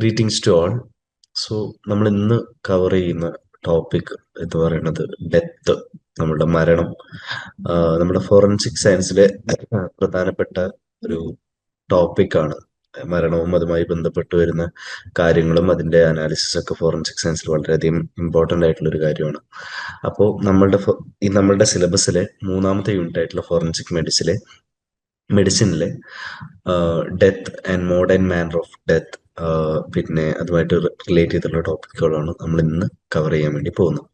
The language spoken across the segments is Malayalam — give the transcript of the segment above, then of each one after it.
Greetings to all. സോ നമ്മൾ ഇന്ന് കവർ ചെയ്യുന്ന ടോപ്പിക് എന്ന് പറയുന്നത് ഡെത്ത്, നമ്മുടെ മരണം. നമ്മുടെ ഫോറൻസിക് സയൻസിലെ പ്രധാനപ്പെട്ട ഒരു ടോപ്പിക്കാണ് മരണവും അതുമായി ബന്ധപ്പെട്ട് വരുന്ന കാര്യങ്ങളും അതിൻ്റെ അനാലിസിസ് ഒക്കെ ഫോറൻസിക് സയൻസിൽ വളരെയധികം ഇമ്പോർട്ടൻ്റ് ആയിട്ടുള്ള ഒരു കാര്യമാണ്. അപ്പോൾ നമ്മളുടെ സിലബസിലെ മൂന്നാമത്തെ യൂണിറ്റ് ആയിട്ടുള്ള ഫോറൻസിക് മെഡിസിനിലെ death and mode and manner of death, പിന്നെ അതുമായിട്ട് റിലേറ്റ് ചെയ്തിട്ടുള്ള ടോപ്പിക്കുകളാണ് നമ്മൾ ഇന്ന് കവർ ചെയ്യാൻ വേണ്ടി പോകുന്നത്.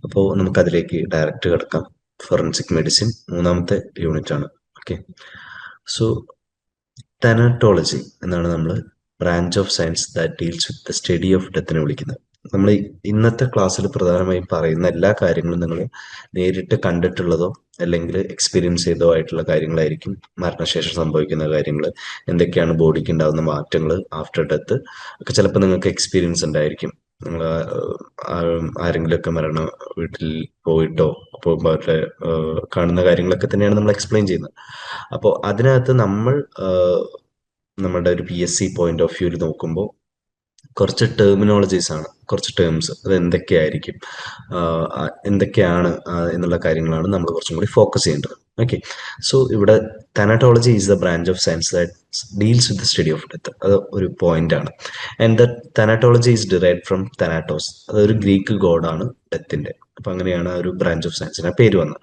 അപ്പോൾ നമുക്കതിലേക്ക് ഡയറക്റ്റ് കിടക്കാം. ഫോറൻസിക് മെഡിസിൻ മൂന്നാമത്തെ യൂണിറ്റ് ആണ്. ഓക്കെ, സോ തനാറ്റോളജി എന്നാണ് നമ്മൾ branch of science that deals with the study of ഡെത്തിനെ വിളിക്കുന്നത്. നമ്മൾ ഇന്നത്തെ ക്ലാസ്സിൽ പ്രധാനമായും പറയുന്ന എല്ലാ കാര്യങ്ങളും നിങ്ങൾ നേരിട്ട് കണ്ടിട്ടുള്ളതോ അല്ലെങ്കിൽ എക്സ്പീരിയൻസ് ചെയ്തോ ആയിട്ടുള്ള കാര്യങ്ങളായിരിക്കും. മരണശേഷം സംഭവിക്കുന്ന കാര്യങ്ങൾ, എന്തൊക്കെയാണ് ബോഡിക്ക് ഉണ്ടാകുന്ന മാറ്റങ്ങൾ ആഫ്റ്റർ ഡെത്ത് ഒക്കെ ചിലപ്പോൾ നിങ്ങൾക്ക് എക്സ്പീരിയൻസ് ഉണ്ടായിരിക്കും. നിങ്ങൾ ആരെങ്കിലുമൊക്കെ വീട്ടിൽ പോയിട്ടോ പോകുമ്പോൾ അവരുടെ കാണുന്ന കാര്യങ്ങളൊക്കെ തന്നെയാണ് നമ്മൾ എക്സ്പ്ലെയിൻ ചെയ്യുന്നത്. അപ്പോൾ അതിനകത്ത് നമ്മുടെ ഒരു PSC പോയിന്റ് ഓഫ് വ്യൂവിൽ നോക്കുമ്പോൾ കുറച്ച് ടെർമിനോളജീസ് ആണ്, കുറച്ച് ടേംസ്, അത് എന്തൊക്കെയാണ് എന്നുള്ള കാര്യങ്ങളാണ് നമ്മൾ കുറച്ചും കൂടി ഫോക്കസ് ചെയ്യേണ്ടത്. ഓക്കെ, സോ ഇവിടെ thanatology is the branch of science that deals with the study of death. അത് ഒരു പോയിന്റ് ആണ്. And the thanatology is derived from thanatos, അതൊരു ഗ്രീക്ക് ഗോഡാണ് ഡെത്തിന്റെ. അപ്പൊ അങ്ങനെയാണ് ഒരു ബ്രാഞ്ച് ഓഫ് സയൻസിന് പേര് വന്നത്.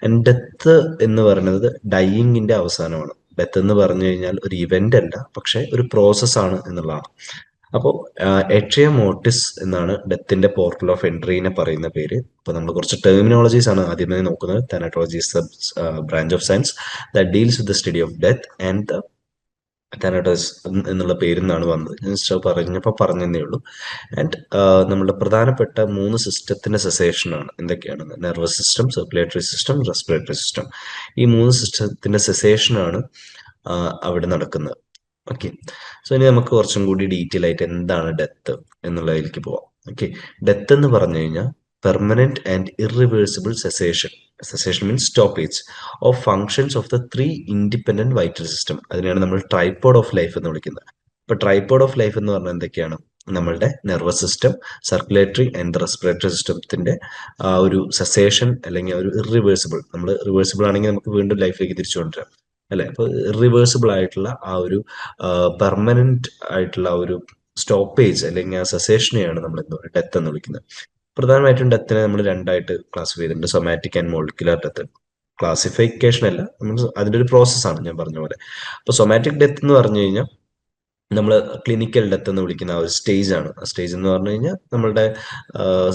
ആൻഡ് ഡെത്ത് എന്ന് പറയുന്നത് ഡൈയിങ്ങിന്റെ അവസാനമാണ്. ഡെത്ത് എന്ന് പറഞ്ഞു കഴിഞ്ഞാൽ ഒരു ഇവന്റ് അല്ല, പക്ഷെ ഒരു പ്രോസസ്സാണ് എന്നുള്ളതാണ്. അപ്പോൾ എട്രിയം മോർട്ടിസ് എന്നാണ് ഡെത്തിന്റെ പോർട്ടൽ ഓഫ് എൻട്രീനെ പറയുന്ന പേര്. അപ്പോൾ നമ്മൾ കുറച്ച് ടെർമിനോളജീസ് ആണ് ആദ്യമേ നോക്കുന്നത്. Thanatology is branch of science that deals with the study of death and the thanatos എന്നുള്ള പേരിൽ നിന്നാണ് വന്നത്. ജസ്റ്റ് പറഞ്ഞതേ ഉള്ളൂ. ആൻഡ് നമ്മുടെ പ്രധാനപ്പെട്ട 3 സിസ്റ്റത്തിന്റെ സെസേഷനാണ്. എന്തൊക്കെയാണ്? Nervous system, circulatory system, respiratory system. ഈ 3 സിസ്റ്റത്തിന്റെ സെസേഷനാണ് അവിടെ നടക്കുന്നത്. ഓക്കെ, സോ ഇനി നമുക്ക് കുറച്ചും കൂടി ഡീറ്റെയിൽ ആയിട്ട് എന്താണ് ഡെത്ത് എന്നുള്ളതിലേക്ക് പോവാം. ഓക്കെ, ഡെത്ത് എന്ന് പറഞ്ഞു കഴിഞ്ഞാൽ permanent and irreversible cessation means stoppage of functions of the 3 independent vital system. അതിനെയാണ് നമ്മൾ ട്രൈപോഡ് ഓഫ് ലൈഫ് എന്ന് വിളിക്കുന്നത്. ഇപ്പൊ ട്രൈപോഡ് ഓഫ് ലൈഫ് എന്ന് പറഞ്ഞാൽ എന്തൊക്കെയാണ്? നമ്മളുടെ nervous system, circulatory and respiratory സിസ്റ്റത്തിന്റെ ആ ഒരു സെസേഷൻ അല്ലെങ്കിൽ ഒരു ഇറിവേഴ്സിബിൾ. നമ്മൾ റിവേഴ്സിബിൾ ആണെങ്കിൽ നമുക്ക് വീണ്ടും ലൈഫിലേക്ക് തിരിച്ചു കൊണ്ടുവരാം അല്ലെ? അപ്പൊ റിവേഴ്സിബിൾ ആയിട്ടുള്ള ആ ഒരു പെർമനന്റ് ആയിട്ടുള്ള ആ ഒരു സ്റ്റോപ്പേജ് അല്ലെങ്കിൽ ആ സെസേഷനെയാണ് നമ്മൾ എന്താ പറയുക ഡെത്ത് എന്ന് വിളിക്കുന്നത്. പ്രധാനമായിട്ടും ഡെത്തിനെ നമ്മൾ രണ്ടായിട്ട് ക്ലാസിഫൈ ചെയ്തിട്ടുണ്ട്: somatic and molecular death. Classification അല്ല, നമ്മൾ അതിന്റെ ഒരു പ്രോസസ്സാണ് ഞാൻ പറഞ്ഞ പോലെ. അപ്പൊ സൊമാറ്റിക് ഡെത്ത് എന്ന് പറഞ്ഞു കഴിഞ്ഞാൽ നമ്മൾ ക്ലിനിക്കൽ ഡെത്ത് എന്ന് വിളിക്കുന്ന ആ ഒരു സ്റ്റേജ് ആണ്. ആ സ്റ്റേജ് എന്ന് പറഞ്ഞു കഴിഞ്ഞാൽ നമ്മളുടെ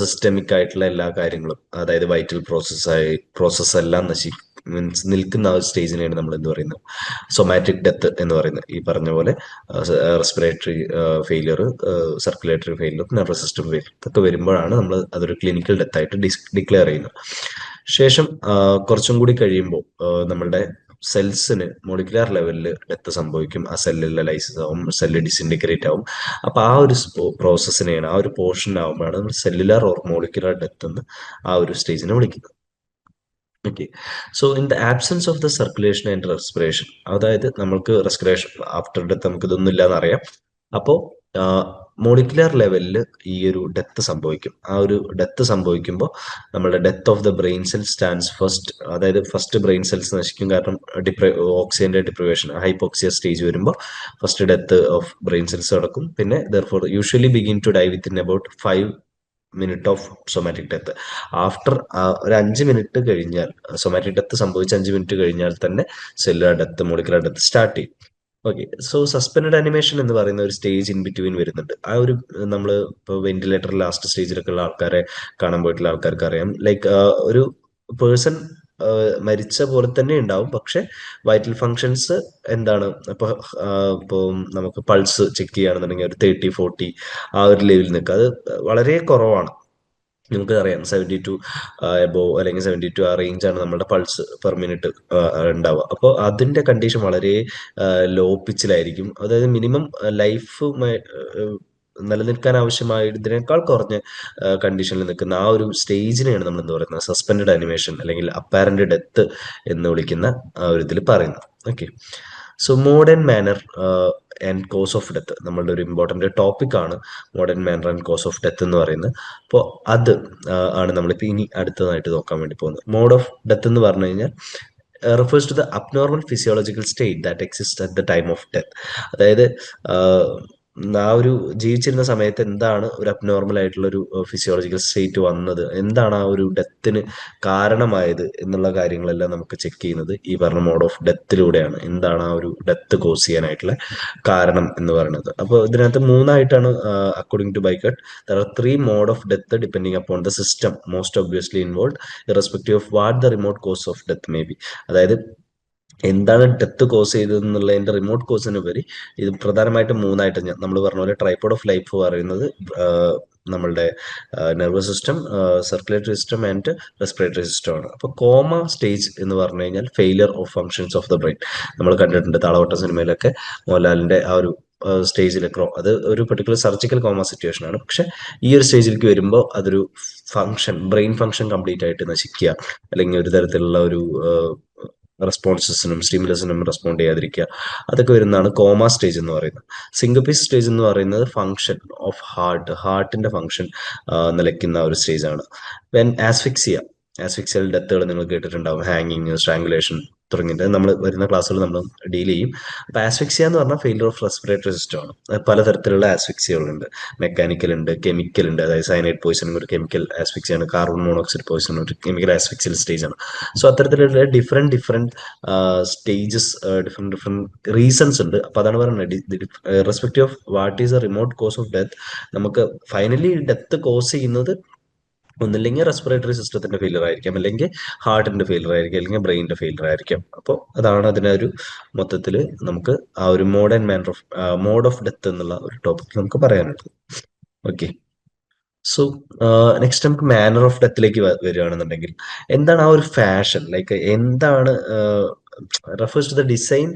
സിസ്റ്റമിക് ആയിട്ടുള്ള എല്ലാ കാര്യങ്ങളും, അതായത് വൈറ്റൽ പ്രോസസ്സ് എല്ലാം മീൻസ് നിൽക്കുന്ന ആ ഒരു സ്റ്റേജിനെയാണ് നമ്മൾ എന്ത് പറയുന്നത്? സൊമാറ്റിക് ഡെത്ത് എന്ന് പറയുന്നത്. ഈ പറഞ്ഞ പോലെ respiratory failure, circulatory failure, nervous system failure ഇതൊക്കെ വരുമ്പോഴാണ് നമ്മൾ അതൊരു ക്ലിനിക്കൽ ഡെത്ത് ആയിട്ട് ഡിക്ലെയർ ചെയ്യുന്നത്. ശേഷം കുറച്ചും കൂടി കഴിയുമ്പോൾ നമ്മളുടെ സെൽസിന് മോളിക്കുലാർ ലെവലിൽ ഡെത്ത് സംഭവിക്കും. ആ സെല്ലിലെ ലൈസിസ് ആവും, സെല്ല് ഡിസിൻറ്റിഗ്രേറ്റ് ആവും. അപ്പൊ ആ ഒരു പ്രോസസ്സിനെയാണ്, ആ ഒരു പോർഷൻ ആവുമ്പോഴാണ് നമ്മൾ സെല്ലുലാർ ഓർ മോളിക്കുലാർ ഡെത്ത് എന്ന് ആ ഒരു സ്റ്റേജിനെ വിളിക്കുന്നത്. Okay, so in the absence of the circulation and respiration, അതായത് നമ്മൾക്ക് റെസ്പിറേഷൻ ആഫ്റ്റർ ഡെത്ത് നമുക്ക് ഇതൊന്നും ഇല്ലാന്ന് അറിയാം. അപ്പോൾ മോളിക്കുലർ ലെവലിൽ ഈ ഒരു ഡെത്ത് സംഭവിക്കും. ആ ഒരു ഡെത്ത് സംഭവിക്കുമ്പോൾ നമ്മുടെ death of the brain cell stands first. അതായത് ഫസ്റ്റ് ബ്രെയിൻ സെൽസ് നശിക്കും, കാരണം ഓക്സിജന്റെ ഡിപ്രിവേഷൻ, ഹൈപ്പോക്സിയ സ്റ്റേജ് വരുമ്പോൾ first death of brain cells നടക്കും. പിന്നെ therefore usually begin to die within about 5 minute of somatic death. After ഒരു 5 മിനിറ്റ് കഴിഞ്ഞാൽ, സൊമാറ്റിക് ഡെത്ത് സംഭവിച്ച 5 മിനിറ്റ് കഴിഞ്ഞാൽ തന്നെ cellular death, molecular death start ചെയ്യും. ഓക്കെ, സോ സസ്പെൻഡ് അനിമേഷൻ എന്ന് പറയുന്ന ഒരു സ്റ്റേജ് ഇൻ ബിറ്റ്വീൻ വരുന്നുണ്ട്. ആ ഒരു നമ്മൾ ഇപ്പോൾ വെന്റിലേറ്റർ ലാസ്റ്റ് സ്റ്റേജിലൊക്കെ ഉള്ള ആൾക്കാരെ കാണാൻ പോയിട്ടുള്ള ആൾക്കാർക്ക് അറിയാം. ലൈക്ക് ഒരു പേഴ്സൺ മരിച്ച പോലെ തന്നെ ഉണ്ടാവും, പക്ഷെ വൈറ്റൽ ഫങ്ഷൻസ് എന്താണ്? ഇപ്പോൾ നമുക്ക് പൾസ് ചെക്ക് ചെയ്യുകയാണെന്നുണ്ടെങ്കിൽ ഒരു 30-40 ആ ഒരു ലെവലിൽ നിൽക്കുക. അത് വളരെ കുറവാണ്. നമുക്ക് അറിയാം 72 എബോ അല്ലെങ്കിൽ 72 ആ റേഞ്ചാണ് നമ്മുടെ പൾസ് പെർ മിനിറ്റ് ഉണ്ടാവുക. അപ്പോൾ അതിന്റെ കണ്ടീഷൻ വളരെ ലോ പിച്ചിലായിരിക്കും. അതായത് മിനിമം ലൈഫ് നിലനിൽക്കാൻ ആവശ്യമായതിനേക്കാൾ കുറഞ്ഞ കണ്ടീഷനിൽ നിൽക്കുന്ന ആ ഒരു സ്റ്റേജിനെയാണ് നമ്മൾ എന്താ പറയുന്നത്? സസ്പെൻഡഡ് അനിമേഷൻ അല്ലെങ്കിൽ അപ്പാരന്റ് ഡെത്ത് എന്ന് വിളിക്കുന്ന ആ ഒരു ഇതിൽ പറയുന്നത്. Okay, so mode and manner and cause of death നമ്മളുടെ ഒരു ഇമ്പോർട്ടൻ്റ് ടോപ്പിക്കാണ് mode and manner and cause of death എന്ന് പറയുന്നത്. അപ്പോൾ അത് ആണ് നമ്മളിപ്പോൾ ഇനി അടുത്തതായിട്ട് നോക്കാൻ വേണ്ടി പോകുന്നത്. മോഡ് ഓഫ് ഡെത്ത് എന്ന് പറഞ്ഞു കഴിഞ്ഞാൽ refers to the abnormal physiological state that exists at the time of death. അതായത് ആ ഒരു ജീവിച്ചിരുന്ന സമയത്ത് എന്താണ് ഒരു അബ്നോർമൽ ആയിട്ടുള്ള ഒരു ഫിസിയോളജിക്കൽ സ്റ്റേറ്റ് വന്നത്, എന്താണ് ആ ഒരു ഡെത്തിന് കാരണമായത് എന്നുള്ള കാര്യങ്ങളെല്ലാം നമുക്ക് ചെക്ക് ചെയ്യുന്നത് ഈ പറഞ്ഞ മോഡ് ഓഫ് ഡെത്തിലൂടെയാണ്. എന്താണ് ആ ഒരു ഡെത്ത് കോസ് ചെയ്യാനായിട്ടുള്ള കാരണം എന്ന് പറയുന്നത്. അപ്പോൾ ഇതിനകത്ത് മൂന്നായിട്ടാണ് according to Bichat there are three mode of death depending upon the system most obviously involve irrespective of what the remote cause of death may be. അതായത് എന്താണ് ഡെത്ത് കോസ് ചെയ്തത് എന്നുള്ളതിന്റെ റിമോട്ട് കോസിനുപരി ഇത് പ്രധാനമായിട്ടും മൂന്നായിട്ട് നമ്മൾ പറഞ്ഞ പോലെ ട്രൈപ്പോഡ് ഓഫ് ലൈഫ് പറയുന്നത് നമ്മളുടെ nervous system, circulatory system and respiratory system ആണ്. അപ്പോൾ കോമ സ്റ്റേജ് എന്ന് പറഞ്ഞു കഴിഞ്ഞാൽ failure of functions of the brain. നമ്മൾ കണ്ടിട്ടുണ്ട് താളവട്ട സിനിമയിലൊക്കെ മോഹൻലാലിന്റെ ആ ഒരു സ്റ്റേജിൽ അത് ഒരു പെർട്ടിക്കുലർ സർജിക്കൽ കോമ സിറ്റുവേഷൻ ആണ്. പക്ഷെ ഈ ഒരു സ്റ്റേജിലേക്ക് വരുമ്പോൾ അതൊരു ബ്രെയിൻ ഫങ്ഷൻ കംപ്ലീറ്റ് ആയിട്ട് നശിക്കുക, അല്ലെങ്കിൽ ഒരു തരത്തിലുള്ള ഒരു റെസ്പോൺസസിനും സ്റ്റിമുലസിനും റെസ്പോണ്ട് ചെയ്യാതിരിക്കുക, അതൊക്കെ വരുന്നതാണ് കോമ സ്റ്റേജ് എന്ന് പറയുന്നത്. സിംഗപ്പി സ്റ്റേജ് എന്ന് പറയുന്നത് ഫങ്ഷൻ ഓഫ് ഹാർട്ടിന്റെ ഫങ്ഷൻ നിലയ്ക്കുന്ന ഒരു സ്റ്റേജ് ആണ്. വെൻ ആസ്ഫിക്സിയൽ ഡെത്തുകൾ നിങ്ങൾ കേട്ടിട്ടുണ്ടാവും, ഹാങ്ങിങ്, സ്ട്രാങ്കുലേഷൻ തുടങ്ങിയിട്ട് നമ്മൾ വരുന്ന ക്ലാസ്സുകൾ നമ്മൾ ഡീൽ ചെയ്യും. അപ്പൊ ആസ്ഫിക്സിയ എന്ന് പറഞ്ഞാൽ ഫെയിലിയർ ഓഫ് റെസ്പിറേറ്ററി സിസ്റ്റം ആണ്. പലതരത്തിലുള്ള ആസ്ഫിക്സിയകളുണ്ട്, മെക്കാനിക്കൽ ഉണ്ട്, കെമിക്കൽ ഉണ്ട്. അതായത് സയനൈഡ് പോയിസൺ ഒരു കെമിക്കൽ ആസ്ഫിക്സിയ ആണ്, കാർബൺ മോണോക്സൈഡ് പോയിസൺ ഒരു കെമിക്കൽ ആസ്ഫിക്സിയൽ സ്റ്റേജ് ആണ്. സോ അത്തരത്തിലുള്ള ഡിഫറെന്റ് സ്റ്റേജസ്, ഡിഫറെന്റ് റീസൺസ് ഉണ്ട്. അപ്പൊ അതാണ് പറയുന്നത് respective of what is a remote cause of death. നമുക്ക് ഫൈനലി ഡെത്ത് കോസ് ചെയ്യുന്നത് ഒന്നില്ലെങ്കിൽ റെസ്പിറേറ്ററി സിസ്റ്റത്തിന്റെ ഫെയിലിയർ ആയിരിക്കാം, അല്ലെങ്കിൽ ഹാർട്ടിന്റെ ഫെയിലിയർ ആയിരിക്കും, അല്ലെങ്കിൽ ബ്രെയിനിന്റെ ഫെയിലിയർ ആയിരിക്കാം. അപ്പോൾ അതാണ് അതിനൊരു മൊത്തത്തിൽ നമുക്ക് ആ ഒരു മോഡ് ഓഫ് ഡെത്ത് എന്നുള്ള ഒരു ടോപ്പിക് നമുക്ക് പറയാനുള്ളത്. ഓക്കെ. സോ നെക്സ്റ്റ് നമുക്ക് മാനർ ഓഫ് ഡെത്തിലേക്ക് വരികയാണെന്നുണ്ടെങ്കിൽ എന്താണ് ആ ഒരു ഫാഷൻ, ലൈക്ക് എന്താണ് refers to the design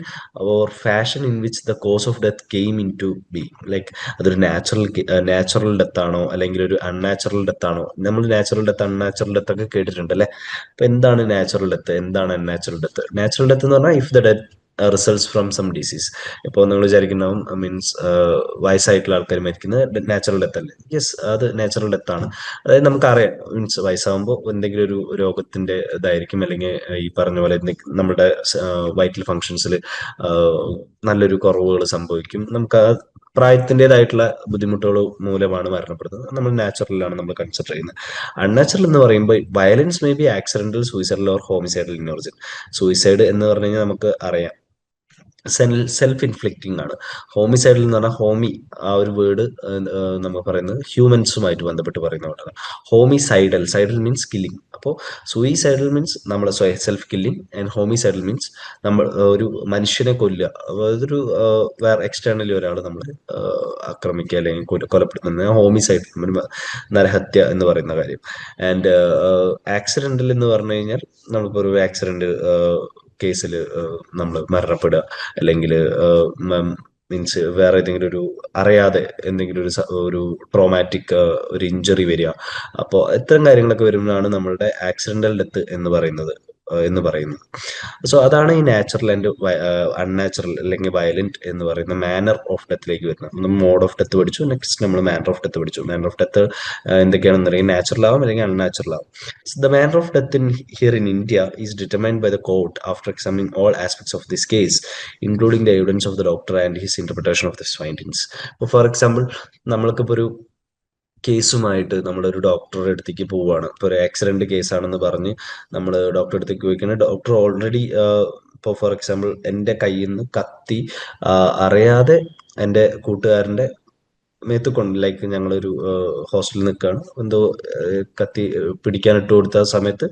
or fashion in which the cause of death came into being. Like അതൊരു നാച്ചുറൽ ഡെത്ത് ആണോ, അല്ലെങ്കിൽ ഒരു അൺനാച്ചുറൽ ഡെത്ത് ആണോ? നമ്മൾ നാച്ചുറൽ ഡെത്ത് അൺനാച്ചുറൽ ഡെത്ത് ഒക്കെ കേട്ടിട്ടുണ്ട് അല്ലെ. അപ്പൊ എന്താണ് നാച്ചുറൽ ഡെത്ത്, എന്താണ് അൺനാച്ചുറൽ ഡെത്ത്? നാച്ചുറൽ ഡെത്ത് എന്ന് പറഞ്ഞാൽ if the death results from some disease. ഇപ്പോൾ നിങ്ങൾ വിചാരിക്കുന്നുണ്ടാവും മീൻസ് വയസ്സായിട്ടുള്ള ആൾക്കാർ മരിക്കുന്നത് നാച്ചുറൽ ഡെത്ത് അല്ലേ? യെസ്, അത് നാച്ചുറൽ ഡെത്ത് ആണ്. അതായത് നമുക്കറിയാം മീൻസ് വയസ്സാകുമ്പോൾ എന്തെങ്കിലും ഒരു രോഗത്തിന്റെ ഇതായിരിക്കും, അല്ലെങ്കിൽ ഈ പറഞ്ഞ പോലെ നമ്മുടെ വൈറ്റൽ ഫങ്ഷൻസിൽ നല്ലൊരു കുറവുകൾ സംഭവിക്കും. നമുക്ക് ആ പ്രായത്തിൻ്റെതായിട്ടുള്ള ബുദ്ധിമുട്ടുകൾ മൂലമാണ് മരണപ്പെടുന്നത്. നമ്മൾ നാച്ചുറലാണ് നമ്മൾ കൺസിഡർ ചെയ്യുന്നത്. അൺനാച്ചുറൽ എന്ന് പറയുമ്പോൾ violence may be accidental, suicidal or homicidal in origin. Suicide എന്ന് പറഞ്ഞു കഴിഞ്ഞാൽ നമുക്ക് അറിയാം സെൽഫ് ഇൻഫ്ലിക്റ്റിംഗ് ആണ്. ഹോമിസൈഡിൽ എന്ന് പറഞ്ഞാൽ ആ ഒരു വേർഡ് നമ്മൾ പറയുന്നത് ഹ്യൂമൻസുമായിട്ട് ബന്ധപ്പെട്ട് പറയുന്ന വേർഡാണ്. സൈഡൽ മീൻസ് കില്ലിംഗ്. അപ്പോൾ സൂയിസൈഡൽ മീൻസ് നമ്മൾ സെൽഫ് കില്ലിംഗ്, ആൻഡ് ഹോമിസൈഡൽ മീൻസ് നമ്മൾ ഒരു മനുഷ്യനെ കൊല്ലുക. അതൊരു വേറെ എക്സ്റ്റേണലി ഒരാൾ നമ്മൾ ആക്രമിക്കുക അല്ലെങ്കിൽ കൊലപ്പെടുത്തുന്നത് ഹോമിസൈഡ്, നരഹത്യ എന്ന് പറയുന്ന കാര്യം. ആൻഡ് ആക്സിഡന്റൽ എന്ന് പറഞ്ഞു കഴിഞ്ഞാൽ നമ്മളിപ്പോൾ ഒരു ആക്സിഡന്റ് കേസിൽ നമ്മൾ മരണപ്പെടുക, അല്ലെങ്കിൽ മീൻസ് വേറെ ഏതെങ്കിലും ഒരു അറിയാതെ എന്തെങ്കിലും ഒരു ട്രോമാറ്റിക് ഒരു ഇഞ്ചറി വരിക. അപ്പോൾ ഇത്തരം കാര്യങ്ങളൊക്കെ വരുമ്പോഴാണ് നമ്മളുടെ ആക്സിഡന്റൽ ഡെത്ത് എന്ന് പറയുന്നത്. സോ അതാണ് ഈ നാച്ചുറൽ ആൻഡ് അൺനാച്ചുറൽ അല്ലെങ്കിൽ വയലന്റ് എന്ന് പറയുന്ന മാനർ ഓഫ് ഡെത്തിലേക്ക് വരുന്നത്. നമ്മൾ മോഡ് ഓഫ് ഡെത്ത് പഠിച്ചു, നെക്സ്റ്റ് നമ്മൾ മാനർ ഓഫ് ഡെത്ത് പഠിച്ചു. മാനർ ഓഫ് ഡെത്ത് എന്തൊക്കെയാണെന്ന് അറിയാം, നാച്ചുറൽ ആവും അല്ലെങ്കിൽ അൺനാച്ചുറൽ ആവും. The manner of death here in India is determined by the court after examining all aspects of this case including the evidence of the doctor and his interpretation of this findings. ഇപ്പോൾ ഫോർ എക്സാമ്പിൾ നമ്മൾക്കിപ്പോൾ ഒരു കേസുമായിട്ട് നമ്മളൊരു ഡോക്ടറുടെ അടുത്തേക്ക് പോവുകയാണ്. ഇപ്പോൾ ഒരു ആക്സിഡന്റ് കേസാണെന്ന് പറഞ്ഞ് നമ്മൾ ഡോക്ടറുടെ അടുത്തേക്ക് പോയിക്കുന്നത്, ഡോക്ടർ ഓൾറെഡി ഇപ്പോൾ ഫോർ എക്സാമ്പിൾ എൻ്റെ കയ്യിൽ നിന്ന് കത്തി അറിയാതെ എൻ്റെ കൂട്ടുകാരൻ്റെ മേത്ത് കൊണ്ട്, ലൈക്ക് ഞങ്ങളൊരു ഹോസ്റ്റലിൽ നിൽക്കുകയാണ്, എന്തോ കത്തി പിടിക്കാൻ ഇട്ട് കൊടുത്ത സമയത്ത്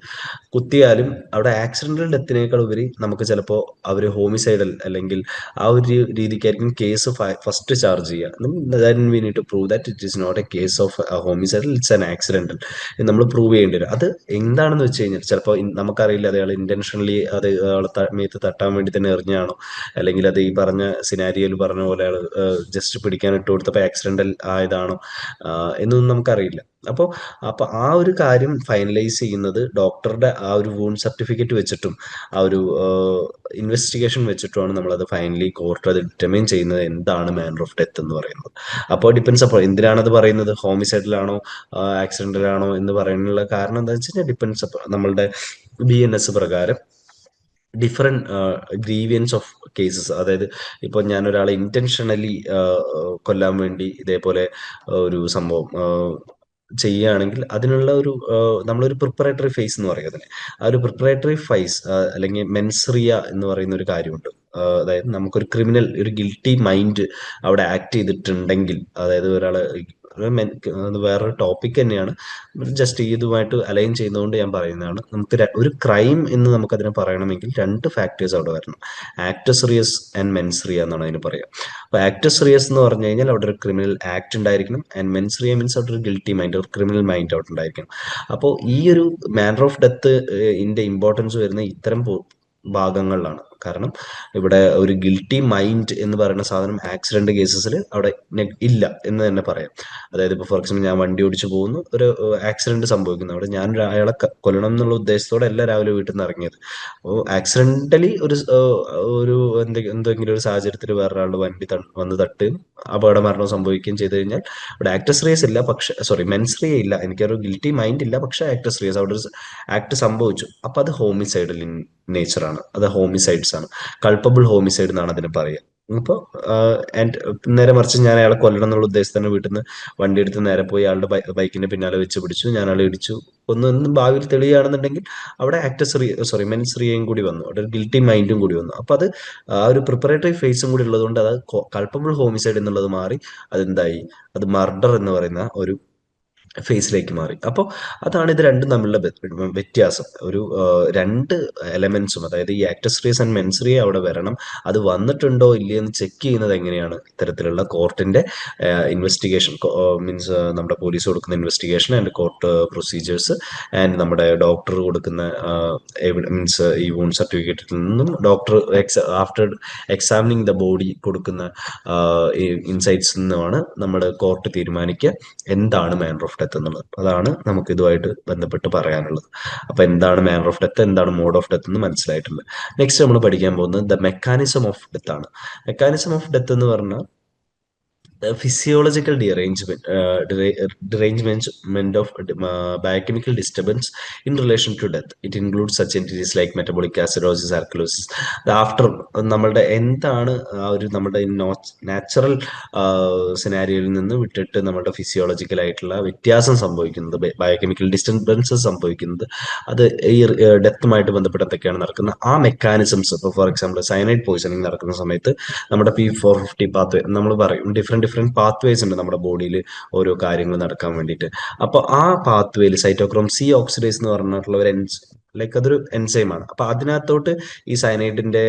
കുത്തിയാലും അവിടെ ആക്സിഡന്റൽ ഡെത്തിനേക്കാൾ ഉപരി നമുക്ക് ചിലപ്പോൾ അവർ ഹോമിസൈഡൽ അല്ലെങ്കിൽ ആ ഒരു രീതിക്കായിരിക്കും കേസ് ഫസ്റ്റ് ചാർജ് ചെയ്യുക. We need to prove that it is not a case of homicidal, it's an accidental. നമ്മൾ പ്രൂവ് ചെയ്യേണ്ടി വരും. അത് എന്താണെന്ന് വെച്ച് കഴിഞ്ഞാൽ ചിലപ്പോൾ നമുക്കറിയില്ല അയാൾ ഇന്റൻഷനലി അത് അയാളെ മേത്ത് തട്ടാൻ വേണ്ടി തന്നെ എറിഞ്ഞാണോ, അല്ലെങ്കിൽ അത് ഈ പറഞ്ഞ സിനാരിയോയിൽ പറഞ്ഞ പോലെ അയാൾ ജസ്റ്റ് പിടിക്കാൻ ഇട്ട് കൊടുത്തപ്പോൾ ആക്സിഡന്റ് ആക്സിഡന്റൽ ആയതാണോ എന്നൊന്നും നമുക്കറിയില്ല. അപ്പോൾ അപ്പോൾ ആ ഒരു കാര്യം ഫൈനലൈസ് ചെയ്യുന്നത് ഡോക്ടറുടെ ആ ഒരു വൂണ്ട് സർട്ടിഫിക്കറ്റ് വെച്ചിട്ടും ആ ഒരു ഇൻവെസ്റ്റിഗേഷൻ വെച്ചിട്ടുമാണ് നമ്മളത് ഫൈനലി കോർട്ട് അത് ഡിറ്റർമൈൻ ചെയ്യുന്നത് എന്താണ് മാനർ ഓഫ് ഡെത്ത് എന്ന് പറയുന്നത്. അപ്പോൾ ഡിപ്പെൻസ്. അപ്പോൾ എന്തിനാണത് പറയുന്നത്, ഹോമിസൈഡിലാണോ ആക്സിഡന്റിലാണോ എന്ന് പറയാനുള്ള കാരണം എന്താ വെച്ച് കഴിഞ്ഞാൽ ഡിപ്പെൻസ്. നമ്മളുടെ BNS പ്രകാരം ഡിഫറെൻറ്റ് ഗ്രീവിയൻസ് ഓഫ് കേസസ്, അതായത് ഇപ്പോൾ ഞാൻ ഒരാളെ ഇന്റൻഷനലി കൊല്ലാൻ വേണ്ടി ഇതേപോലെ ഒരു സംഭവം ചെയ്യുകയാണെങ്കിൽ അതിനുള്ള ഒരു നമ്മളൊരു പ്രിപ്പറേറ്ററി ഫേസ് എന്ന് പറയും അതിനെ. ആ ഒരു പ്രിപ്പറേറ്ററി ഫേസ് അല്ലെങ്കിൽ മെൻസ്രിയ എന്ന് പറയുന്ന ഒരു കാര്യമുണ്ട്. അതായത് നമുക്കൊരു ക്രിമിനൽ, ഒരു ഗിൽറ്റി മൈൻഡ് അവിടെ ആക്ട് ചെയ്തിട്ടുണ്ടെങ്കിൽ, അതായത് ഒരാള് അത് വേറൊരു ടോപ്പിക് തന്നെയാണ്, ജസ്റ്റ് ഇതുമായിട്ട് അലൈൻ ചെയ്യുന്നതുകൊണ്ട് ഞാൻ പറയുന്നതാണ്. നമുക്ക് ഒരു ക്രൈം എന്ന് നമുക്കതിനെ പറയണമെങ്കിൽ രണ്ട് ഫാക്ടേഴ്സ് അവിടെ വരണം. ആക്ടസ് റിയസ് ആൻഡ് മെൻസ്രിയ എന്നാണ് അതിന് പറയുക. അപ്പോൾ ആക്ടസ് റിയസ് എന്ന് പറഞ്ഞു കഴിഞ്ഞാൽ അവിടെ ഒരു ക്രിമിനൽ ആക്ട് ഉണ്ടായിരിക്കണം, ആൻഡ് മെൻസ്രിയ മീൻസ് അവിടെ ഒരു ഗിൽറ്റി മൈൻഡ്, ഒരു ക്രിമിനൽ മൈൻഡ് അവിടെ ഉണ്ടായിരിക്കണം. അപ്പോൾ ഈ ഒരു മാനർ ഓഫ് ഡെത്ത് ഇതിന്റെ ഇമ്പോർട്ടൻസ് വരുന്ന ഇത്തരം ഭാഗങ്ങളിലാണ്. കാരണം ഇവിടെ ഒരു ഗിൽറ്റി മൈൻഡ് എന്ന് പറയുന്ന സാധനം ആക്സിഡന്റ് കേസസിൽ അവിടെ ഇല്ല എന്ന് തന്നെ പറയാം. അതായത് ഇപ്പോൾ ഫോർ എക്സാമ്പിൾ ഞാൻ വണ്ടി ഓടിച്ചു പോകുന്നു, ഒരു ആക്സിഡന്റ് സംഭവിക്കുന്നു, അവിടെ ഞാൻ അയാളെ കൊല്ലണം എന്നുള്ള ഉദ്ദേശത്തോടെ അല്ല രാവിലെ വീട്ടിൽ നിന്ന് ഇറങ്ങിയത്. അപ്പോൾ ആക്സിഡന്റലി ഒരു എന്തെങ്കിലും ഒരു സാഹചര്യത്തിൽ വേറൊരാളുടെ വണ്ടി വന്ന് തട്ടുകയും അപകട മരണം സംഭവിക്കുകയും ചെയ്തു കഴിഞ്ഞാൽ അവിടെ ആക്ടസ് റിയസ് ഇല്ല, പക്ഷെ മെൻസ്രിയ ഇല്ല, എനിക്കൊരു ഗിൽറ്റി മൈൻഡ് ഇല്ല, പക്ഷെ ആക്ടസ് റിയസ്, അവിടെ ഒരു ആക്ട് സംഭവിച്ചു. അപ്പൊ അത് ഹോമിസൈഡൽ ഇൻ നേച്ചറാണ്, അത് ഹോമിസൈഡ്സ് ആണ്, കൾപ്പബിൾ ഹോമിസൈഡ് എന്നാണ് അതിന് പറയുക. അപ്പോൾ ആൻഡ് നേരെ മറിച്ച് ഞാൻ അയാളെ കൊല്ലണം എന്നുള്ള ഉദ്ദേശത്തിന് വീട്ടിൽ നിന്ന് വണ്ടി എടുത്ത് നേരെ പോയി അയാളുടെ ബൈക്കിന്റെ പിന്നാലെ വെച്ച് പിടിച്ചു, ഞാൻ ആളെ ഇടിച്ചു, ഒന്നും ഭാവിയിൽ തെളിയുകയാണെന്നുണ്ടെങ്കിൽ അവിടെ മെൻസ്രിയയും കൂടി വന്നു, അവിടെ ഒരു ഗിൽറ്റി മൈൻഡും കൂടി വന്നു. അപ്പൊ അത് ആ ഒരു പ്രിപ്പറേറ്ററി ഫേസും കൂടി ഉള്ളതുകൊണ്ട് അത് കൾപ്പബിൾ ഹോമിസൈഡ് എന്നുള്ളത് മാറി അതെന്തായി, അത് മർഡർ എന്ന് പറയുന്ന ഒരു ഫേസിലേക്ക് മാറി. അപ്പോൾ അതാണ് ഇത് രണ്ടും തമ്മിലുള്ള വ്യത്യാസം. ഒരു രണ്ട് എലമെന്റ്സും, അതായത് ഈ ആക്ടസ് റിയസ് ആൻഡ് മെൻസ്രിയ അവിടെ വരണം. അത് വന്നിട്ടുണ്ടോ ഇല്ലയോ എന്ന് ചെക്ക് ചെയ്യുന്നത് എങ്ങനെയാണ്, ഇത്തരത്തിലുള്ള കോർട്ടിന്റെ ഇൻവെസ്റ്റിഗേഷൻ, മീൻസ് നമ്മുടെ പോലീസ് കൊടുക്കുന്ന investigation and court procedures, and നമ്മുടെ ഡോക്ടർ കൊടുക്കുന്ന മീൻസ് ഈ വൂണ്ട് സർട്ടിഫിക്കറ്റിൽ നിന്നും doctor after examining the body കൊടുക്കുന്ന ഇൻസൈറ്റ്സ് നിന്നുമാണ് നമ്മുടെ കോർട്ട് തീരുമാനിക്കുക എന്താണ് മാനർ ഓഫ് ഡെത്ത് എന്നുള്ളത്. അതാണ് നമുക്ക് ഇതുമായിട്ട് ബന്ധപ്പെട്ട് പറയാനുള്ളത്. അപ്പൊ എന്താണ് മാനർ ഓഫ് ഡെത്ത്, എന്താണ് മോഡ് ഓഫ് ഡെത്ത് എന്ന് മനസ്സിലായിട്ടുണ്ട്. നെക്സ്റ്റ് നമ്മൾ പഠിക്കാൻ പോകുന്നത് ദ മെക്കാനിസം ഓഫ് ഡെത്ത് ആണ്. മെക്കാനിസം ഓഫ് ഡെത്ത് എന്ന് പറഞ്ഞാൽ physiological derangement of biochemical disturbance in relation to death. It includes such entities like metabolic acidosis, alkalosis. After നമ്മളുടെ എന്താണ് ആ ഒരു നമ്മുടെ നാച്ചുറൽ സിനാരിയോയിൽ നിന്ന് വിട്ടിട്ട് നമ്മുടെ ഫിസിയോളജിക്കൽ ആയിട്ടുള്ള വ്യത്യാസം സംഭവിക്കുന്നത്, ബയോകെമിക്കൽ ഡിസ്റ്റർബൻസസ് സംഭവിക്കുന്നത്, അത് ഈ ഡെത്തുമായിട്ട് ബന്ധപ്പെട്ട് എന്തൊക്കെയാണ് നടക്കുന്നത്, ആ മെക്കാനിസംസ്. ഇപ്പോൾ ഫോർ എക്സാമ്പിൾ സയനൈഡ് പോയിസണിങ് നടക്കുന്ന സമയത്ത് നമ്മുടെ P450 പാത്ത് നമ്മൾ പറയും, ഡിഫറെന്റ് പാത്വേസ് ഉണ്ട് നമ്മുടെ ബോഡിയിൽ ഓരോ കാര്യങ്ങൾ നടക്കാൻ വേണ്ടിയിട്ട്. അപ്പൊ ആ പാത്വേയിൽ സൈറ്റോക്രോം C ഓക്സിഡേസ് എന്ന് പറഞ്ഞിട്ടുള്ള ഒരു ലൈക്ക് അതൊരു എൻസൈമാണ്. അപ്പൊ അതിനകത്തോട്ട് ഈ സയനൈഡിന്റെ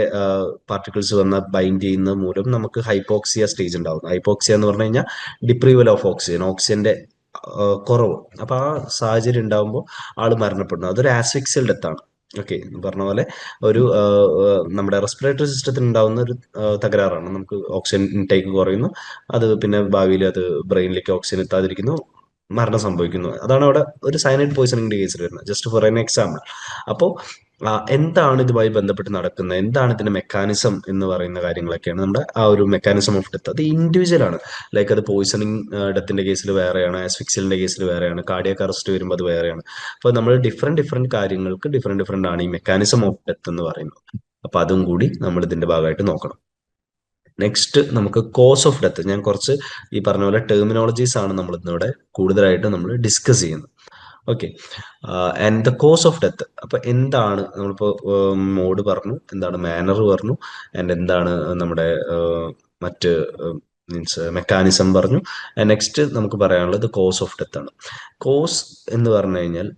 പാർട്ടിക്കിൾസ് വന്ന് ബൈൻഡ് ചെയ്യുന്ന മൂലം നമുക്ക് ഹൈപ്പോക്സിയ സ്റ്റേജ് ഉണ്ടാവും. ഹൈപ്പോക്സിയ എന്ന് പറഞ്ഞു കഴിഞ്ഞാൽ ഡിപ്രീവൽ ഓഫ് ഓക്സിജന്റെ കുറവ്. അപ്പൊ ആ സാഹചര്യം ഉണ്ടാകുമ്പോൾ ആള് മരണപ്പെടുന്നു. അതൊരു ആസ്ഫിക്സിയൽ ഡെത്ത് ആണ്. ഓക്കെ, പറഞ്ഞ പോലെ ഒരു നമ്മുടെ റെസ്പിറേറ്ററി സിസ്റ്റത്തിന് ഉണ്ടാകുന്ന ഒരു തകരാറാണ്. നമുക്ക് ഓക്സിജൻ ഇൻടേക്ക് കുറയുന്നു, അത് പിന്നെ ഭാവിയിൽ അത് ബ്രെയിനിലേക്ക് ഓക്സിജൻ എത്താതിരിക്കുന്നു, മരണം സംഭവിക്കുന്നു. അതാണ് അവിടെ ഒരു സയനൈഡ് പോയിസണിന്റെ കേസിൽ വരുന്നത്, ജസ്റ്റ് ഫോർ എൻ എക്സാമ്പിൾ. അപ്പോൾ എന്താണ് ഇതുമായി ബന്ധപ്പെട്ട് നടക്കുന്നത്, എന്താണ് ഇതിന്റെ മെക്കാനിസം എന്ന് പറയുന്ന കാര്യങ്ങളൊക്കെയാണ് നമ്മുടെ ആ ഒരു മെക്കാനിസം ഓഫ് ഡെത്ത്. അത് ഇൻഡിവിജ്വൽ ആണ്. ലൈക്ക് അത് പോയിസണിങ് ഡെത്തിന്റെ കേസിൽ വേറെയാണ്, ആസ്ഫിക്സിയലിന്റെ കേസിൽ വേറെയാണ്, കാർഡിയാക് അറസ്റ്റ് വരുമ്പോൾ അത് വേറെയാണ്. അപ്പോൾ നമ്മൾ ഡിഫറെന്റ് കാര്യങ്ങൾക്ക് ഡിഫറെന്റ് ആണ് ഈ മെക്കാനിസം ഓഫ് ഡെത്ത് എന്ന് പറയുന്നത്. അപ്പൊ അതും കൂടി നമ്മൾ ഇതിന്റെ ഭാഗമായിട്ട് നോക്കണം. നെക്സ്റ്റ് നമുക്ക് കോസ് ഓഫ് ഡെത്ത്. ഞാൻ കുറച്ച് ഈ പറഞ്ഞ പോലെ ടെർമിനോളജീസ് ആണ് നമ്മൾ ഇന്നിവിടെ കൂടുതലായിട്ട് നമ്മൾ ഡിസ്കസ് ചെയ്യുന്നത്. Okay, and the cause of death. അപ്പൊ എന്താണ് നമ്മളിപ്പോ മോഡ് പറഞ്ഞു, എന്താണ് മാനർ പറഞ്ഞു, ആൻഡ് എന്താണ് നമ്മുടെ മറ്റ് മീൻസ് മെക്കാനിസം പറഞ്ഞു. നെക്സ്റ്റ് നമുക്ക് പറയാനുള്ളത് കോസ് ഓഫ് ഡെത്ത് ആണ്. കോസ് എന്ന് പറഞ്ഞു കഴിഞ്ഞാൽ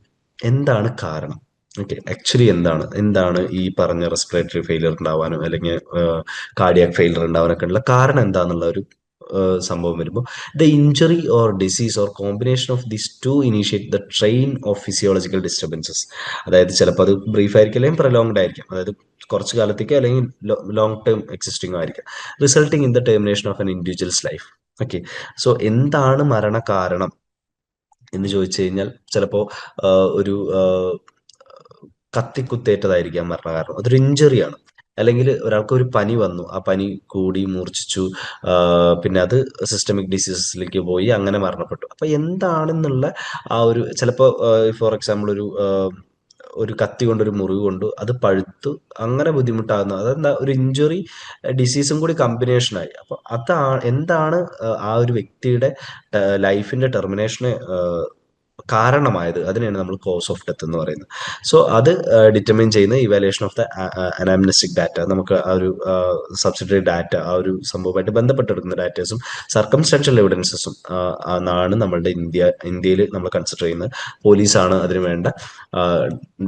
എന്താണ് കാരണം. ഓക്കെ, ആക്ച്വലി എന്താണ് ഈ പറഞ്ഞ റെസ്പിറേറ്ററി ഫെയിലിയർ ഉണ്ടാവാനും അല്ലെങ്കിൽ കാർഡിയാക് ഫെയിലിയർ ഉണ്ടാവാനൊക്കെ ഉള്ള കാരണം എന്താന്നുള്ള ഒരു സംഭവം വരുമ്പോൾ the injury or disease or combination of these two initiate the train of physiological disturbances. അതായത് ചിലപ്പോൾ അത് ബ്രീഫ് ആയിരിക്കും അല്ലെങ്കിൽ പ്രൊലോങ്ഡ് ആയിരിക്കും, അതായത് കുറച്ച് കാലത്തേക്ക് അല്ലെങ്കിൽ ലോങ് ടേം എക്സിസ്റ്റിംഗ് ആയിരിക്കും, resulting in the termination of N individuals life. Okay. So എന്താണ് മരണകാരണം എന്ന് ചോദിച്ചു കഴിഞ്ഞാൽ ചിലപ്പോ ഒരു കത്തിക്കുത്തേറ്റതായിരിക്കാം മരണകാരണം. അതൊരു ഇഞ്ചുറിയാണ്. അല്ലെങ്കിൽ ഒരാൾക്ക് ഒരു പനി വന്നു. ആ പനി കൂടി മൂർച്ഛിച്ചു. പിന്നെ അത് സിസ്റ്റമിക് ഡിസീസസിലേക്ക് പോയി അങ്ങനെ മരണപ്പെട്ടു. അപ്പൊ എന്താണെന്നുള്ള ആ ഒരു ചിലപ്പോ ഫോർ എക്സാമ്പിൾ ഒരു കത്തി കൊണ്ടൊരു മുറിവ് കൊണ്ടു അത് പഴുത്തു അങ്ങനെ ബുദ്ധിമുട്ടാകുന്ന അതെന്താ ഒരു ഇഞ്ചുറി ഡിസീസും കൂടി കമ്പിനേഷനായി. അപ്പൊ എന്താണ് ആ ഒരു വ്യക്തിയുടെ ലൈഫിന്റെ ടെർമിനേഷന് കാരണമായത്, അതിനെയാണ് നമ്മൾ കോസ് ഓഫ് ഡെത്ത് എന്ന് പറയുന്നത്. സോ അത് ഡിറ്റർമിൻ ചെയ്യുന്ന ഇവാലുവേഷൻ ഓഫ് ദ അനാംനസ്റ്റിക് ഡാറ്റ, നമുക്ക് ആ ഒരു സബ്സിഡറി ഡാറ്റ, ആ ഒരു സംഭവമായിട്ട് ബന്ധപ്പെട്ടെടുക്കുന്ന ഡാറ്റേഴ്സും സർക്കംസ്റ്റാൻഷ്യൽ എവിഡൻസസും ആണ് നമ്മളുടെ ഇന്ത്യയിൽ നമ്മൾ കൺസിഡർ ചെയ്യുന്നത്. പോലീസാണ് അതിന് വേണ്ട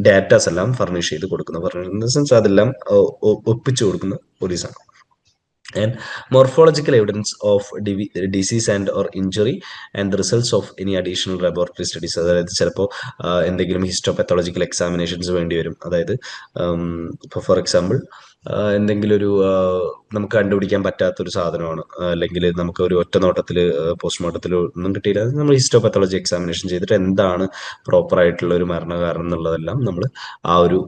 ഡാറ്റാസ് എല്ലാം ഫർണിഷ് ചെയ്ത് കൊടുക്കുന്നത്. ഇൻ ദ സെൻസ് അതെല്ലാം ഒപ്പിച്ചു കൊടുക്കുന്ന പോലീസാണ്. And morphological evidence of disease and or injury and the results of any additional laboratory studies. അതായത് ചിലപ്പോൾ എന്തെങ്കിലും ഹിസ്റ്റോപത്തോളജിക്കൽ എക്സാമിനേഷൻസ് വേണ്ടി വരും. അതായത് ഇപ്പോൾ ഫോർ എക്സാമ്പിൾ എന്തെങ്കിലും ഒരു നമുക്ക് കണ്ടുപിടിക്കാൻ പറ്റാത്തൊരു സാധനമാണ്, അല്ലെങ്കിൽ നമുക്ക് ഒരു ഒറ്റ നോട്ടത്തിൽ പോസ്റ്റ്മോർട്ടത്തിൽ ഒന്നും കിട്ടിയില്ല, നമ്മൾ ഹിസ്റ്റോപത്തോളജി എക്സാമിനേഷൻ ചെയ്തിട്ട് എന്താണ് പ്രോപ്പർ ആയിട്ടുള്ള ഒരു മരണകാരണം എന്നുള്ളതെല്ലാം നമ്മൾ ആ ഒരു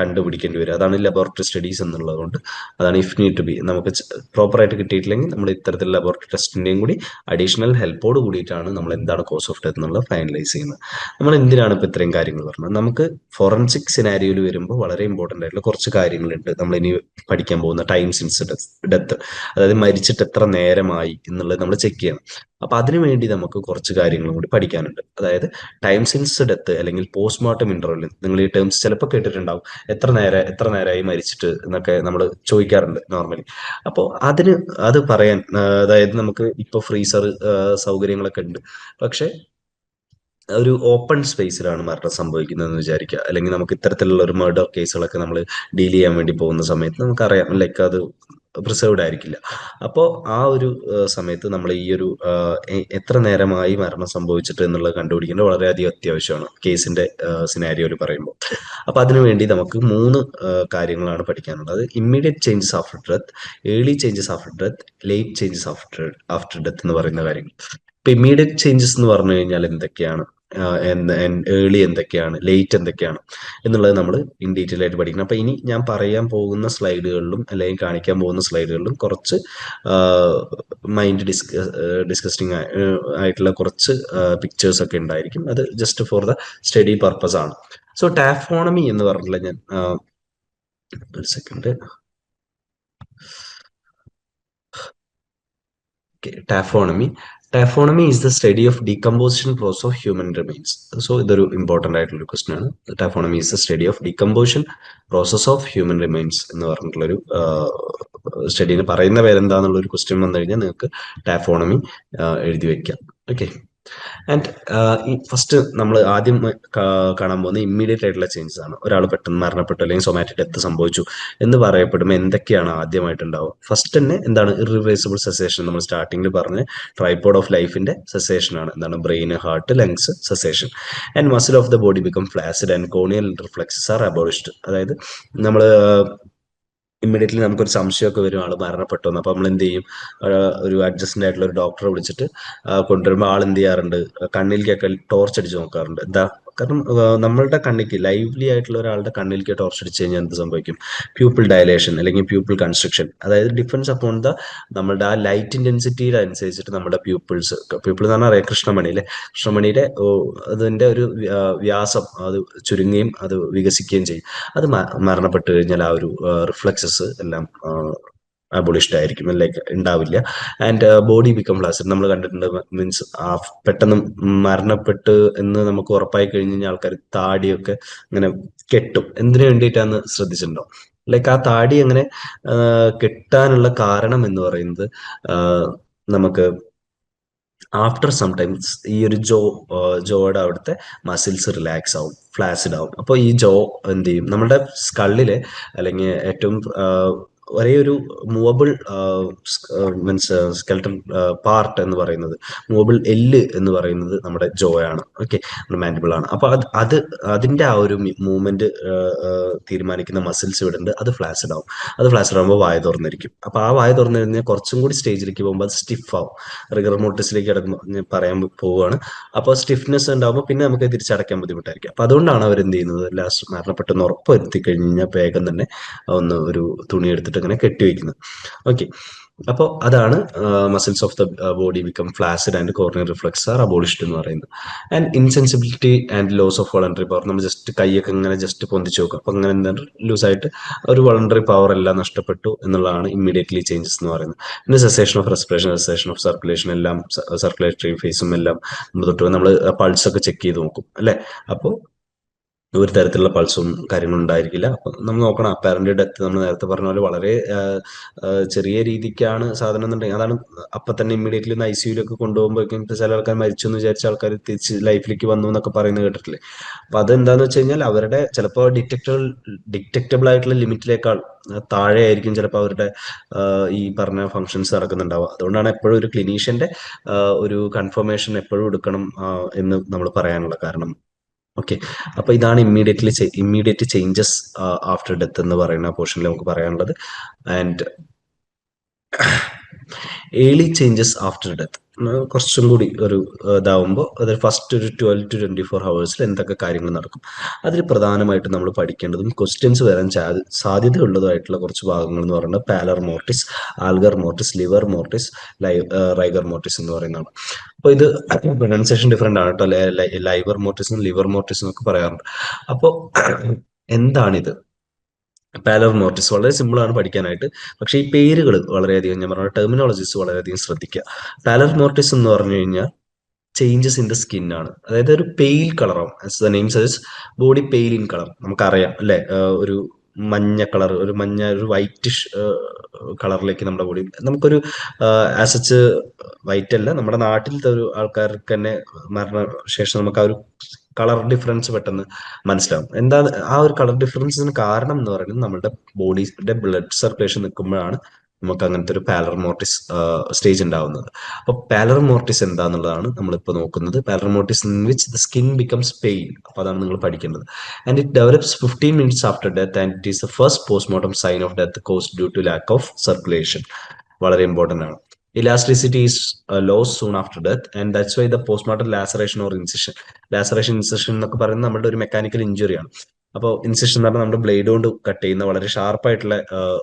കണ്ടുപിടിക്കേണ്ടി വരും. അതാണ് ലബോറട്ടറി സ്റ്റഡീസ് എന്നുള്ളത് കൊണ്ട്. അതാണ് ഇഫ് നീഡ് ടു ബി. നമുക്ക് പ്രോപ്പറായിട്ട് കിട്ടിയിട്ടില്ലെങ്കിൽ നമ്മൾ ഇത്തരത്തിലുള്ള ലബോറട്ടറി ടെസ്റ്റിന്റെയും കൂടി അഡീഷണൽ ഹെൽപ്പോട് കൂടിയിട്ടാണ് നമ്മൾ എന്താണ് കോസ് ഓഫ് ഡെത്ത് എന്നുള്ളത് ഫൈനലൈസ് ചെയ്യുന്നത്. നമ്മൾ എന്തിനാണ് ഇപ്പൊ ഇത്രയും കാര്യങ്ങൾ പറഞ്ഞത്? നമുക്ക് ഫോറൻസിക് സിനാരിയോയിൽ വരുമ്പോൾ വളരെ ഇമ്പോർട്ടന്റ് ആയിട്ടുള്ള കുറച്ച് കാര്യങ്ങളുണ്ട്. നമ്മൾ ഇനി പഠിക്കാൻ പോകുന്ന ടൈം സിൻസ് ഡെത്ത്, അതായത് മരിച്ചിട്ട് എത്ര നേരമായി എന്നുള്ളത് നമ്മൾ ചെക്ക് ചെയ്യണം. അപ്പൊ അതിനുവേണ്ടി നമുക്ക് കുറച്ച് കാര്യങ്ങളും കൂടി പഠിക്കാനുണ്ട്. അതായത് ടൈം സിൻസ് ഡെത്ത് അല്ലെങ്കിൽ പോസ്റ്റ്മോർട്ടം ഇന്റർവെൽ, നിങ്ങൾ ഈ ടേംസ് ചിലപ്പോൾ കേട്ടിട്ടുണ്ടാവും. എത്ര നേരമായി മരിച്ചിട്ട് എന്നൊക്കെ നമ്മൾ ചോദിക്കാറുണ്ട് നോർമലി. അപ്പോൾ അത് പറയാൻ, അതായത് നമുക്ക് ഇപ്പൊ ഫ്രീസർ സൗകര്യങ്ങളൊക്കെ ഉണ്ട്, പക്ഷെ ഒരു ഓപ്പൺ സ്പേസിലാണ് മരണം സംഭവിക്കുന്നതെന്ന് വിചാരിക്കുക. അല്ലെങ്കിൽ നമുക്ക് ഇത്തരത്തിലുള്ള ഒരു മർഡർ കേസുകളൊക്കെ നമ്മൾ ഡീൽ ചെയ്യാൻ വേണ്ടി പോകുന്ന സമയത്ത് നമുക്കറിയാം ലൈക്ക് അത് പ്രിസർവ്ഡ് ആയിരിക്കില്ല. അപ്പോൾ ആ ഒരു സമയത്ത് നമ്മൾ ഈ ഒരു എത്ര നേരമായി മരണം സംഭവിച്ചിട്ട് എന്നുള്ളത് കണ്ടുപിടിക്കേണ്ടത് വളരെയധികം അത്യാവശ്യമാണ് കേസിന്റെ സിനാരിയോയിൽ പറയുമ്പോൾ. അപ്പൊ അതിനുവേണ്ടി നമുക്ക് 3 കാര്യങ്ങളാണ് പഠിക്കാനുള്ളത്. Immediate changes after death, early changes after death, late changes after death എന്ന് പറയുന്ന കാര്യങ്ങൾ. ഇപ്പൊ ഇമ്മീഡിയറ്റ് ചേഞ്ചസ് എന്ന് പറഞ്ഞു കഴിഞ്ഞാൽ എന്തൊക്കെയാണ്, ഏർലി എന്തൊക്കെയാണ്, ലേറ്റ് എന്തൊക്കെയാണ് എന്നുള്ളത് നമ്മൾ ഇൻ ഡീറ്റെയിൽ ആയിട്ട് പഠിക്കണം. അപ്പൊ ഇനി ഞാൻ പറയാൻ പോകുന്ന സ്ലൈഡുകളിലും അല്ലെങ്കിൽ കാണിക്കാൻ പോകുന്ന സ്ലൈഡുകളിലും കുറച്ച് മൈൻഡ് ഡിസ്കസ്റ്റിംഗ് ആയിട്ടുള്ള കുറച്ച് പിക്ചേഴ്സ് ഒക്കെ ഉണ്ടായിരിക്കും. അത് just for the study purpose ആണ്. സോ ടാഫോണമി എന്ന് പറഞ്ഞില്ല, ഞാൻ ഒരു second. Taphonomy is the study of decomposition process of human remains. So ഇതൊരു ഇമ്പോർട്ടന്റ് ആയിട്ടുള്ള ഒരു ക്വസ്റ്റൻ ആണ്. Taphonomy is the study of decomposition process of human remains എന്ന് പറഞ്ഞിട്ടുള്ളൊരു സ്റ്റഡീന് പറയുന്ന പേരെന്താന്നുള്ള ഒരു ക്വസ്റ്റ്യൻ വന്നു കഴിഞ്ഞാൽ നിങ്ങൾക്ക് ടാഫോണമി എഴുതി വെക്കാം. ഓക്കെ. ആൻഡ് ഈ ഫസ്റ്റ് നമ്മൾ ആദ്യം കാണാൻ പോകുന്ന ഇമ്മീഡിയറ്റ് ആയിട്ടുള്ള ചേഞ്ചസ് ആണ്. ഒരാൾ പെട്ടെന്ന് മരണപ്പെട്ടു അല്ലെങ്കിൽ സൊമാറ്റിക് ഡെത്ത് സംഭവിച്ചു എന്ന് പറയപ്പെടുമ്പോൾ എന്തൊക്കെയാണ് ആദ്യമായിട്ടുണ്ടാവുക? ഫസ്റ്റ് തന്നെ എന്താണ് ഇറിവേഴ്സിബിൾ സെസേഷൻ. നമ്മൾ സ്റ്റാർട്ടിങ്ങിൽ പറഞ്ഞ ട്രൈപോഡ് ഓഫ് ലൈഫിന്റെ സെസേഷൻ ആണ്. എന്താണ്? Brain, heart, lungs cessation. And muscle of the body become flaccid and corneal reflexes are abolished. അതായത് നമ്മൾ ഇമ്മീഡിയറ്റ്ലി നമുക്കൊരു സംശയമൊക്കെ വരും, ആൾ മരണപ്പെട്ടു എന്ന്. അപ്പൊ നമ്മൾ എന്ത് ചെയ്യും? ഒരു അഡ്ജസ്റ്റന്റ് ആയിട്ടുള്ള ഒരു ഡോക്ടറെ വിളിച്ചിട്ട് കൊണ്ടുവരുമ്പോൾ ആൾ എന്ത് ചെയ്യാറുണ്ട്? കണ്ണിലേക്കൊക്കെ ടോർച്ച് അടിച്ച് നോക്കാറുണ്ട്. എന്താ കാരണം? നമ്മളുടെ കണ്ണിക്ക്, ലൈവ്ലി ആയിട്ടുള്ള ഒരാളുടെ കണ്ണിലേക്ക് ടോർച്ച് അടിച്ചു കഴിഞ്ഞാൽ എന്ത് സംഭവിക്കും? പ്യൂപ്പിൾ ഡയലേഷൻ അല്ലെങ്കിൽ പ്യൂപ്പിൾ കൺസ്ട്രക്ഷൻ. അതായത് ഡിപ്പെൻസ് അപ്പോൺ ദ നമ്മളുടെ ആ ലൈറ്റ് ഇന്റൻസിറ്റിയുടെ അനുസരിച്ചിട്ട് നമ്മുടെ പ്യൂപ്പിൾ എന്ന് പറഞ്ഞാൽ അറിയാം, കൃഷ്ണമണി അല്ലെ, കൃഷ്ണമണിയുടെ അതിന്റെ ഒരു വ്യാസം അത് ചുരുങ്ങുകയും അത് വികസിക്കുകയും ചെയ്യും. അത് മരണപ്പെട്ടു കഴിഞ്ഞാൽ ആ ഒരു റിഫ്ലക്സസ് എല്ലാം അബോളിഷ്ഡ് ആയിരിക്കും, ലൈക്ക് ഉണ്ടാവില്ല. And body become flaccid. നമ്മൾ കണ്ടിട്ടുണ്ട്, മീൻസ് പെട്ടെന്ന് മരണപ്പെട്ട് എന്ന് നമുക്ക് ഉറപ്പായി കഴിഞ്ഞ് കഴിഞ്ഞാൽ ആൾക്കാർ താടിയൊക്കെ ഇങ്ങനെ കെട്ടും. എന്തിനു വേണ്ടിയിട്ടാന്ന് ശ്രദ്ധിച്ചിട്ടുണ്ടോ? ലൈക്ക് ആ താടി അങ്ങനെ കെട്ടാനുള്ള കാരണം എന്ന് പറയുന്നത് നമുക്ക് ആഫ്റ്റർ സം ടൈംസ് ഈ ഒരു ജോയുടെ അവിടുത്തെ മസിൽസ് റിലാക്സ് ആവും, ഫ്ലാസിഡ് ആവും. അപ്പോൾ ഈ ജോ എന്ത് ചെയ്യും? നമ്മുടെ സ്കള്ളിലെ അല്ലെങ്കിൽ ഏറ്റവും ഒരേ ഒരു മൂവബിൾ മീൻസ് സ്കെൽട്ടൽ പാർട്ട് എന്ന് പറയുന്നത്, മൂവബിൾ എല്ല് എന്ന് പറയുന്നത് നമ്മുടെ ജോ ആണ്. ഓക്കെ, നമ്മുടെ മാൻഡിബിൾ ആണ്. അപ്പൊ അതിന്റെ ആ ഒരു മൂവ്മെന്റ് തീരുമാനിക്കുന്ന മസിൽസ് ഇവിടെ ഉണ്ട്. അത് ഫ്ലാസിഡ് ആവും. അത് ഫ്ലാസിഡ് ആകുമ്പോൾ വായ തുറന്നിരിക്കും. അപ്പൊ ആ വായ തുറന്നു കഴിഞ്ഞാൽ കുറച്ചും കൂടി സ്റ്റേജിലേക്ക് പോകുമ്പോൾ അത് സ്റ്റിഫ് ആവും. റിഗർ മോർട്ടിസിലേക്ക് കിടക്കുമ്പോൾ ഞാൻ പറയാൻ പോവുകയാണ്. അപ്പോൾ സ്റ്റിഫ്നെസ് ഉണ്ടാകുമ്പോൾ പിന്നെ നമുക്ക് തിരിച്ചടയ്ക്കാൻ ബുദ്ധിമുട്ടായിരിക്കും. അപ്പൊ അതുകൊണ്ടാണ് അവർ എന്ത് ചെയ്യുന്നത്, ലാസ്റ്റ് മരണപ്പെട്ടെന്ന് ഉറപ്പ് വരുത്തി കഴിഞ്ഞാൽ വേഗം തന്നെ ഒന്ന് ഒരു തുണി എടുത്തിട്ട് ഇങ്ങനെ കെട്ടിവെക്കുന്നത്. ഓക്കെ, അപ്പോൾ അതാണ് muscles of the body become flaccid and corneal reflex are abolished എന്ന് പറയുന്നത്. And insensibility and loss of voluntary power, നമ്മൾ ജസ്റ്റ് കൈയൊക്കെ ഇങ്ങനെ ജസ്റ്റ് പൊന്തിച്ച് നോക്കുക, അപ്പൊ അങ്ങനെ എന്താണ് ലൂസായിട്ട് ഒരു വോളണ്ടറി പവർ എല്ലാം നഷ്ടപ്പെട്ടു എന്നുള്ളതാണ് ഇമ്മീഡിയറ്റ്ലി ചേഞ്ചസ് എന്ന് പറയുന്നത്. പിന്നെ cessation of respiration, cessation of circulation, എല്ലാം സർക്കുലേറ്ററി ഫേസും എല്ലാം നമ്മൾ പൾസ് ഒക്കെ ചെക്ക് ചെയ്ത് നോക്കും അല്ലെ. അപ്പോൾ ഒരു തരത്തിലുള്ള പൾസും കാര്യങ്ങളും ഉണ്ടായിരിക്കില്ല. അപ്പൊ നമ്മൾ നോക്കണം, അപ്പാരന്റ് ഡെത്ത് നമ്മൾ നേരത്തെ പറഞ്ഞ പോലെ വളരെ ചെറിയ രീതിക്കാണ് സാധനം എന്നുണ്ടെങ്കിൽ അതാണ് അപ്പൊ തന്നെ ഇമ്മീഡിയറ്റ്ലി ഒന്ന് ICUയിലൊക്കെ കൊണ്ടുപോകുമ്പോഴേക്കും ചില ആൾക്കാർ മരിച്ചു എന്ന് വിചാരിച്ച ആൾക്കാർ തിരിച്ച് ലൈഫിലേക്ക് വന്നു എന്നൊക്കെ പറയുന്നത് കേട്ടിട്ടില്ലേ. അപ്പൊ അതെന്താന്ന് വെച്ച് കഴിഞ്ഞാൽ അവരുടെ ചിലപ്പോൾ ഡിറ്റക്റ്റബിൾ ആയിട്ടുള്ള ലിമിറ്റിലേക്കാൾ താഴെ ആയിരിക്കും ചിലപ്പോൾ അവരുടെ ഈ പറഞ്ഞ ഫങ്ഷൻസ് നടക്കുന്നുണ്ടാവുക. അതുകൊണ്ടാണ് എപ്പോഴും ഒരു ക്ലിനീഷ്യന്റെ ഒരു കൺഫർമേഷൻ എപ്പോഴും എടുക്കണം എന്ന് നമ്മൾ പറയാനുള്ള കാരണം. ഓക്കെ, അപ്പൊ ഇതാണ് ഇമ്മീഡിയറ്റ് ചേഞ്ചസ് ആഫ്റ്റർ ഡെത്ത് എന്ന് പറയുന്ന പോർഷനിൽ നമുക്ക് പറയാനുള്ളത്. And early changes after death കുറച്ചും കൂടി ഒരു ഇതാവുമ്പോൾ അത് ഫസ്റ്റ് ഒരു 12 to 24 hours എന്തൊക്കെ കാര്യങ്ങൾ നടക്കും. അതിൽ പ്രധാനമായിട്ടും നമ്മൾ പഠിക്കേണ്ടതും ക്വസ്റ്റ്യൻസ് വരാൻ സാധ്യതയുള്ളതുമായിട്ടുള്ള കുറച്ച് ഭാഗങ്ങൾ എന്ന് പറയുന്നത് pallor mortis, algor mortis, livor mortis, rigor mortis എന്ന് പറയുന്നതാണ്. അപ്പൊ ഇത് പ്രൊനൗൺസിയേഷൻ ഡിഫറെന്റ് ആണ് കേട്ടോ, ലൈവർ മോർട്ടിസും ലിവർ മോർട്ടിസും ഒക്കെ പറയാറുണ്ട്. അപ്പോൾ എന്താണിത്? പാലർ മോർട്ടിസ് വളരെ സിമ്പിൾ ആണ് പഠിക്കാനായിട്ട്, പക്ഷേ ഈ പേരുകൾ വളരെയധികം, ഞാൻ പറഞ്ഞ ടെർമിനോളജീസ് വളരെയധികം ശ്രദ്ധിക്കുക. പാലർ മോർട്ടിസ് എന്ന് പറഞ്ഞു കഴിഞ്ഞാൽ ചേഞ്ചസ് ഇൻ ദ സ്കിൻ ആണ്. അതായത് ഒരു പെയിൽ കളറാവും. As the name suggest, body pale in colour. നമുക്കറിയാം അല്ലെ, ഒരു മഞ്ഞ കളർ, ഒരു വൈറ്റിഷ് കളറിലേക്ക് നമ്മുടെ ബോഡി, നമുക്കൊരു ആസച്ച് വൈറ്റ് അല്ല, നമ്മുടെ നാട്ടിലത്തെ ഒരു ആൾക്കാർക്ക് തന്നെ മരണശേഷം നമുക്ക് ആ ഒരു കളർ ഡിഫറൻസ് പെട്ടെന്ന് മനസ്സിലാവും. എന്താ ആ ഒരു കളർ ഡിഫറൻസിന് കാരണം എന്ന് പറയുന്നത് നമ്മുടെ ബോഡിയുടെ ബ്ലഡ് സർക്കുലേഷൻ നിൽക്കുമ്പോഴാണ് നമുക്ക് അങ്ങനത്തെ ഒരു പാലർ മോർട്ടിസ് സ്റ്റേജ് ഉണ്ടാവുന്നത്. അപ്പൊ പാലർ മോർട്ടിസ് എന്താന്നുള്ളതാണ് നമ്മളിപ്പോൾ നോക്കുന്നത്. Pallor mortis in which the skin becomes pale. അപ്പൊ അതാണ് നിങ്ങൾ പഠിക്കേണ്ടത്. And it develops 15 minutes after death and it is the first postmortem sign of death caused due to lack of circulation. വളരെ ഇമ്പോർട്ടന്റ് ആണ്. Elasticity is lost soon after death, and that's why the postmortem laceration or incision. Incision എന്നൊക്കെ പറയുന്നത് നമ്മുടെ ഒരു മെക്കാനിക്കൽ ഇഞ്ചുറിയാണ്. അപ്പോൾ ഇൻസിഷൻ എന്ന് പറഞ്ഞാൽ നമ്മുടെ ബ്ലേഡ് കൊണ്ട് കട്ട് ചെയ്യുന്ന വളരെ ഷാർപ്പായിട്ടുള്ള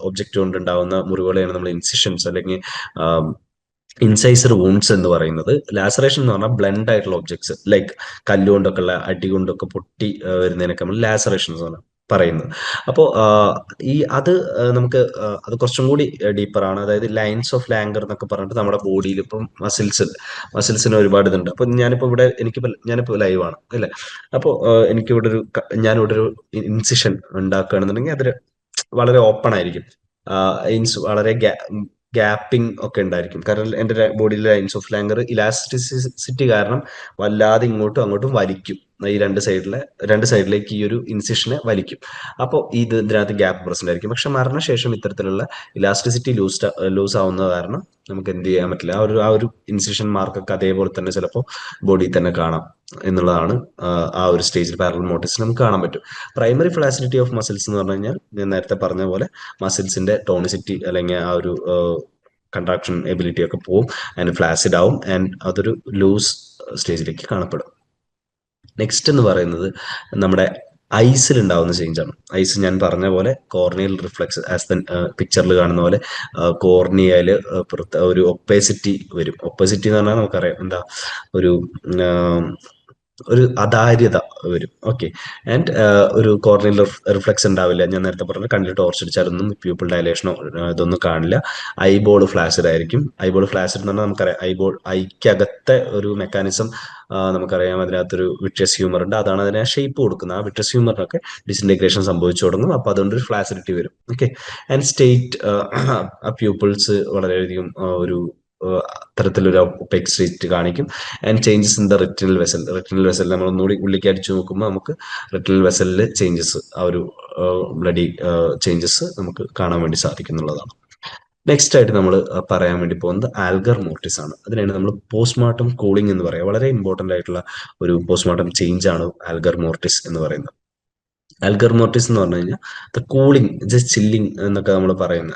ഒബ്ജക്റ്റ് കൊണ്ട് ഉണ്ടാവുന്ന മുറിവുകളെയാണ് നമ്മൾ ഇൻസിഷൻസ് അല്ലെങ്കിൽ ഇൻസൈസർ വൂൺസ് എന്ന് പറയുന്നത്. ലാസറേഷൻ എന്ന് പറഞ്ഞാൽ ബ്ലൻഡ് ആയിട്ടുള്ള ഒബ്ജക്ട്സ് ലൈക്ക് കല്ലുകൊണ്ടൊക്കെ ഉള്ള അടി കൊണ്ടൊക്കെ പൊട്ടി വരുന്നതിനൊക്കെ നമ്മൾ ലാസറേഷൻ എന്ന് പറയുന്നത്. അപ്പോൾ നമുക്ക് അത് കുറച്ചും കൂടി ഡീപ്പർ ആണ്. അതായത് ലൈൻസ് ഓഫ് ലാംഗർ എന്നൊക്കെ പറഞ്ഞിട്ട് നമ്മുടെ ബോഡിയിൽ ഇപ്പം മസിൽസിന് ഒരുപാട് ഇതുണ്ട്. അപ്പൊ ഞാനിപ്പോ ലൈവാണ് അല്ലേ. അപ്പോൾ ഞാനിവിടെ ഒരു ഇൻസിഷൻ ഉണ്ടാക്കുകയാണെന്നുണ്ടെങ്കിൽ അത് വളരെ ഓപ്പൺ ആയിരിക്കും. വളരെ ഗ്യാപ്പിംഗ് ഒക്കെ ഉണ്ടായിരിക്കും. കാരണം എന്റെ ബോഡിയിലെ ലൈൻസ് ഓഫ് ലാംഗർ ഇലാസ്റ്റിസിറ്റി കാരണം വല്ലാതെ ഇങ്ങോട്ടും അങ്ങോട്ടും വലിക്കും. ഈ രണ്ട് സൈഡിലേക്ക് ഈ ഒരു ഇൻസിഷനെ വലിക്കും. അപ്പോൾ ഇതിനകത്ത് ഗ്യാപ്പ് പ്രസന്റ് ആയിരിക്കും. പക്ഷെ മരണശേഷം ഇത്തരത്തിലുള്ള ഇലാസ്റ്റിസിറ്റി ലൂസ് ആവുന്നത് കാരണം നമുക്ക് എന്ത് ചെയ്യാൻ പറ്റില്ല. ആ ഒരു ഇൻസിഷൻ മാർക്കൊക്കെ അതേപോലെ തന്നെ ചിലപ്പോൾ ബോഡിയിൽ തന്നെ കാണാം എന്നുള്ളതാണ് ആ ഒരു സ്റ്റേജിൽ പാരലൽ മോർട്ടിസിൽ നമുക്ക് കാണാൻ പറ്റും. പ്രൈമറി ഫ്ലാസിഡിറ്റി ഓഫ് മസിൽസ് എന്ന് പറഞ്ഞു കഴിഞ്ഞാൽ ഞാൻ നേരത്തെ പറഞ്ഞ പോലെ മസിൽസിന്റെ ടോണിസിറ്റി അല്ലെങ്കിൽ ആ ഒരു കൺട്രാക്ഷൻ എബിലിറ്റി ഒക്കെ പോവും, ആൻഡ് ഫ്ലാസിഡ് ആവും, ആൻഡ് അതൊരു ലൂസ് സ്റ്റേജിലേക്ക് കാണപ്പെടും. നെക്സ്റ്റ് എന്ന് പറയുന്നത് നമ്മുടെ ഐസിൽ ഉണ്ടാവുന്ന ചേഞ്ച് ആണ്. ഐസ് ഞാൻ പറഞ്ഞ പോലെ കോർണിയൽ റിഫ്ലക്സ്, ആസ് ദ പിക്ചറിൽ കാണുന്ന പോലെ കോർണിയയില് ഒരു ഒപ്പേസിറ്റി വരും. ഒപ്പേസിറ്റി എന്ന് പറഞ്ഞാൽ നമുക്കറിയാം എന്താ, ഒരു അതാര്യത വരും. ഓക്കെ, ആൻഡ് ഒരു കോർണിയൽ റിഫ്ലക്സ് ഉണ്ടാവില്ല. ഞാൻ നേരത്തെ പറഞ്ഞ കണ്ണിൽ ടോർച്ച് അടിച്ചാലൊന്നും പ്യൂപ്പിൾ ഡയലേഷനോ ഇതൊന്നും കാണില്ല. ഐബോൾ ഫ്ലാസിഡ് ആയിരിക്കും. ഐബോൾ ഫ്ലാസിഡ് എന്ന് പറഞ്ഞാൽ നമുക്കറിയാം ഐക്കകത്തെ ഒരു മെക്കാനിസം നമുക്കറിയാം. അതിനകത്തൊരു വിട്രിയസ് ഹ്യൂമർ ഉണ്ട്, അതാണ് അതിനെ ഷേപ്പ് കൊടുക്കുന്നത്. ആ വിട്രിയസ് ഹ്യൂമറിനൊക്കെ ഡിസിൻറ്റഗ്രേഷൻ സംഭവിച്ചു തുടങ്ങും. അപ്പൊ അതുകൊണ്ട് ഒരു ഫ്ലാസിഡിറ്റി വരും. ഓക്കെ, ആൻഡ് സ്റ്റേറ്റ് പ്യൂപ്പിൾസ് വളരെയധികം ഒരു അത്തരത്തിലൊരു ഒപെക് സ്റ്റേറ്റ് കാണിക്കും. And changes in the retinal vessel നമ്മൾ ഒന്നുകൂടി ഉള്ളിലേക്ക് അടിച്ചു നോക്കുമ്പോൾ നമുക്ക് റിറ്റിനൽ വെസലിൽ ചേഞ്ചസ്, ആ ഒരു ബ്ലഡി ചേഞ്ചസ് നമുക്ക് കാണാൻ വേണ്ടി സാധിക്കുന്നുള്ളതാണ്. നെക്സ്റ്റ് ആയിട്ട് നമ്മൾ പറയാൻ വേണ്ടി പോകുന്നത് ആൽഗർ മോർട്ടിസ് ആണ്. അതിനാണ് നമ്മൾ പോസ്റ്റ്മോർട്ടം കൂളിംഗ് എന്ന് പറയുക. വളരെ ഇമ്പോർട്ടന്റ് ആയിട്ടുള്ള ഒരു പോസ്റ്റ്മോർട്ടം ചേഞ്ച് ആണ് ആൽഗർ മോർട്ടിസ് എന്ന് പറയുന്നത്. ആൽഗർ മോർട്ടിസ് എന്ന് പറഞ്ഞു കഴിഞ്ഞാൽ ദ കൂളിംഗ്, ജസ്റ്റ് ചില്ലിങ് എന്നൊക്കെ നമ്മൾ പറയുന്ന,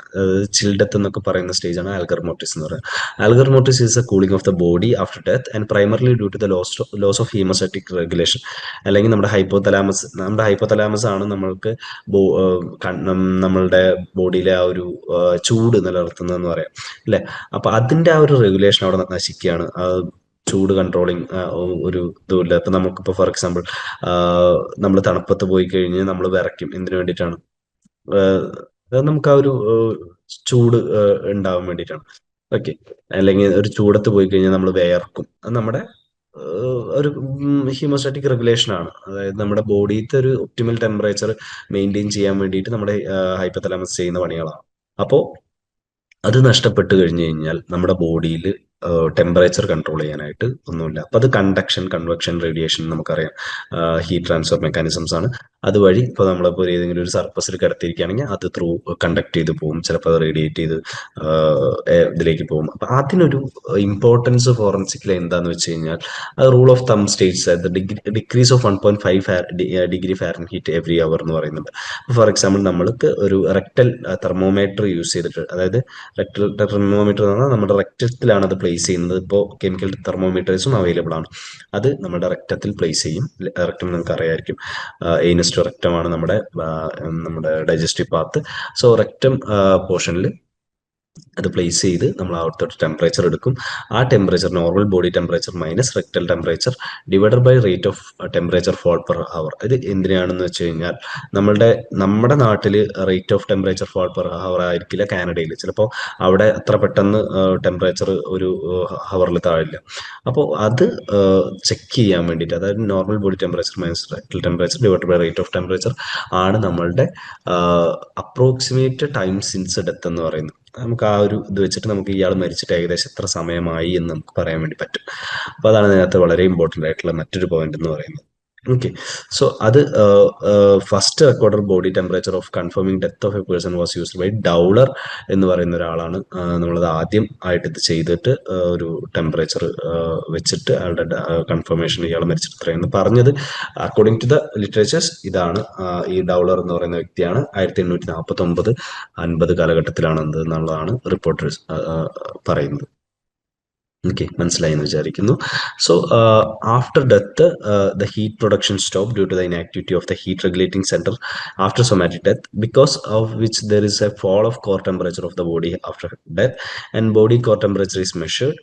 ചിൽഡെത്ത് എന്നൊക്കെ പറയുന്ന സ്റ്റേജ് ആണ് ആൽഗർ മോർട്ടിസ് എന്ന് പറയുന്നത്. Algor mortis is a cooling of the body after death and primarily due to the loss of homeostatic regulation. അല്ലെങ്കിൽ നമ്മുടെ ഹൈപ്പോതലാമസ് ആണ് നമ്മൾക്ക് നമ്മളുടെ ബോഡിയിലെ ആ ഒരു ചൂട് നിലനിർത്തുന്നതെന്ന് പറയാം അല്ലെ. അപ്പൊ അതിന്റെ ആ ഒരു റെഗുലേഷൻ അവിടെ നശിക്കുകയാണ്. ചൂട് കൺട്രോളിങ് ഒരു ഇതുമില്ല. ഇപ്പൊ നമുക്കിപ്പോ ഫോർ എക്സാമ്പിൾ നമ്മൾ തണുപ്പത്ത് പോയി കഴിഞ്ഞ് നമ്മൾ വിറയ്ക്കും. എന്തിനു വേണ്ടിയിട്ടാണ്? നമുക്ക് ആ ഒരു ചൂട് ഉണ്ടാവാൻ വേണ്ടിയിട്ടാണ്. ഓക്കെ. അല്ലെങ്കിൽ ഒരു ചൂടത്ത് പോയി കഴിഞ്ഞാൽ നമ്മൾ വിയർക്കും. അത് നമ്മുടെ ഒരു ഹീമോസ്റ്റാറ്റിക് റെഗുലേഷൻ ആണ്. അതായത് നമ്മുടെ ബോഡിയിലത്തെ ഒരു ഒപ്റ്റിമൽ ടെമ്പറേച്ചർ മെയിൻറ്റെയിൻ ചെയ്യാൻ വേണ്ടിയിട്ട് നമ്മുടെ ഹൈപ്പോതലാമസ് ചെയ്യുന്ന പണികളാണ്. അപ്പോൾ അത് നഷ്ടപ്പെട്ട് കഴിഞ്ഞു കഴിഞ്ഞാൽ നമ്മുടെ ബോഡിയിൽ ടെമ്പറേച്ചർ കൺട്രോൾ ചെയ്യാനായിട്ട് ഒന്നുമില്ല. അപ്പൊ അത് കണ്ടക്ഷൻ, കൺവെക്ഷൻ, റേഡിയേഷൻ നമുക്കറിയാം, ഹീറ്റ് ട്രാൻസ്ഫർ മെക്കാനിസംസ് ആണ്. അതുവഴി ഇപ്പോൾ നമ്മളിപ്പോൾ ഏതെങ്കിലും ഒരു സർഫസിൽ കിടത്തിയിരിക്കുകയാണെങ്കിൽ അത് ത്രൂ കണ്ടക്ട് ചെയ്ത് പോകും, ചിലപ്പോൾ അത് റേഡിയേറ്റ് ചെയ്ത് ഇതിലേക്ക് പോകും. അപ്പൊ അതിനൊരു ഇമ്പോർട്ടൻസ് ഫോറൻസിക്കിൽ എന്താന്ന് വെച്ച് കഴിഞ്ഞാൽ rule of thumb states decrease of 1.5 degree Fahrenheit every hour എന്ന് പറയുന്നുണ്ട്. ഫോർ എക്സാമ്പിൾ നമ്മൾക്ക് ഒരു റെക്ടൽ തെർമോമീറ്റർ യൂസ് ചെയ്തിട്ട്, അതായത് റെക്ടൽ തെർമോമീറ്റർ എന്ന് പറഞ്ഞാൽ നമ്മുടെ റെക്റ്റത്തിലാണ് അത് പ്ലേസ് ചെയ്യുന്നത്. ഇപ്പോൾ കെമിക്കൽ തെർമോമീറ്റേഴ്സും അവൈലബിൾ ആണ്. അത് നമ്മുടെ റെക്റ്റത്തിൽ പ്ലേസ് ചെയ്യും. റെക്റ്റം നിങ്ങൾക്ക് അറിയായിരിക്കും, ഏനസ് ടു റെക്റ്റം ആണ് നമ്മുടെ ഡൈജസ്റ്റീവ് പാത്ത്. സോ റെക്റ്റം പോർഷനിൽ അത് പ്ലേസ് ചെയ്ത് നമ്മൾ അവിടുത്തെ ടെമ്പറേച്ചർ എടുക്കും. ആ temperature normal body temperature minus rectal temperature divided by rate of temperature fall per hour. ഇത് എന്തിനാണെന്ന് വെച്ച് കഴിഞ്ഞാൽ നമ്മുടെ നാട്ടിൽ rate of temperature fall per hour ആയിരിക്കില്ല കാനഡയിൽ. ചിലപ്പോൾ അവിടെ അത്ര പെട്ടെന്ന് ടെമ്പറേച്ചർ ഒരു ഹവറിൽ താഴില്ല. അപ്പോൾ അത് ചെക്ക് ചെയ്യാൻ വേണ്ടിയിട്ട്, അതായത് normal body temperature minus rectal temperature divided by rate of temperature ആണ് നമ്മളുടെ അപ്രോക്സിമേറ്റ് ടൈം സിൻസ് ഡെത്ത് എന്ന് പറയുന്നത്. നമുക്ക് ആ ഒരു ഇത് വെച്ചിട്ട് നമുക്ക് ഇയാൾ മരിച്ചിട്ട് ഏകദേശം എത്ര സമയമായി എന്ന് നമുക്ക് പറയാൻ വേണ്ടി പറ്റും. അപ്പൊ അതാണ് ഇതിനകത്ത് വളരെ ഇമ്പോർട്ടന്റ് ആയിട്ടുള്ള മറ്റൊരു പോയിന്റ് എന്ന് പറയുന്നത്. ഓക്കെ. സോ അത് first recorder body temperature of confirming death of a person was used by Dowler എന്ന് പറയുന്ന ഒരാളാണ്. നമ്മളത് ആദ്യം ആയിട്ട് ഇത് ചെയ്തിട്ട് ഒരു ടെമ്പറേച്ചർ വെച്ചിട്ട് അയാളുടെ കൺഫർമേഷൻ ഇയാൾ മരിച്ചിട്ട് എത്രയെന്ന് പറഞ്ഞത്. അക്കോർഡിംഗ് ടു ദ ലിറ്ററേച്ചേഴ്സ് ഇതാണ്. ഈ ഡൗളർ എന്ന് പറയുന്ന വ്യക്തിയാണ് 1849-50 കാലഘട്ടത്തിലാണ് എന്നുള്ളതാണ് റിപ്പോർട്ടേഴ്സ് പറയുന്നത്. ഓക്കെ, മനസ്സിലായി എന്ന് വിചാരിക്കുന്നു. So after death the heat production stop due to the inactivity of the heat regulating centre after somatic death, because of which there is a fall of core temperature of the body after death and body core temperature is measured.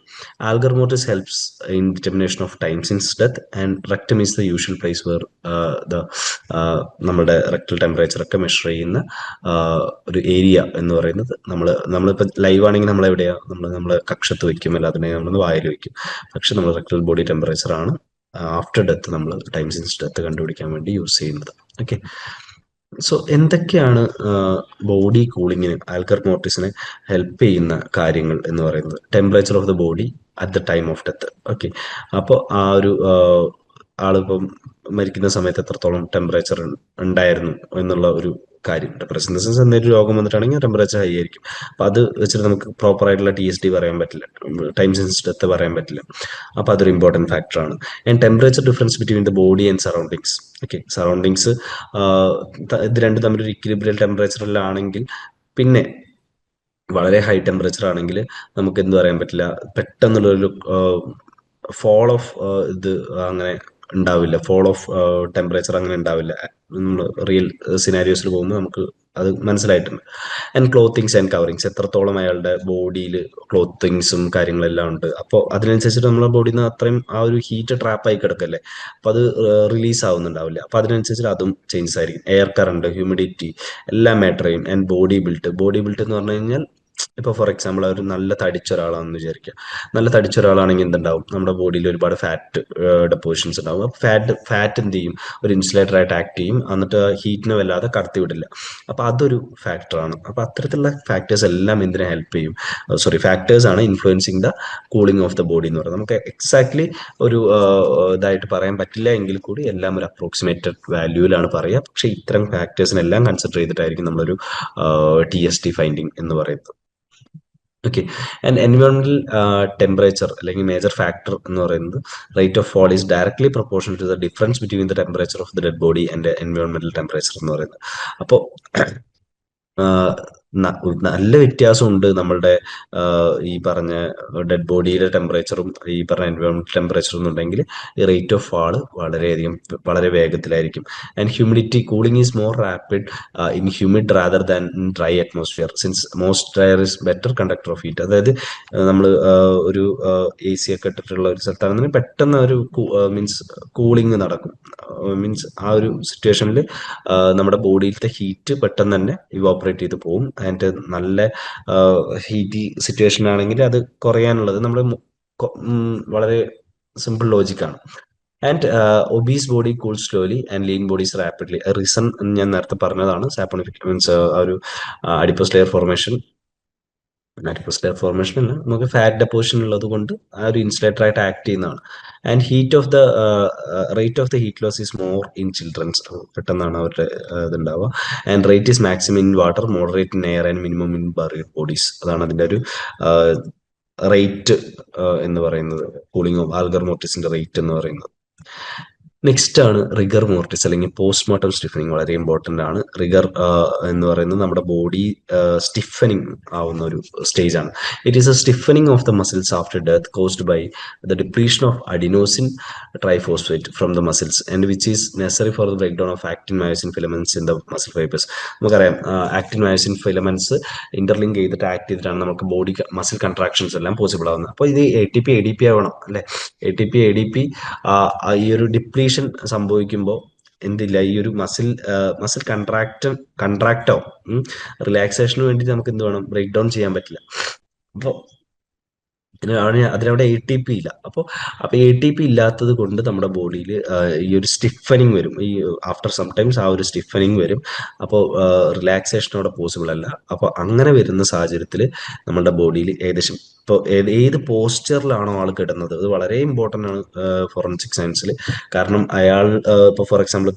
Algar mortis helps in determination of time since death and rectum is the usual place where the നമ്മുടെ റെക്ടൽ ടെമ്പറേച്ചർ ഒക്കെ മെഷർ ചെയ്യുന്ന ഒരു ഏരിയ എന്ന് പറയുന്നത് നമ്മളിപ്പോൾ ലൈവ് ആണെങ്കിൽ നമ്മൾ എവിടെയാ, നമ്മൾ കക്ഷത്ത് വെക്കും, അല്ല അതിനെ നമ്മൾ വായിൽ വെക്കും. പക്ഷെ നമ്മൾ റെക്ടൽ ബോഡി ടെമ്പറേച്ചർ ആണ് ആഫ്റ്റർ ഡെത്ത് നമ്മൾ ടൈം സിൻസ് ഡെത്ത് കണ്ടുപിടിക്കാൻ വേണ്ടി യൂസ് ചെയ്യുന്നത്. ഓക്കെ. സോ എന്തൊക്കെയാണ് ബോഡി കൂളിങ്ങിന് ആൽഗർ മോർട്ടിസിനെ ഹെൽപ്പ് ചെയ്യുന്ന കാര്യങ്ങൾ എന്ന് പറയുന്നത്? Temperature of the body at the time of death. Okay. അപ്പോൾ ആ ഒരു ആളിപ്പം മരിക്കുന്ന സമയത്ത് എത്രത്തോളം ടെമ്പറേച്ചർ ഉണ്ടായിരുന്നു എന്നുള്ള ഒരു കാര്യം. ടെമ്പറേച്ചർ ഇൻ ദ സെൻസ് എന്തെങ്കിലും രോഗം വന്നിട്ടാണെങ്കിൽ ടെമ്പറേച്ചർ ഹൈ ആയിരിക്കും. അപ്പൊ അത് വെച്ചിട്ട് നമുക്ക് പ്രോപ്പർ ആയിട്ടുള്ള TSD പറയാൻ പറ്റില്ല, ടൈം സെൻസ് ഡെത്ത് പറയാൻ പറ്റില്ല. അപ്പൊ അതൊരു ഇമ്പോർട്ടൻറ്റ് ഫാക്ടറാണ്. And temperature difference between the body and surroundings. Okay. Surroundings ഇത് രണ്ടും തമ്മിൽ ഒരു ഇക്വിലിബ്രിയൽ ടെമ്പറേച്ചറിലാണെങ്കിൽ, പിന്നെ വളരെ ഹൈ ടെമ്പറേച്ചർ ആണെങ്കിൽ നമുക്ക് എന്ത് പറയാൻ പറ്റില്ല, പെട്ടെന്നുള്ളൊരു ഫോൾ ഓഫ് ഇത് അങ്ങനെ ഉണ്ടാവില്ല. ഫോൾ ഓഫ് ടെമ്പറേച്ചർ അങ്ങനെ ഉണ്ടാവില്ല. റിയൽ സിനാരിയോസിൽ പോകുമ്പോൾ നമുക്ക് അത് മനസ്സിലായിട്ടുണ്ട്. ആൻഡ് ക്ലോത്തിങ്സ് ആൻഡ് കവറിങ്സ്, എത്രത്തോളം അയാളുടെ ബോഡിയിൽ ക്ലോത്തിങ്സും കാര്യങ്ങളെല്ലാം ഉണ്ട്. അപ്പോൾ അതിനനുസരിച്ചിട്ട് നമ്മുടെ ബോഡിയിൽ നിന്ന് അത്രയും ആ ഒരു ഹീറ്റ് ട്രാപ്പായി കിടക്കല്ലേ, അപ്പോൾ അത് റിലീസ് ആവുന്നുണ്ടാവില്ല. അപ്പോൾ അതിനനുസരിച്ച് അതും ചേഞ്ചസ് ആയിരിക്കും. എയർ കറണ്ട്, ഹ്യൂമിഡിറ്റി എല്ലാം മാറ്റർ ചെയ്യും. ആൻഡ് ബോഡി ബിൽട്ട് എന്ന് പറഞ്ഞു കഴിഞ്ഞാൽ ഇപ്പോൾ ഫോർ എക്സാമ്പിൾ ഒരു നല്ല തടിച്ച ഒരാളാണെന്ന് വിചാരിക്കുക. നല്ല തടിച്ച ഒരാളാണെങ്കിൽ എന്തുണ്ടാവും, നമ്മുടെ ബോഡിയിൽ ഒരുപാട് ഫാറ്റ് ഡെപ്പോസിഷൻസ് ഉണ്ടാവും. അപ്പോൾ ഫാറ്റ് എന്ത് ചെയ്യും, ഒരു ഇൻസുലേറ്റർ ആയിട്ട് ആക്ട് ചെയ്യും, എന്നിട്ട് ഹീറ്റിനെ വല്ലാതെ കടത്തി വിടില്ല. അപ്പോൾ അതൊരു ഫാക്ടറാണ്. അപ്പോൾ അത്തരത്തിലുള്ള ഫാക്ടേഴ്സ് എല്ലാം എന്തിനെ ഹെൽപ്പ് ചെയ്യും, സോറി, ഫാക്ടേഴ്സ് ആണ് influencing the cooling of the body എന്ന് പറയുന്നത്. നമുക്ക് എക്സാക്ട്ലി ഒരു ഇതായിട്ട് പറയാൻ പറ്റില്ല എങ്കിൽ കൂടി എല്ലാം ഒരു അപ്രോക്സിമേറ്റഡ് വാല്യൂവിലാണ് പറയുക. പക്ഷേ ഇത്തരം ഫാക്ടേഴ്സിനെല്ലാം കൺസിഡർ ചെയ്തിട്ടായിരിക്കും നമ്മളൊരു TST ഫൈൻഡിങ് എന്ന് പറയുന്നത്. ഓക്കെ. ആൻഡ് എൻവയോൺമെന്റൽ ടെമ്പറേച്ചർ അല്ലെങ്കിൽ മേജർ ഫാക്ടർ എന്ന് പറയുന്നത് rate of fall is directly proportional to the difference between the temperature of the dead body and എൻവയോൺമെന്റൽ ടെമ്പറേച്ചർ എന്ന് പറയുന്നത്. അപ്പോൾ നല്ല വ്യത്യാസമുണ്ട് നമ്മളുടെ ഈ പറഞ്ഞ ഡെഡ് ബോഡിയുടെ ടെമ്പറേച്ചറും ഈ പറഞ്ഞ എൻവയോൺമെന്റ് ടെമ്പറേച്ചറും എന്നുണ്ടെങ്കിൽ ഈ റേറ്റ് ഓഫ് ഫാള് വളരെ വേഗത്തിലായിരിക്കും. And humidity cooling is more rapid in humid rather than in dry atmosphere since most drier is better conductor of heat. അതായത് നമ്മൾ ഒരു AC ഒക്കെ ഇട്ടിട്ടുള്ള ഒരു സ്ഥലത്താണെന്നുണ്ടെങ്കിൽ പെട്ടെന്ന് ഒരു മീൻസ് കൂളിംഗ് നടക്കും. മീൻസ് ആ ഒരു സിറ്റുവേഷനിൽ നമ്മുടെ ബോഡിയിലത്തെ ഹീറ്റ് പെട്ടെന്ന് തന്നെ ഇവോപ്പറേറ്റ് ചെയ്ത് പോകും. ആൻഡ് നല്ല ഹീറ്റി സിറ്റുവേഷൻ ആണെങ്കിൽ അത് കുറയാനുള്ളത് നമ്മൾ വളരെ സിമ്പിൾ ലോജിക്കാണ്. And obese body cool slowly and lean bodies rapidly. Reason ഞാൻ നേരത്തെ പറഞ്ഞതാണ്, സാപ്പോണിഫിക് മീൻസ് ആ ഒരു adipose layer formation. Adipose layer formation അല്ല, നമുക്ക് ഫാറ്റ് ഡെപ്പോസിഷൻ ഉള്ളത് കൊണ്ട് ആ ഒരു ഇൻസുലേറ്റർ ആയിട്ട് ആക്ട് ചെയ്യുന്നതാണ്. And heat of the rate of the heat loss is more in childrens. പെട്ടെന്നാണ് അവരുടെ ഇതുണ്ടാവുക. And rate is maximum in water, moderate in air and minimum in buried bodies. അതാണ് അതിൻ്റെ ഒരു റേറ്റ് എന്ന് പറയുന്നത്, കൂളിംഗ് ഓഫ് ആൽഗർ മോർട്ടിസിന്റെ റേറ്റ് എന്ന് പറയുന്നത്. നെക്സ്റ്റ് ആണ് റിഗർ മോർട്ടിസ് അല്ലെങ്കിൽ പോസ്റ്റ്മോർട്ടം സ്റ്റിഫനിങ്. വളരെ ഇമ്പോർട്ടൻ്റ് ആണ്. റിഗർ എന്ന് പറയുന്നത് നമ്മുടെ ബോഡി സ്റ്റിഫനിങ് ആവുന്ന ഒരു സ്റ്റേജ് ആണ്. It is A stiffening of the muscles after death caused by the depletion of adenosine triphosphate from the muscles and which is necessary for the break down of actin myosin filaments in the muscle fibres. നമുക്കറിയാം ആക്റ്റിൻ മയോസിൻ ഫിലമെന്റ്സ് ഇന്റർലിങ്ക് ചെയ്തിട്ട് ആക്ട് ചെയ്തിട്ടാണ് നമുക്ക് ബോഡി മസിൽ കൺട്രാക്ഷൻസ് എല്ലാം പോസിബിൾ ആവുന്നത്. അപ്പോൾ ഇത് ATP ADP ആവണം അല്ലെ. ATP ADP ഈ ഒരു ഡിപ്രീഷൻ സംഭവിക്കുമ്പോൾ എന്തില്ല, ഈ ഒരു മസിൽ കൺട്രാക്റ്റോ റിലാക്സേഷന് വേണ്ടി നമുക്ക് എന്ത് വേണം, ബ്രേക്ക് ഡൗൺ ചെയ്യാൻ പറ്റില്ല. അപ്പോൾ അതിനവിടെ ATP ഇല്ല. അപ്പോൾ ATP ഇല്ലാത്തത് കൊണ്ട് നമ്മുടെ ബോഡിയിൽ ഈ ഒരു സ്റ്റിഫനിങ് വരും. ഈ ആഫ്റ്റർ സം ടൈംസ് ആ ഒരു സ്റ്റിഫനിങ് വരും. അപ്പോൾ റിലാക്സേഷൻ അവിടെ പോസിബിൾ അല്ല. അപ്പോൾ അങ്ങനെ വരുന്ന സാഹചര്യത്തിൽ നമ്മുടെ ബോഡിയിൽ ഏകദേശം ഇപ്പോൾ ഏത് പോസ്ചറിലാണോ ആൾ കിടന്നത്, അത് വളരെ ഇമ്പോർട്ടൻ്റ് ആണ് ഫോറൻസിക് സയൻസിൽ. കാരണം അയാൾ ഇപ്പോൾ ഫോർ എക്സാമ്പിൾ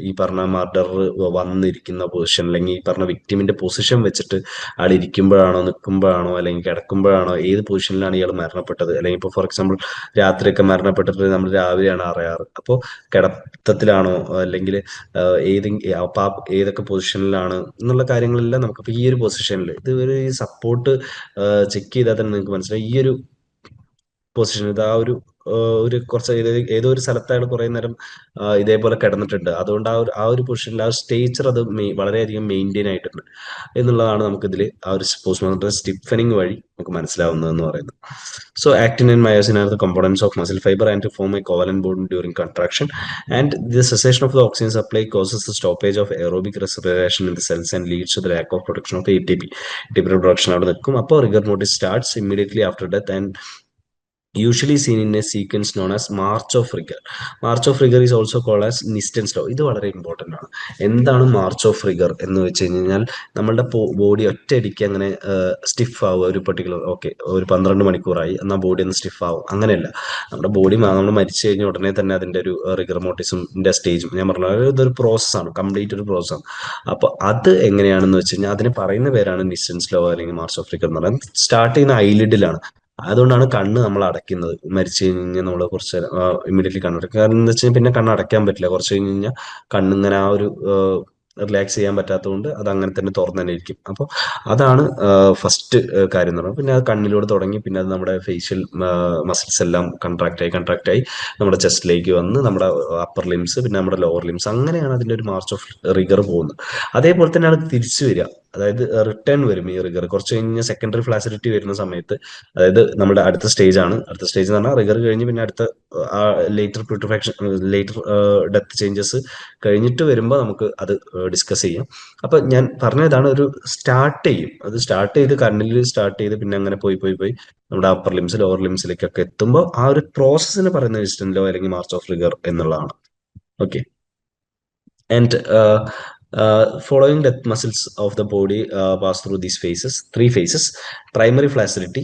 ഈ പറഞ്ഞ മർഡർ വന്നിരിക്കുന്ന പൊസിഷൻ അല്ലെങ്കിൽ ഈ പറഞ്ഞ വിക്ടിമിന്റെ പൊസിഷൻ വെച്ചിട്ട് ആൾ ഇരിക്കുമ്പോഴാണോ, നിൽക്കുമ്പോഴാണോ, അല്ലെങ്കിൽ കിടക്കുമ്പോഴാണോ, ഏത് പൊസിഷനിലാണ് ഇയാൾ മരണപ്പെട്ടത്, അല്ലെങ്കിൽ ഇപ്പോൾ ഫോർ എക്സാമ്പിൾ രാത്രിയൊക്കെ മരണപ്പെട്ടിട്ട് നമ്മൾ രാവിലെയാണ് അറിയാറ്. അപ്പോൾ കിടത്തത്തിലാണോ അല്ലെങ്കിൽ അപ്പോൾ ഏതൊക്കെ പൊസിഷനിലാണ് എന്നുള്ള കാര്യങ്ങളെല്ലാം നമുക്കിപ്പോൾ ഈ ഒരു പൊസിഷനിൽ ഇത് ഒരു സപ്പോർട്ട് ചെക്ക് ചെയ്താൽ തന്നെ നിങ്ങൾക്ക് മനസ്സിലായി. ഈ ഒരു പൊസിഷൻ ഇത് ആ ഒരു കുറച്ച് ഏതോ ഒരു സ്ഥലത്ത് അയാൾ കുറെ നേരം ഇതേപോലെ കിടന്നിട്ടുണ്ട്. അതുകൊണ്ട് ആ ഒരു പൊസിഷനിൽ ആ സ്റ്റേച്ചർ അത് വളരെയധികം മെയിൻറ്റെയിൻ ആയിട്ടുണ്ട് എന്നുള്ളതാണ് നമുക്കിതിൽ ആ ഒരു പോസ്റ്റ്മോർട്ടം സ്റ്റിഫനിങ് വഴി നമുക്ക് മനസ്സിലാവുന്നതെന്ന് പറയുന്നത്. So actin and myosin are the components of muscle fiber and to form a covalent bond during contraction, and the cessation of the oxygen supply causes the stoppage of aerobic respiration in the cells and leads to the lack of production of ATP. ATP production അവിടെ നിൽക്കും. അപ്പോൾ rigor mortis starts immediately after death and usually seen in a sequence known as March of Rigor. March of Rigor is also called as Nisten's law. ഇത് വളരെ ഇമ്പോർട്ടൻ്റ് ആണ്. എന്താണ് മാർച്ച് ഓഫ് റിഗർ എന്ന് വെച്ച് കഴിഞ്ഞാൽ, നമ്മളുടെ ബോഡി ഒറ്റയടിക്ക് അങ്ങനെ സ്റ്റിഫ് ആവുക ഒരു പർട്ടിക്കുലർ ഒരു 12 മണിക്കൂറായി എന്നാൽ ബോഡി ഒന്ന് സ്റ്റിഫ് ആവും, അങ്ങനെയല്ല. നമ്മുടെ ബോഡി നമ്മൾ മരിച്ചു കഴിഞ്ഞ ഉടനെ തന്നെ അതിൻ്റെ ഒരു റിഗർ മോർട്ടിസിന്റെ സ്റ്റേജും ഞാൻ പറഞ്ഞ ഇതൊരു പ്രോസസ്സാണ്, കംപ്ലീറ്റ് ഒരു പ്രോസസ്സാണ്. അപ്പോൾ അത് എങ്ങനെയാണെന്ന് വെച്ച് കഴിഞ്ഞാൽ അതിന് പറയുന്ന പേരാണ് നിസ്റ്റൻസ് ലോ അല്ലെങ്കിൽ മാർച്ച് ഓഫ് റിഗർ എന്ന് പറയുന്നത്. സ്റ്റാർട്ട് ചെയ്യുന്ന ഐലിഡിലാണ്. അതുകൊണ്ടാണ് കണ്ണ് നമ്മൾ അടയ്ക്കുന്നത്. മരിച്ചു കഴിഞ്ഞാൽ നമ്മൾ കുറച്ച് ഇമ്മീഡിയറ്റ്ലി കണ്ണടക്കും. കാരണം എന്താ വെച്ച് കഴിഞ്ഞാൽ പിന്നെ കണ്ണ് അടയ്ക്കാൻ പറ്റില്ല. കുറച്ച് കഴിഞ്ഞ് കഴിഞ്ഞാൽ കണ്ണിങ്ങനെ ആ ഒരു റിലാക്സ് ചെയ്യാൻ പറ്റാത്തതുകൊണ്ട് അത് അങ്ങനെ തന്നെ തുറന്നു തന്നെ ഇരിക്കും. അപ്പോൾ അതാണ് ഫസ്റ്റ് കാര്യം എന്ന് പറയുന്നത്. പിന്നെ അത് കണ്ണിലൂടെ തുടങ്ങി പിന്നെ അത് നമ്മുടെ ഫേഷ്യൽ മസിൽസ് എല്ലാം കൺട്രാക്ട് ആയി നമ്മുടെ ചെസ്റ്റിലേക്ക് വന്ന് നമ്മുടെ അപ്പർ ലിംസ് പിന്നെ നമ്മുടെ ലോവർ ലിംസ്, അങ്ങനെയാണ് അതിൻ്റെ ഒരു മാർച്ച് ഓഫ് റിഗർ പോകുന്നത്. അതേപോലെ തന്നെയാണ് തിരിച്ചു വരിക. അതായത് റിട്ടേൺ വരും ഈ റിഗർ കുറച്ച് കഴിഞ്ഞ് സെക്കൻഡറി ഫ്ലാസിലിറ്റി വരുന്ന സമയത്ത്. അതായത് നമ്മുടെ അടുത്ത സ്റ്റേജ് എന്ന് പറഞ്ഞാൽ റിഗർ കഴിഞ്ഞ് പിന്നെ അടുത്ത ലേറ്റർ പ്യൂട്രിഫാക്ഷൻ, ലേറ്റർ ഡെത്ത് ചേഞ്ചസ് കഴിഞ്ഞിട്ട് വരുമ്പോൾ നമുക്ക് അത് ഡിസ്കസ് ചെയ്യാം. അപ്പൊ ഞാൻ പറഞ്ഞതാണ് ഒരു സ്റ്റാർട്ട് ചെയ്യും, അത് സ്റ്റാർട്ട് ചെയ്ത് കണ്ണിൽ സ്റ്റാർട്ട് ചെയ്ത് പിന്നെ അങ്ങനെ പോയി പോയി പോയി നമ്മുടെ അപ്പർ ലിംസ് ലോവർ ലിംസിലേക്കൊക്കെ എത്തുമ്പോൾ ആ ഒരു പ്രോസസ്സിന് പറയുന്ന വിസ്ഡം ലോ അല്ലെങ്കിൽ മാർച്ച് ഓഫ് റിഗർ എന്നുള്ളതാണ്. Okay. And following the muscles of the body pass through these phases, three phases. Primary flaccidity,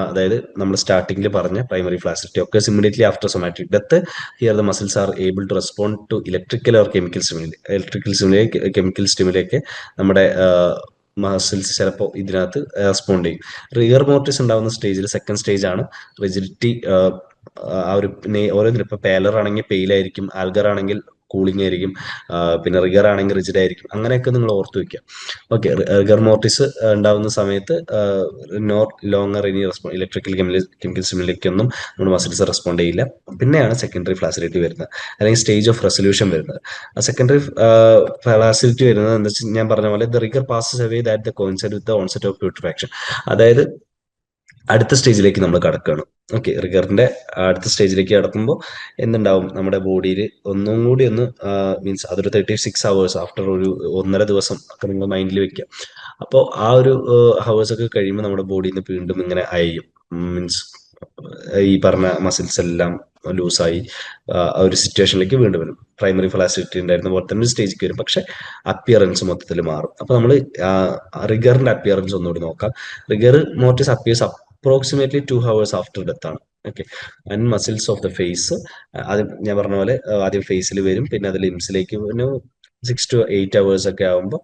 അതായത് നമ്മൾ സ്റ്റാർട്ടിങ്ങിൽ പറഞ്ഞ പ്രൈമറി ഫ്ലാസിറ്റി ഒക്കെ immediately after somatic death. Here the muscles are able to respond to electrical or chemical stimuli. Electrical stimuli, chemical സ്റ്റിമുലൊക്കെ നമ്മുടെ മസിൽസ് ചിലപ്പോൾ ഇതിനകത്ത് റെസ്പോണ്ട് ചെയ്യും. റിഗർ മോർട്ടിസ് ഉണ്ടാകുന്ന സ്റ്റേജിൽ സെക്കൻഡ് സ്റ്റേജ് ആണ് റിജിഡിറ്റി. ആ ഒരു ഓരോന്നിനും ഇപ്പൊ പേലർ ആണെങ്കിൽ പെയിലായിരിക്കും, ആൽഗർ ആണെങ്കിൽ കൂളിംഗ് ആയിരിക്കും, പിന്നെ റിഗർ ആണെങ്കിൽ റിജിഡ് ആയിരിക്കും. അങ്ങനെയൊക്കെ നിങ്ങൾ ഓർത്ത് വെക്കുക. ഓക്കെ. റിഗർ മോർട്ടിസ് ഉണ്ടാകുന്ന സമയത്ത് നോർ ലോങ്ങർ ഇനി റെസ്പോണ്ട് ഇലക്ട്രിക്കൽ കെമിക്കൽ സ്റ്റിമുലിക്കൊന്നും നമ്മുടെ മസിൽസ് റെസ്പോണ്ട് ചെയ്യില്ല. പിന്നെയാണ് സെക്കൻഡറി ഫ്ലാസിലിറ്റി വരുന്നത്, അല്ലെങ്കിൽ സ്റ്റേജ് ഓഫ് റെസൊല്യൂഷൻ വരുന്നത്. ആ സെക്കൻഡറി ഫ്ലാസിലിറ്റി വരുന്നത് എന്താ വെച്ചാൽ ഞാൻ പറഞ്ഞ പോലെ the rigor passes away that the coincide with the onset of putrefaction. അതായത് അടുത്ത സ്റ്റേജിലേക്ക് നമ്മൾ കടക്കുകയാണ്. ഓക്കെ. റിഗറിന്റെ അടുത്ത സ്റ്റേജിലേക്ക് കടക്കുമ്പോൾ എന്തുണ്ടാവും, നമ്മുടെ ബോഡിയിൽ ഒന്നും കൂടി ഒന്ന് മീൻസ് അതൊരു 36 hours ആഫ്റ്റർ ഒരു 1.5 ദിവസം ഒക്കെ നിങ്ങൾ മൈൻഡിൽ വെക്കുക. അപ്പോൾ ആ ഒരു ഹവേഴ്സ് ഒക്കെ കഴിയുമ്പോൾ നമ്മുടെ ബോഡിയിൽ നിന്ന് വീണ്ടും ഇങ്ങനെ അയയും. മീൻസ് ഈ പറഞ്ഞ മസിൽസ് എല്ലാം ലൂസായി ആ ഒരു സിറ്റുവേഷനിലേക്ക് വീണ്ടും വരും. പ്രൈമറി ഫ്ലാസിലിറ്റി ഉണ്ടായിരുന്ന പോലെ തന്നെ സ്റ്റേജിലേക്ക് വരും, പക്ഷെ അപ്പിയറൻസ് മൊത്തത്തിൽ മാറും. അപ്പൊ നമ്മൾ റിഗറിന്റെ അപ്പിയറൻസ് ഒന്നുകൂടി നോക്കാം. Rigor mortis appears approximately 2 hours after death ആണ്. Okay. And muscles of the face, ആദ്യം ഞാൻ പറഞ്ഞ പോലെ ആദ്യം ഫേസിൽ വരും, പിന്നെ അത് ലിംസിലേക്ക്, പിന്നെ 6 to 8 hours ഒക്കെ ആകുമ്പോൾ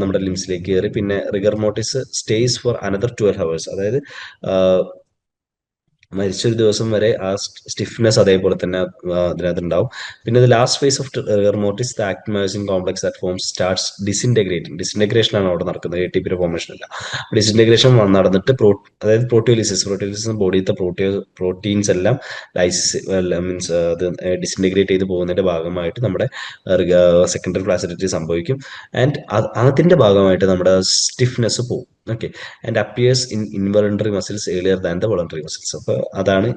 നമ്മുടെ ലിംസിലേക്ക് കയറി, പിന്നെ rigor mortis stays for another 12 hours. അതായത് മരിച്ചൊരു ദിവസം വരെ ആ സ്റ്റിഫ്നെസ് അതേപോലെ തന്നെ അതിനകത്ത് ഉണ്ടാവും. പിന്നെ last phase of rigor mortis the actin complex that forms starts disintegrating. Disintegration ആണ് അവിടെ നടക്കുന്നത്, ATP ഫോർമേഷൻ അല്ല. ഡിസിൻറ്റഗ്രേഷൻ നടന്നിട്ട് അതായത് പ്രോട്ടിയോലിസിസ് ബോഡിയിലത്തെ പ്രോട്ടീൻസ് എല്ലാം ലൈസിസ് മീൻസ് അത് ഡിസിൻറ്റഗ്രേറ്റ് ചെയ്ത് പോകുന്നതിന്റെ ഭാഗമായിട്ട് നമ്മുടെ സെക്കൻഡറി ഫ്ലാസിലിറ്റി സംഭവിക്കും. ആൻഡ് അതിന്റെ ഭാഗമായിട്ട് നമ്മുടെ സ്റ്റിഫ്നെസ് പോകും. Okay. And appears in involuntary muscles earlier than the voluntary muscles. അപ്പൊ അതാണ്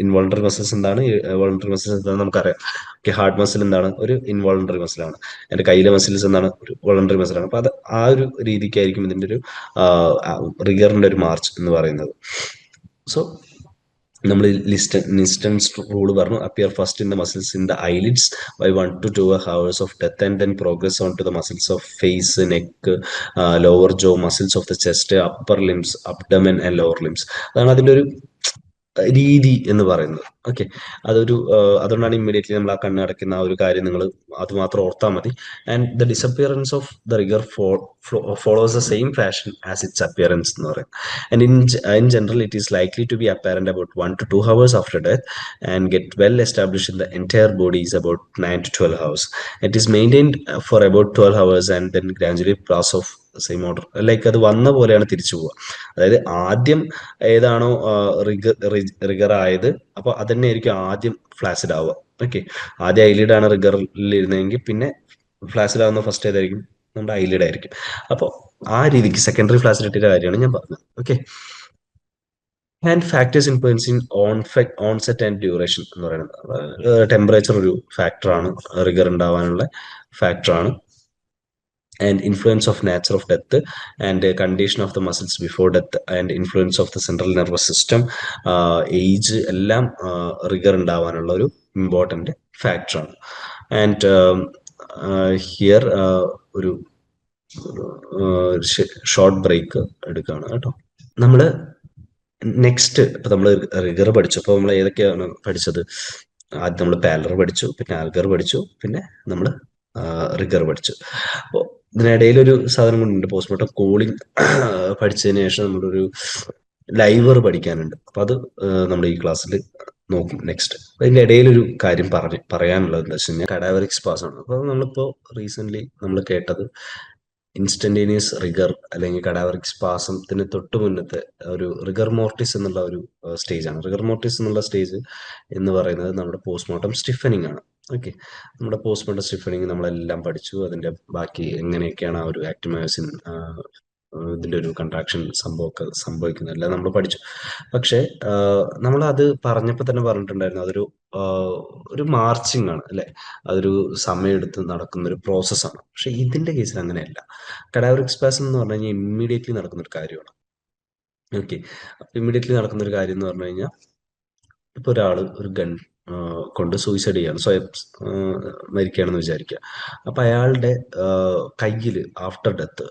ഇൻവോളണ്ടറി മസിൽസ് എന്താണ്, വോളണ്ടറി മസിൽസ് എന്താണെന്ന് നമുക്കറിയാം. ഓക്കെ. ഹാർട്ട് മസിൽ എന്താണ്, ഒരു ഇൻവോളണ്ടറി മസിലാണ്. എൻ്റെ കയ്യിലെ മസിൽസ് എന്താണ്, ഒരു വോളണ്ടറി മസിലാണ്. അപ്പൊ അത് ആ ഒരു രീതിക്കായിരിക്കും ഇതിന്റെ ഒരു റിഗറിന്റെ ഒരു മാർച്ച് എന്ന് പറയുന്നത്. സോ നമ്മൾ നിസ്റ്റൻസ് റൂൾ പറഞ്ഞു. Appear first in the muscles in the eyelids by 1 to 2 hours of death and then progress on to the muscles of face, neck, lower jaw, muscles of the chest, upper limbs, abdomen and lower limbs. അതാണ് അതിന്റെ ഒരു രീതി എന്ന് പറയുന്നത്. ഓക്കെ. അതുകൊണ്ടാണ് ഇമ്മീഡിയറ്റ്ലി നമ്മൾ ആ കണ്ണ് അടയ്ക്കുന്ന ആ ഒരു കാര്യം നിങ്ങൾ അത് മാത്രം ഓർത്താൽ മതി. And the disappearance of the rigor follows the same fashion as its appearance എന്ന് പറയും. And in general it is likely to be apparent about 1 to 2 hours after death and get well establish in the entire body is about 9 to 12 hours. It is maintained for about 12 hours and then gradually pass off same order. Like അത് വന്ന പോലെയാണ് തിരിച്ചു പോവുക. അതായത് ആദ്യം ഏതാണോ റിഗർ ആയത്, അപ്പൊ അതന്നെ ആയിരിക്കും ആദ്യം ഫ്ലാസിഡ് ആവുക. ഓക്കെ. ആദ്യം ഐലിഡ് ആണ് റിഗറിൽ ഇരുന്നെങ്കിൽ പിന്നെ ഫ്ലാസിഡ് ആവുന്ന ഫസ്റ്റ് ഏതായിരിക്കും, നമ്മുടെ ഐലിഡ് ആയിരിക്കും. അപ്പോൾ ആ രീതിക്ക് സെക്കൻഡറി ഫ്ലാസിഡിറ്റിയുടെ കാര്യമാണ് ഞാൻ പറഞ്ഞത്. Okay. And factors influencing onset and duration എന്ന് പറയുന്നത് ടെമ്പറേച്ചർ ഒരു ഫാക്ടറാണ്, റിഗർ ഉണ്ടാവാനുള്ള ഫാക്ടറാണ്. And influence of nature of death and condition of the muscles before death and influence of the central nervous system, age എല്ലാം റിഗർ ഉണ്ടാവാനുള്ള ഒരു ഇമ്പോർട്ടൻ്റ് ഫാക്ടറാണ്. ആൻഡ് ഹിയർ ഒരു ഷോർട്ട് ബ്രേക്ക് എടുക്കുകയാണ് കേട്ടോ. നമ്മൾ നെക്സ്റ്റ് ഇപ്പൊ നമ്മൾ റിഗർ പഠിച്ചു. അപ്പോൾ നമ്മൾ ഏതൊക്കെയാണ് പഠിച്ചത്? ആദ്യം നമ്മൾ പാലർ പഠിച്ചു, പിന്നെ ആൽഗർ പഠിച്ചു, പിന്നെ നമ്മൾ റിഗർ പഠിച്ചു. അപ്പോൾ ഇതിനിടയിൽ ഒരു സാധനം കൊണ്ടുണ്ട്, പോസ്റ്റ്മോർട്ടം കൂളിംഗ് പഠിച്ചതിന് ശേഷം നമ്മളൊരു ലൈവർ പഠിക്കാനുണ്ട്. അപ്പൊ അത് നമ്മൾ ഈ ക്ലാസ്സിൽ നോക്കും നെക്സ്റ്റ്. അതിന്റെ ഇടയിൽ ഒരു കാര്യം പറയാനുള്ളത് എന്താ വെച്ച് കഴിഞ്ഞാൽ കഡാവറിക് സ്പാസം ആണ്. അപ്പൊ നമ്മളിപ്പോ റീസെന്റ് നമ്മൾ കേട്ടത് ഇൻസ്റ്റന്റേനിയസ് റിഗർ അല്ലെങ്കിൽ കഡാവറിക് സ്പാസത്തിന് തൊട്ട് മുന്നത്തെ ഒരു റിഗർ മോർട്ടിസ് എന്നുള്ള ഒരു സ്റ്റേജ് ആണ്. റിഗർ മോർട്ടിസ് എന്നുള്ള സ്റ്റേജ് എന്ന് പറയുന്നത് നമ്മുടെ പോസ്റ്റ്മോർട്ടം സ്റ്റിഫനിങ് ആണ്. ഓക്കെ. നമ്മുടെ പോസ്റ്റ്മോർട്ടം സ്റ്റിഫനിങ് നമ്മളെല്ലാം പഠിച്ചു. അതിന്റെ ബാക്കി എങ്ങനെയൊക്കെയാണ് ആ ഒരു ആക്റ്റിൻ മയോസിൻ ഇതിൻ്റെ ഒരു കൺട്രാക്ഷൻ സംഭവമൊക്കെ സംഭവിക്കുന്നത് എല്ലാം നമ്മൾ പഠിച്ചു. പക്ഷേ നമ്മൾ അത് പറഞ്ഞപ്പോൾ തന്നെ പറഞ്ഞിട്ടുണ്ടായിരുന്നു അതൊരു ഒരു മാർച്ചിങ് ആണ് അല്ലെ, അതൊരു സമയമെടുത്ത് നടക്കുന്ന ഒരു പ്രോസസ്സാണ്. പക്ഷെ ഇതിന്റെ കേസിൽ അങ്ങനെയല്ല. കഡാവറിക് സ്പാസം എന്ന് പറഞ്ഞു കഴിഞ്ഞാൽ ഇമ്മീഡിയറ്റ്ലി നടക്കുന്ന ഒരു കാര്യമാണ്. ഓക്കെ, ഇമ്മീഡിയറ്റ്ലി നടക്കുന്ന ഒരു കാര്യം എന്ന് പറഞ്ഞു കഴിഞ്ഞാൽ ഇപ്പൊ ഒരാള് ഒരു ഗൺ കൊണ്ട് സൂയിസൈഡ് ചെയ്യാണ്, സ്വയം മരിക്കുകയാണെന്ന് വിചാരിക്കുക. അപ്പൊ അയാളുടെ കയ്യിൽ ആഫ്റ്റർ ഡെത്ത്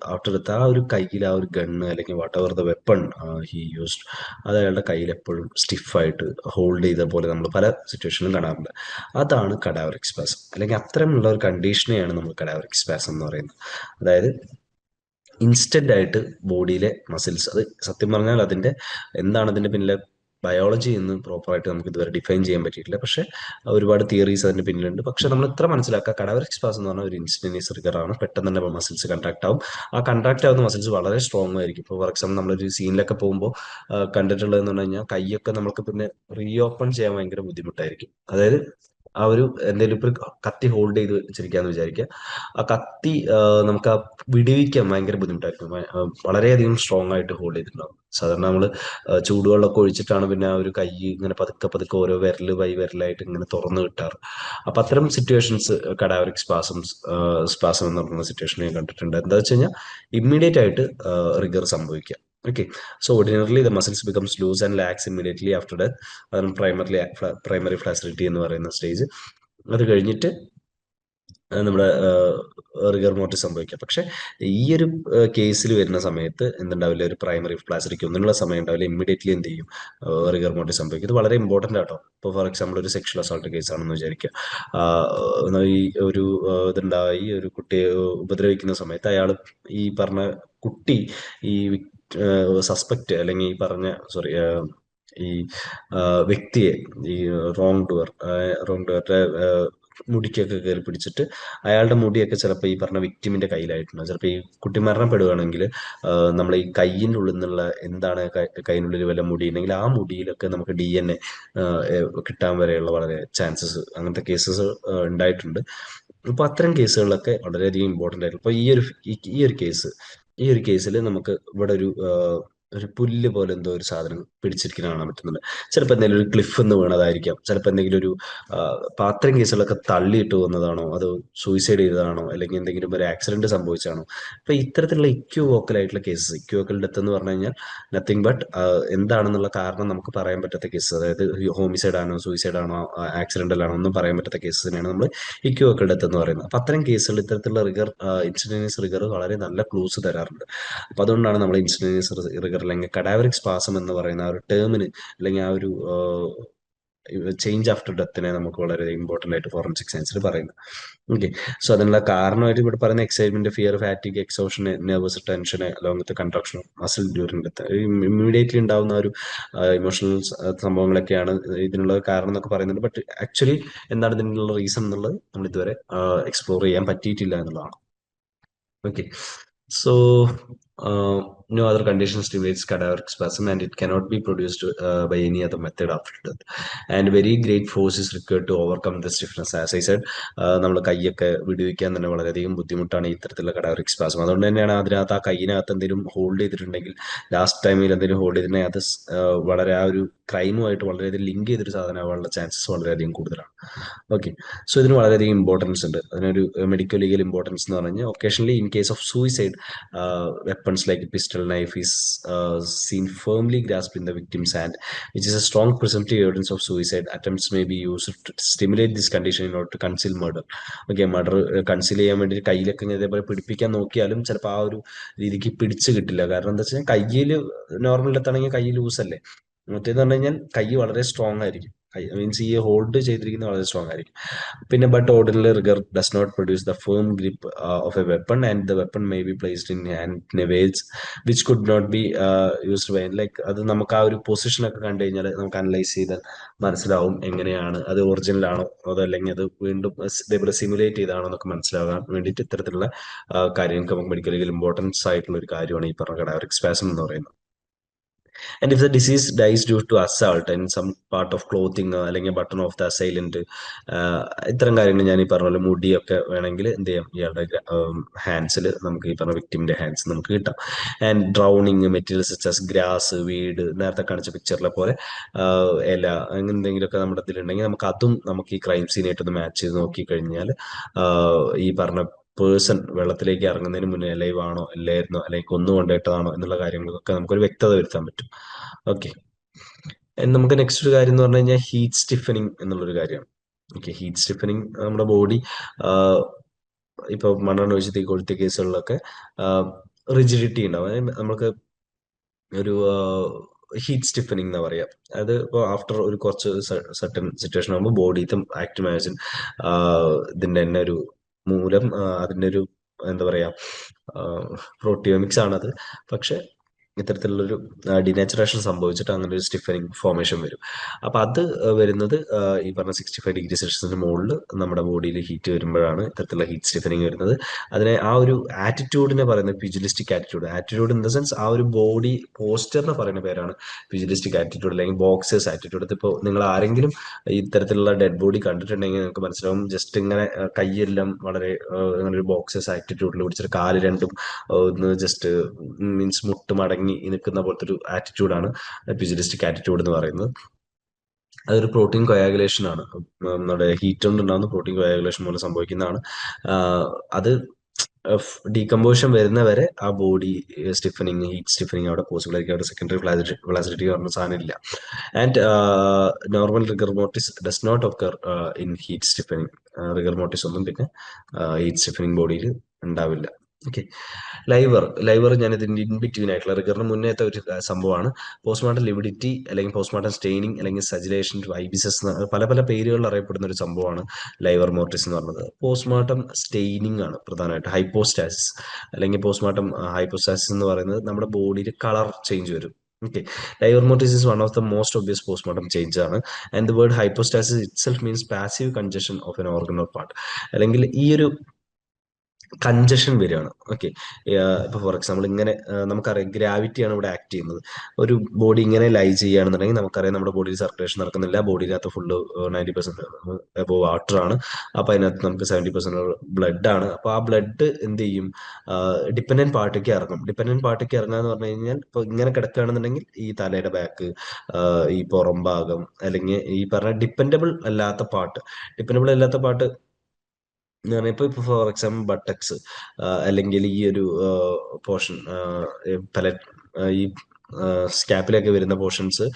ആ ഒരു കയ്യിൽ ആ ഒരു ഗണ്ണ് അല്ലെങ്കിൽ what ever the weapon he used, അത് അയാളുടെ കയ്യിൽ എപ്പോഴും സ്റ്റിഫായിട്ട് ഹോൾഡ് ചെയ്ത പോലെ നമ്മൾ പല സിറ്റുവേഷനിലും കാണാറുണ്ട്. അതാണ് കഡാവറിക് സ്പാസം, അല്ലെങ്കിൽ അത്തരമുള്ള ഒരു കണ്ടീഷനെയാണ് നമ്മൾ കഡാവറിക് സ്പാസം എന്ന് പറയുന്നത്. അതായത് ഇൻസ്റ്റന്റ് ആയിട്ട് ബോഡിയിലെ മസിൽസ്, അത് സത്യം പറഞ്ഞാൽ അതിന്റെ എന്താണ് അതിന്റെ പിന്നിലെ ബയോളജി എന്ന് പ്രോപ്പറായിട്ട് നമുക്ക് ഇതുവരെ ഡിഫൈൻ ചെയ്യാൻ പറ്റിയിട്ടില്ല. പക്ഷെ ഒരുപാട് തിയറീസ് അതിന്റെ പിന്നിലുണ്ട്. പക്ഷെ നമ്മൾ ഇത്ര മനസ്സിലാക്കുക, കഡാവറിക് സ്പാസം എന്ന് പറഞ്ഞാൽ ഒരു ഇൻസ്റ്റന്റേനിയസ് ട്രിഗർ ആണ്. പെട്ടെന്ന് തന്നെ മസിൽസ് കൺട്രാക്ട് ആവും. ആ കൺട്രാക്ട് ആവുന്ന മസിൽസ് വളരെ സ്ട്രോങ് ആയിരിക്കും. ഇപ്പോൾ ഫോർ എക്സാമ്പിൾ നമ്മളൊരു സീനിലൊക്കെ പോകുമ്പോൾ കണ്ടിട്ടുള്ളതെന്ന് പറഞ്ഞു കഴിഞ്ഞാൽ കൈയൊക്കെ നമുക്ക് പിന്നെ റീ ഓപ്പൺ ചെയ്യാൻ ഭയങ്കര ബുദ്ധിമുട്ടായിരിക്കും. അതായത് ആ ഒരു എന്തെങ്കിലും ഇപ്പൊ ഒരു കത്തി ഹോൾഡ് ചെയ്ത് വെച്ചിരിക്കാന്ന് വിചാരിക്കുക, ആ കത്തി നമുക്ക് ആ വിടുവിക്കാൻ ഭയങ്കര ബുദ്ധിമുട്ടായിരിക്കും. വളരെയധികം സ്ട്രോങ് ആയിട്ട് ഹോൾഡ് ചെയ്തിട്ടുണ്ടാവും. സാധാരണ നമ്മൾ ചൂടുവെള്ളമൊക്കെ ഒഴിച്ചിട്ടാണ് പിന്നെ ആ ഒരു കൈ ഇങ്ങനെ പതുക്കെ പതുക്കെ ഓരോ വിരല് ബൈ വിരലായിട്ട് ഇങ്ങനെ തുറന്നു കിട്ടാറ്. അപ്പൊ അത്തരം സിറ്റുവേഷൻസ് കഡാവറിക് സ്പാസം എന്ന് പറയുന്ന സിറ്റുവേഷൻ ഞാൻ കണ്ടിട്ടുണ്ട്. എന്താ വെച്ച് കഴിഞ്ഞാൽ ഇമ്മീഡിയറ്റ് ആയിട്ട് റിഗർ സംഭവിക്കുക. Okay, so ordinarily the muscles becomes loose and lax immediately after death. അതാണ് പ്രൈമറി ഫ്ലാസിലിറ്റി എന്ന് പറയുന്ന സ്റ്റേജ്. അത് കഴിഞ്ഞിട്ട് നമ്മുടെ റിഗർ മോർട്ടിസ് സംഭവിക്കാം. പക്ഷെ ഈ ഒരു കേസിൽ വരുന്ന സമയത്ത് എന്തുണ്ടാവില്ല, ഒരു പ്രൈമറി ഫ്ലാസിലിറ്റി ഒന്നിനുള്ള സമയം ഉണ്ടാവില്ല. ഇമ്മീഡിയറ്റ്ലി എന്ത് ചെയ്യും, റിഗർ മോർട്ടിസ് സംഭവിക്കും. ഇത് വളരെ ഇമ്പോർട്ടൻ്റ് ആട്ടോ. ഇപ്പോൾ ഫോർ എക്സാമ്പിൾ ഒരു സെക്ഷൽ അസോൾട്ട് കേസ് ആണെന്ന് വിചാരിക്കുക. ഈ ഒരു ഇതുണ്ടായി, ഒരു കുട്ടിയെ ഉപദ്രവിക്കുന്ന സമയത്ത് അയാൾ ഈ പറഞ്ഞ കുട്ടി ഈ സസ്പെക്ട് അല്ലെങ്കിൽ ഈ പറഞ്ഞ സോറി ഈ വ്യക്തിയെ, ഈ റോങ് ഡുവറുടെ മുടിക്കൊക്കെ കയറി പിടിച്ചിട്ട് അയാളുടെ മുടിയൊക്കെ ചിലപ്പോൾ ഈ പറഞ്ഞ വിക്ടിമിന്റെ കയ്യിലായിട്ടുണ്ടാവും. ചിലപ്പോൾ ഈ കുട്ടി മരണപ്പെടുകയാണെങ്കിൽ നമ്മൾ ഈ കയ്യിൻ്റെ ഉള്ളിൽ നിന്നുള്ള എന്താണ് കയ്യിനുള്ളിൽ വല്ല മുടി ഉണ്ടെങ്കിൽ ആ മുടിയിലൊക്കെ നമുക്ക് DNA കിട്ടാൻ വരെയുള്ള വളരെ ചാൻസസ്, അങ്ങനത്തെ കേസസ് ഉണ്ടായിട്ടുണ്ട്. അപ്പൊ അത്തരം കേസുകളിലൊക്കെ വളരെയധികം ഇമ്പോർട്ടൻ്റ് ആയിരുന്നു. ഇപ്പൊ ഈ ഒരു കേസിൽ നമുക്ക് ഇവിടെ ഒരു പുല്ല് പോലെ എന്തോ ഒരു സാധനം പിടിച്ചിരിക്കുന്ന കാണാൻ പറ്റുന്നുണ്ട്. ചിലപ്പോൾ എന്തെങ്കിലും ഒരു ക്ലിഫ് എന്ന് വീണതായിരിക്കാം, ചിലപ്പോൾ എന്തെങ്കിലും ഒരു പാത്രം കേസുകളൊക്കെ തള്ളിയിട്ട് വന്നതാണോ, അതോ സൂയിസൈഡ് ചെയ്തതാണോ, അല്ലെങ്കിൽ എന്തെങ്കിലും ഒരു ആക്സിഡന്റ് സംഭവിച്ചാണോ. അപ്പൊ ഇത്തരത്തിലുള്ള ഇക്യുവോക്കൽ ആയിട്ടുള്ള കേസസ്, ഇക്യുവോക്കൽ ഡെത്ത് എന്ന് പറഞ്ഞു കഴിഞ്ഞാൽ നത്തിങ് ബട്ട് എന്താണെന്നുള്ള കാരണം നമുക്ക് പറയാൻ പറ്റാത്ത കേസ്, അതായത് ഹോമിസൈഡ് ആണോ, സൂയിസൈഡ് ആണോ, ആക്സിഡന്റൽ ആണോ ഒന്നും പറയാൻ പറ്റാത്ത കേസസിനെയാണ് നമ്മൾ ഇക്യുവോക്കൽ ഡെത്ത് എന്ന് പറയുന്നത്. അപ്പൊ അത്തരം കേസുകൾ ഇത്തരത്തിലുള്ള ഇൻസ്റ്റന്റേനിയസ് റിഗർ വളരെ നല്ല ക്ലൂസ് തരാറുണ്ട്. അപ്പൊ അതുകൊണ്ടാണ് നമ്മൾ ഇൻസ്റ്റന്റേനിയസ് റിഗർ അല്ലെങ്കിൽ കഡാവറിക് സ്പാസം എന്ന് പറയുന്ന ആ ഒരു ടേമിന്, അല്ലെങ്കിൽ ആ ഒരു ചേഞ്ച് ആഫ്റ്റർ ഡെത്തിനെ നമുക്ക് വളരെ ഇമ്പോർട്ടൻ്റ് ആയിട്ട് ഫോറൻസിക് സയൻസിൽ പറയുന്നത്. ഓക്കെ, സോ അതിനുള്ള കാരണമായിട്ട് ഇവിടെ പറയുന്ന excitement, fear, ഫാറ്റിക്, exhaustion, nervous tension along with contraction muscle during death, immediately ഉണ്ടാവുന്ന ഒരു ഇമോഷണൽ സംഭവങ്ങളൊക്കെയാണ് ഇതിനുള്ള കാരണം എന്നൊക്കെ പറയുന്നുണ്ട്. ബട്ട് ആക്ച്വലി എന്താണ് ഇതിനുള്ള റീസൺ എന്നുള്ളത് നമ്മൾ ഇതുവരെ എക്സ്പ്ലോർ ചെയ്യാൻ പറ്റിയിട്ടില്ല എന്നുള്ളതാണ്. Okay, so no other condition stimulates cadaveric spasm, and it cannot be produced by any other method after death. And very great force is required to overcome the stiffness. As I said, നമ്മൾ കൈയൊക്കെ വിടുവിക്കാൻ തന്നെ വളരെയധികം ബുദ്ധിമുട്ടാണ് ഈ ഇത്തരത്തിലുള്ള കഡാവറിക് സ്പാസം. അതുകൊണ്ട് തന്നെയാണ് അതിനകത്ത് ആ കൈയിനകത്ത് എന്തെങ്കിലും ഹോൾഡ് ചെയ്തിട്ടുണ്ടെങ്കിൽ, ലാസ്റ്റ് ടൈമിൽ എന്തെങ്കിലും ഹോൾഡ് ചെയ്തിട്ടുണ്ടെങ്കിൽ അത് വളരെ ആ ഒരു ക്രൈമുമായിട്ട് വളരെയധികം ലിങ്ക് ചെയ്തൊരു സാധനമാവാനുള്ള ചാൻസസ് വളരെയധികം കൂടുതലാണ്. ഓക്കെ, സോ ഇതിന് വളരെയധികം ഇമ്പോർട്ടൻസ് ഉണ്ട്. അതിനൊരു മെഡിക്കൽ ലീഗൽ ഇമ്പോർട്ടൻസ് എന്ന് പറഞ്ഞാൽ occasionally in case of suicide, weapons like a pistol, knife is seen firmly grasped in the victim's hand, which is a strong presumptive evidence of suicide. Attempts may be used to stimulate this condition in order to conceal murder. Okay, murder conceal ചെയ്യാൻ വേണ്ടി കയ്യിലൊക്കെ ഇതേപോലെ പിടിപ്പിക്കാൻ നോക്കിയാലും ചിലപ്പോൾ ആ ഒരു രീതിക്ക് പിടിച്ചു കിട്ടില്ല. കാരണം എന്താ വെച്ചാൽ കയ്യിൽ നോർമൽ ഡെത്താണെങ്കിൽ കൈ ലൂസ് അല്ലേ. മറ്റേന്ന് പറഞ്ഞു കഴിഞ്ഞാൽ കൈ വളരെ സ്ട്രോങ് ആയിരിക്കും. മീൻസ് ഈ ഹോൾഡ് ചെയ്തിരിക്കുന്നത് വളരെ സ്ട്രോങ് ആയിരിക്കും. പിന്നെ but ordinary rigor does not produce the firm grip of a weapon, and the weapon may be placed in hand ways which could not be used by like. അത് നമുക്ക് ആ ഒരു പൊസിഷനൊക്കെ കണ്ടു കഴിഞ്ഞാൽ നമുക്ക് അനലൈസ് ചെയ്താൽ മനസ്സിലാവും എങ്ങനെയാണ് അത് ഒറിജിനൽ ആണോ അതോ അല്ലെങ്കിൽ അത് വീണ്ടും ഇതേപോലെ സിമുലേറ്റ് ചെയ്താണോ എന്നൊക്കെ മനസ്സിലാകാൻ വേണ്ടിയിട്ട് ഇത്തരത്തിലുള്ള കാര്യങ്ങൾക്ക് നമുക്ക് മെഡിക്കൽ ഇമ്പോർട്ടൻസ് ആയിട്ടുള്ള ഒരു കാര്യമാണ് ഈ പറഞ്ഞ കഡാവറിക് സ്പാസം എന്ന് പറയുന്നത്. And if the disease dies due to assault in some part of clothing അല്ലെങ്കിൽ ബട്ടൺ ഓഫ് ദ അസൈലന്റ്, ഇത്തരം കാര്യങ്ങൾ ഞാൻ ഈ പറഞ്ഞ പോലെ മുടിയൊക്കെ വേണമെങ്കിൽ എന്ത് ചെയ്യാം, ഇയാളുടെ ഹാൻഡ്സിൽ നമുക്ക് ഈ പറഞ്ഞ വിക്ടിമിന്റെ ഹാൻഡ്സ് നമുക്ക് കിട്ടാം. And drowning materials such as grass, വീട്, നേരത്തെ കാണിച്ച പിക്ചറിലെ പോലെ ഇല, അങ്ങനെ എന്തെങ്കിലുമൊക്കെ നമ്മുടെ ഇതിലുണ്ടെങ്കിൽ നമുക്ക് അതും നമുക്ക് ഈ ക്രൈം സീനായിട്ടൊന്ന് മാച്ച് ചെയ്ത് നോക്കിക്കഴിഞ്ഞാൽ ഈ പറഞ്ഞ പേഴ്സൺ വെള്ളത്തിലേക്ക് ഇറങ്ങുന്നതിന് മുന്നേ ലൈവ് ആണോ അല്ലായിരുന്നോ അല്ലെങ്കിൽ കൊന്നുകൊണ്ടിട്ടതാണോ എന്നുള്ള കാര്യങ്ങൾക്കൊക്കെ നമുക്കൊരു വ്യക്തത വരുത്താൻ പറ്റും. ഓക്കെ, നമുക്ക് നെക്സ്റ്റ് ഒരു കാര്യം എന്ന് പറഞ്ഞു കഴിഞ്ഞാൽ ഹീറ്റ് സ്റ്റിഫനിങ് എന്നുള്ളൊരു കാര്യമാണ്. ഓക്കെ, ഹീറ്റ് സ്റ്റിഫനിങ് നമ്മുടെ ബോഡി ഇപ്പൊ മണ്ണെണ്ണ ഒഴിച്ച് തീ കൊളുത്തിയ കേസുകളിലൊക്കെ റിജിഡിറ്റി ഉണ്ടാവും. അതായത് നമുക്ക് ഒരു ഹീറ്റ് സ്റ്റിഫനിങ് എന്ന് പറയാം. അത് ഇപ്പോൾ ആഫ്റ്റർ ഒരു കുറച്ച് സർട്ടൻ സിറ്റുവേഷൻ ആകുമ്പോൾ ബോഡിത്തെ ആക്റ്റീവ് മാജിൻ ഇതിന്റെ തന്നെ ഒരു മൂലം അതിന്റെ ഒരു എന്താ പറയാ പ്രോട്ടിയോമിക്സ് ആണത്. പക്ഷെ ഇത്തരത്തിലുള്ളൊരു ഡിനാച്ചുറേഷൻ സംഭവിച്ചിട്ട് അങ്ങനെ ഒരു സ്റ്റിഫനിങ് ഫോർമേഷൻ വരും. അപ്പൊ അത് വരുന്നത് ഈ പറഞ്ഞ 65 ഡിഗ്രി സെൽഷ്യസിന് മുകളിൽ നമ്മുടെ ബോഡിയിൽ ഹീറ്റ് വരുമ്പോഴാണ് ഇത്തരത്തിലുള്ള ഹീറ്റ് സ്റ്റിഫനിങ് വരുന്നത്. അതിനെ ആ ഒരു ആറ്റിറ്റ്യൂഡിനെ പറയുന്നത് pugilistic attitude. Attitude in the sense ആ ഒരു ബോഡി പോസ്റ്ററിനെ പറയുന്ന പേരാണ് പ്യൂജിലിസ്റ്റിക് ആറ്റിറ്റ്യൂഡ് അല്ലെങ്കിൽ ബോക്സേഴ്സ് ആറ്റിറ്റ്യൂഡ്. ഇപ്പോൾ നിങ്ങൾ ആരെങ്കിലും ഇത്തരത്തിലുള്ള ഡെഡ് ബോഡി കണ്ടിട്ടുണ്ടെങ്കിൽ നിങ്ങൾക്ക് മനസ്സിലാവും, ജസ്റ്റ് ഇങ്ങനെ കൈയെല്ലാം വളരെ അങ്ങനെ ഒരു ബോക്സേഴ്സ് ആറ്റിറ്റ്യൂഡിൽ പിടിച്ചിട്ട് കാല് രണ്ടും ഒന്ന് ജസ്റ്റ് മീൻസ് മുട്ട് മടങ്ങി നിൽക്കുന്ന പോലത്തെ ഒരു ആറ്റിറ്റ്യൂഡാണ് പ്യൂജിലിസ്റ്റിക് ആറ്റിറ്റ്യൂഡ് എന്ന് പറയുന്നത്. അതൊരു പ്രോട്ടീൻ കൊയാഗുലേഷൻ ആണ്, നമ്മുടെ ഹീറ്റ് കൊണ്ടുണ്ടാകുന്ന പ്രോട്ടീൻ കൊയാഗുലേഷൻ മൂലം സംഭവിക്കുന്നതാണ്. അത് ഡീകമ്പോഷൻ വരുന്നവരെ ആ ബോഡി സ്റ്റിഫനിങ്, ഹീറ്റ് സ്റ്റിഫനിങ് അവിടെ പോസിബിൾ ആയിരിക്കും. അവിടെ സെക്കൻഡറി ഫ്ലാസിഡിറ്റി പറഞ്ഞ സാധനം ഇല്ല. And normal rigor mortis does not occur in heat stiffening. Rigor mortis ഒന്നും പിന്നെ ഹീറ്റ് സ്റ്റിഫനിങ് ബോഡിയിൽ ഉണ്ടാവില്ല. ഓക്കെ, ലൈവർ ഞാൻ ഇതിന്റെ ഇൻ ബിറ്റ്വീൻ ആയിട്ടുള്ള റിഗറിന് മുന്നേത്തെ ഒരു സംഭവമാണ്. പോസ്റ്റ്മോർട്ടം ലിവിഡിറ്റി അല്ലെങ്കിൽ പോസ്റ്റ്മോർട്ടം സ്റ്റെയിനിങ് അല്ലെങ്കിൽ സജിലേഷൻ, ഐബിസസ്, പല പല പേരുകളിൽ അറിയപ്പെടുന്ന ഒരു സംഭവമാണ് ലൈവർ മോർട്ടിസ് എന്ന് പറയുന്നത്. പോസ്റ്റ്മോർട്ടം സ്റ്റെയിനിങ് ആണ് പ്രധാനമായിട്ട്. ഹൈപ്പോസ്റ്റാസിസ് അല്ലെങ്കിൽ പോസ്റ്റ്മോർട്ടം ഹൈപ്പോസ്റ്റാസിസ് എന്ന് പറയുന്നത് നമ്മുടെ ബോഡിയിൽ കളർ ചേഞ്ച് വരും. Okay, livor mortis is one of the most obvious postmortem change ആണ്. And the word hypostasis itself means passive congestion of an organ or part. അല്ലെങ്കിൽ ഈ ഒരു കൺജഷൻ വരികയാണ്. ഓക്കെ, ഇപ്പൊ ഫോർ എക്സാമ്പിൾ ഇങ്ങനെ നമുക്കറിയാം ഗ്രാവിറ്റിയാണ് ഇവിടെ ആക്ട് ചെയ്യുന്നത്. ഒരു ബോഡി ഇങ്ങനെ ലൈ ചെയ്യുകയാണെന്നുണ്ടെങ്കിൽ നമുക്കറിയാം നമ്മുടെ ബോഡിയിൽ സർക്കുലേഷൻ നടക്കുന്നില്ല, ബോഡിയിനകത്ത് ഫുള്ള് 90% എബോ വാട്ടർ ആണ്. അപ്പൊ അതിനകത്ത് നമുക്ക് 70% ബ്ലഡ് ആണ്. അപ്പൊ ആ ബ്ലഡ് എന്ത് ചെയ്യും, ഡിപ്പെൻഡന്റ് പാർട്ടിക്ക് ഇറങ്ങും. ഡിപ്പെൻഡന്റ് പാർട്ടിക്ക് ഇറങ്ങുക എന്ന് പറഞ്ഞു കഴിഞ്ഞാൽ ഇപ്പൊ ഇങ്ങനെ കിടക്കുകയാണെന്നുണ്ടെങ്കിൽ ഈ തലയുടെ ബാക്ക്, ഈ പുറം ഭാഗം, അല്ലെങ്കിൽ ഈ പറഞ്ഞ ഡിപ്പെൻഡബിൾ അല്ലാത്ത പാർട്ട് എന്ന് പറഞ്ഞാൽ ഇപ്പൊ ഫോർ എക്സാമ്പിൾ ബട്ടക്സ്, അല്ലെങ്കിൽ ഈ ഒരു പോർഷൻ പല ഈ സ്കാപ്പിലൊക്കെ വരുന്ന പോർഷൻസ്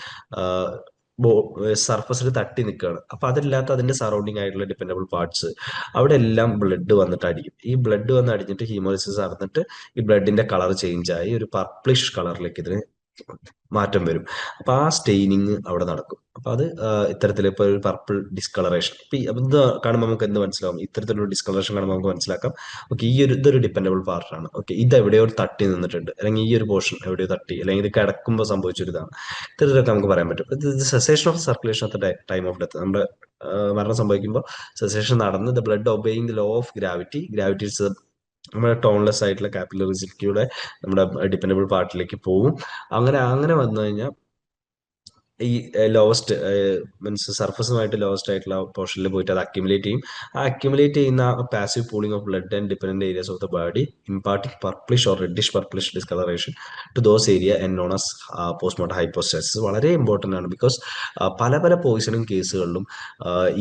സർഫസിൽ തട്ടി നിൽക്കുകയാണ്. അപ്പൊ അതില്ലാത്ത അതിന്റെ സറൗണ്ടിങ് ആയിട്ടുള്ള ഡിപ്പെൻഡബിൾ പാർട്സ് അവിടെ എല്ലാം ബ്ലഡ് വന്നിട്ട് അടിക്കും. ഈ ബ്ലഡ് വന്ന് അടിഞ്ഞിട്ട് ഹീമോളിസിസ് നടന്നിട്ട് ഈ ബ്ലഡിന്റെ കളർ ചേഞ്ച് ആയി ഒരു പർപ്പിളിഷ് കളറിലേക്ക് ഇതിന് മാറ്റം വരും. അപ്പൊ ആ സ്റ്റെയിനിങ് അവിടെ നടക്കും. അപ്പൊ അത് ഇത്തരത്തിൽ ഇപ്പൊ ഒരു പർപ്പിൾ ഡിസ്കളറേഷൻ, ഇപ്പൊ ഇത് കാണുമ്പോൾ നമുക്ക് എന്ത് മനസ്സിലാവും, ഇത്തരത്തിലൊരു ഡിസ്കളറേഷൻ കാണുമ്പോൾ നമുക്ക് മനസ്സിലാക്കാം ഓക്കെ ഇതൊരു ഡിപ്പെൻഡബിൾ പാർട്ടാണ്. ഓക്കെ, ഇത് എവിടെയോ തട്ടി നിന്നിട്ടുണ്ട്, അല്ലെങ്കിൽ ഈ ഒരു പോർഷൻ എവിടെയോ തട്ടി, അല്ലെങ്കിൽ ഇത് കിടക്കുമ്പോൾ സംഭവിച്ചൊരിതാണ്. ഇത്തരത്തിലൊക്കെ നമുക്ക് പറയാൻ പറ്റും. ഇത് cessation of circulation at the time of death. നമ്മുടെ മരണം സംഭവിക്കുമ്പോൾ സെസേഷൻ നടന്ന് the blood obeying the law of gravity is നമ്മുടെ ടോൺലെസ് ആയിട്ടുള്ള കാപ്പിലറിസിറ്റിയുടെ നമ്മുടെ ഡിപ്പെൻഡബിൾ പാർട്ടിലേക്ക് പോകും. അങ്ങനെ അങ്ങനെ വന്നു കഴിഞ്ഞാൽ ഈ ലോവസ്റ്റ് മീൻസ് സർഫസുമായിട്ട് ലോവസ്റ്റ് ആയിട്ടുള്ള പോർഷനിൽ പോയിട്ട് അത് അക്യുമുലേറ്റ് ചെയ്യും. ആ അക്യുമുലേറ്റ് ചെയ്യുന്ന passive pooling of blood and dependent areas of the body imparting purplish or reddish purplish discoloration to those area and known as postmortem hypostasis. വളരെ ഇമ്പോർട്ടൻ്റ് ആണ്. ബിക്കോസ് പല പല പോയിസണിങ് കേസുകളിലും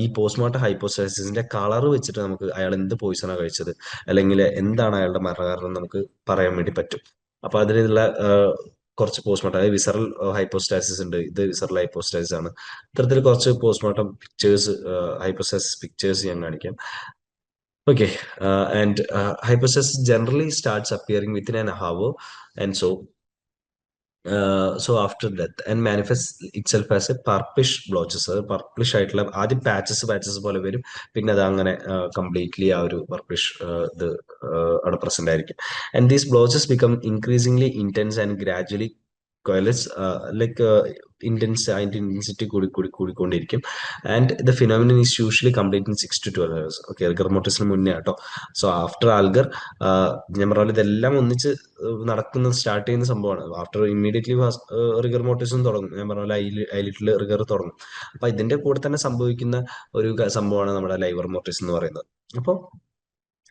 ഈ പോസ്റ്റ്മോർട്ടം ഹൈപ്പോസ്റ്റാസിസിന്റെ കളർ വെച്ചിട്ട് നമുക്ക് അയാൾ എന്ത് പോയിസണാണ് കഴിച്ചത് അല്ലെങ്കിൽ എന്താണ് അയാളുടെ മരണകാരണം നമുക്ക് പറയാൻ വേണ്ടി പറ്റും. അപ്പൊ അതിനുള്ള കുറച്ച് പോസ്റ്റ്മോർട്ടം, അതായത് വിസറൽ ഹൈപ്പോസ്റ്റാസിസ് ഉണ്ട്, ഇത് വിസറൽ ഹൈപ്പോസ്റ്റാസിസ് ആണ്. ഇത്തരത്തിൽ കുറച്ച് പോസ്റ്റ്മോർട്ടം പിക്ചേഴ്സ്, ഹൈപ്പോസ്റ്റാസിസ് പിക്ചേഴ്സ് ഞാൻ കാണിക്കാം. Okay, and hypostasis generally starts appearing within an hour and so after death and manifest itself as a purplish blotches. അത് പർപ്പിഷ് ആയിട്ടുള്ള ആദ്യം പാച്ചസ് പോലെ വരും, പിന്നെ അത് അങ്ങനെ കംപ്ലീറ്റ്ലി ആ ഒരു പർപ്പിഷ് ഇത് അവിടെ പ്രസന്റ് ആയിരിക്കും. And these blotches become increasingly intense and gradually coalesce, like അതിന്റെ ഇന്റൻസിറ്റി കൂടിക്കൊണ്ടിരിക്കും. And the phenomenon is usually complete in 6 to 12 hours. Okay, rigor മോർട്ടിസിന് മുന്നേ കേട്ടോ. സോ ആഫ്റ്റർ ആൽഗർ, ഞാൻ പറഞ്ഞ പോലെ ഇതെല്ലാം ഒന്നിച്ച് നടക്കുന്ന സ്റ്റാർട്ട് ചെയ്യുന്ന സംഭവമാണ്. ആഫ്റ്റർ ഇമ്മീഡിയറ്റ്ലി റിഗർ മോർട്ടിസും തുടങ്ങും. ഞാൻ പറഞ്ഞ പോലെ ഐലിറ്റിൽ റിഗർ തുടങ്ങും. അപ്പൊ ഇതിന്റെ കൂടെ തന്നെ സംഭവിക്കുന്ന ഒരു സംഭവമാണ് നമ്മുടെ ലൈവർ മോർട്ടിസ് എന്ന് പറയുന്നത്. അപ്പോൾ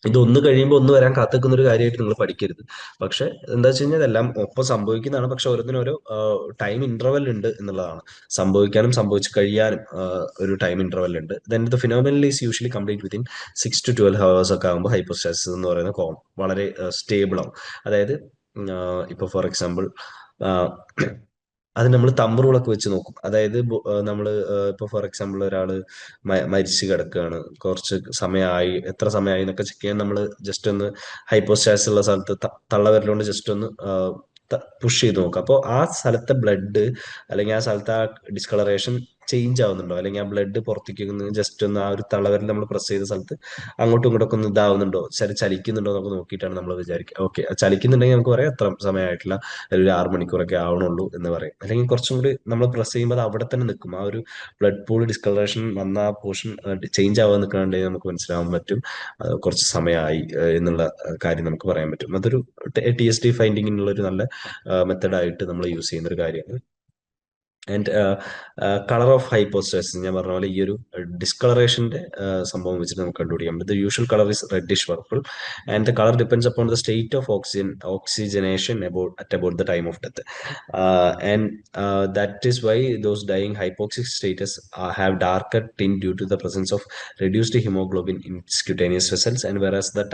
ഇതൊന്ന് കഴിയുമ്പോൾ ഒന്ന് വരാൻ കാത്തിക്കുന്ന ഒരു കാര്യമായിട്ട് നിങ്ങൾ പഠിക്കരുത്. പക്ഷെ എന്താ വെച്ച് കഴിഞ്ഞാൽ ഇതെല്ലാം ഒപ്പം സംഭവിക്കുന്നതാണ്. പക്ഷെ ഓരോന്നിനും ഓരോ ടൈം ഇന്റർവെൽ ഉണ്ട് എന്നുള്ളതാണ്. സംഭവിക്കാനും സംഭവിച്ചു കഴിയാനും ഒരു ടൈം ഇന്റർവെൽ ഉണ്ട്. Then the phenomenal is usually complete within 6 to 12 hours ഒക്കെ ആകുമ്പോൾ ഹൈപ്പോസ്റ്റാസിസ് എന്ന് പറയുന്ന വളരെ സ്റ്റേബിൾ ആവും. അതായത് ഇപ്പൊ ഫോർ എക്സാമ്പിൾ അത് നമ്മൾ തമ്പ് റൂളൊക്കെ വെച്ച് നോക്കും. അതായത് നമ്മൾ ഇപ്പൊ ഫോർ എക്സാമ്പിൾ ഒരാള് മരിച്ചു കിടക്കുകയാണ്, കുറച്ച് സമയമായി, എത്ര സമയമായി എന്നൊക്കെ ചെക്ക് ചെയ്യാൻ നമ്മൾ ജസ്റ്റ് ഒന്ന് ഹൈപ്പോസ്റ്റാസിസ് ഉള്ള സ്ഥലത്ത് തള്ളവിരലുകൊണ്ട് ജസ്റ്റ് ഒന്ന് പുഷ് ചെയ്ത് നോക്കുക. അപ്പോൾ ആ സ്ഥലത്തെ ബ്ലഡ് അല്ലെങ്കിൽ ആ സ്ഥലത്തെ ആ ഡിസ്കളറേഷൻ ചേഞ്ച് ആവുന്നുണ്ടോ, അല്ലെങ്കിൽ ആ ബ്ലഡ് പുറത്തേക്ക് ജസ്റ്റ് ഒന്ന് ആ ഒരു തള്ളവിരൽ നമ്മൾ പ്രസ് ചെയ്ത സ്ഥലത്ത് അങ്ങോട്ടും ഇങ്ങോട്ടൊക്കെ ഒന്ന് ഇതാവുന്നുണ്ടോ, ചലിക്കുന്നുണ്ടോ എന്നൊക്കെ നോക്കിയിട്ടാണ് നമ്മൾ വിചാരിക്കുക. ഓക്കെ, ചലിക്കുന്നുണ്ടെങ്കിൽ നമുക്ക് പറയാം എത്ര സമയമായിട്ടില്ല, അല്ലെങ്കിൽ ഒരു 6 മണിക്കൂറൊക്കെ ആവണുള്ളൂ എന്ന് പറയും. അല്ലെങ്കിൽ കുറച്ചും കൂടി നമ്മൾ പ്രസ് ചെയ്യുമ്പോൾ അത് അവിടെ തന്നെ നിൽക്കും. ആ ഒരു ബ്ലഡ് പൂൾ ഡിസ്കളറേഷൻ വന്ന ആ പോർഷൻ ചേഞ്ച് ആവാൻ നിൽക്കണമെങ്കിൽ നമുക്ക് മനസ്സിലാവാൻ പറ്റും കുറച്ച് സമയമായി എന്നുള്ള കാര്യം നമുക്ക് പറയാൻ പറ്റും. അതൊരു TSD ഫൈൻഡിങ്ങിനുള്ള ഒരു നല്ല മെത്തഡായിട്ട് നമ്മൾ യൂസ് ചെയ്യുന്ന ഒരു കാര്യമാണ്. ആൻഡ് കളർ ഓഫ് ഹൈപ്പോസ്റ്റസിസ്, ഞാൻ പറഞ്ഞ പോലെ ഈ ഒരു ഡിസ്കളറേഷന്റെ സംഭവം വെച്ചിട്ട് നമുക്ക് കണ്ടുപിടിക്കാം. The usual colour is reddish purple and the colour depends upon the state of oxygenation about the time of death. And that is why those dying hypoxic status have darker tint due to the presence of reduced hemoglobin in cutaneous vessels, and whereas the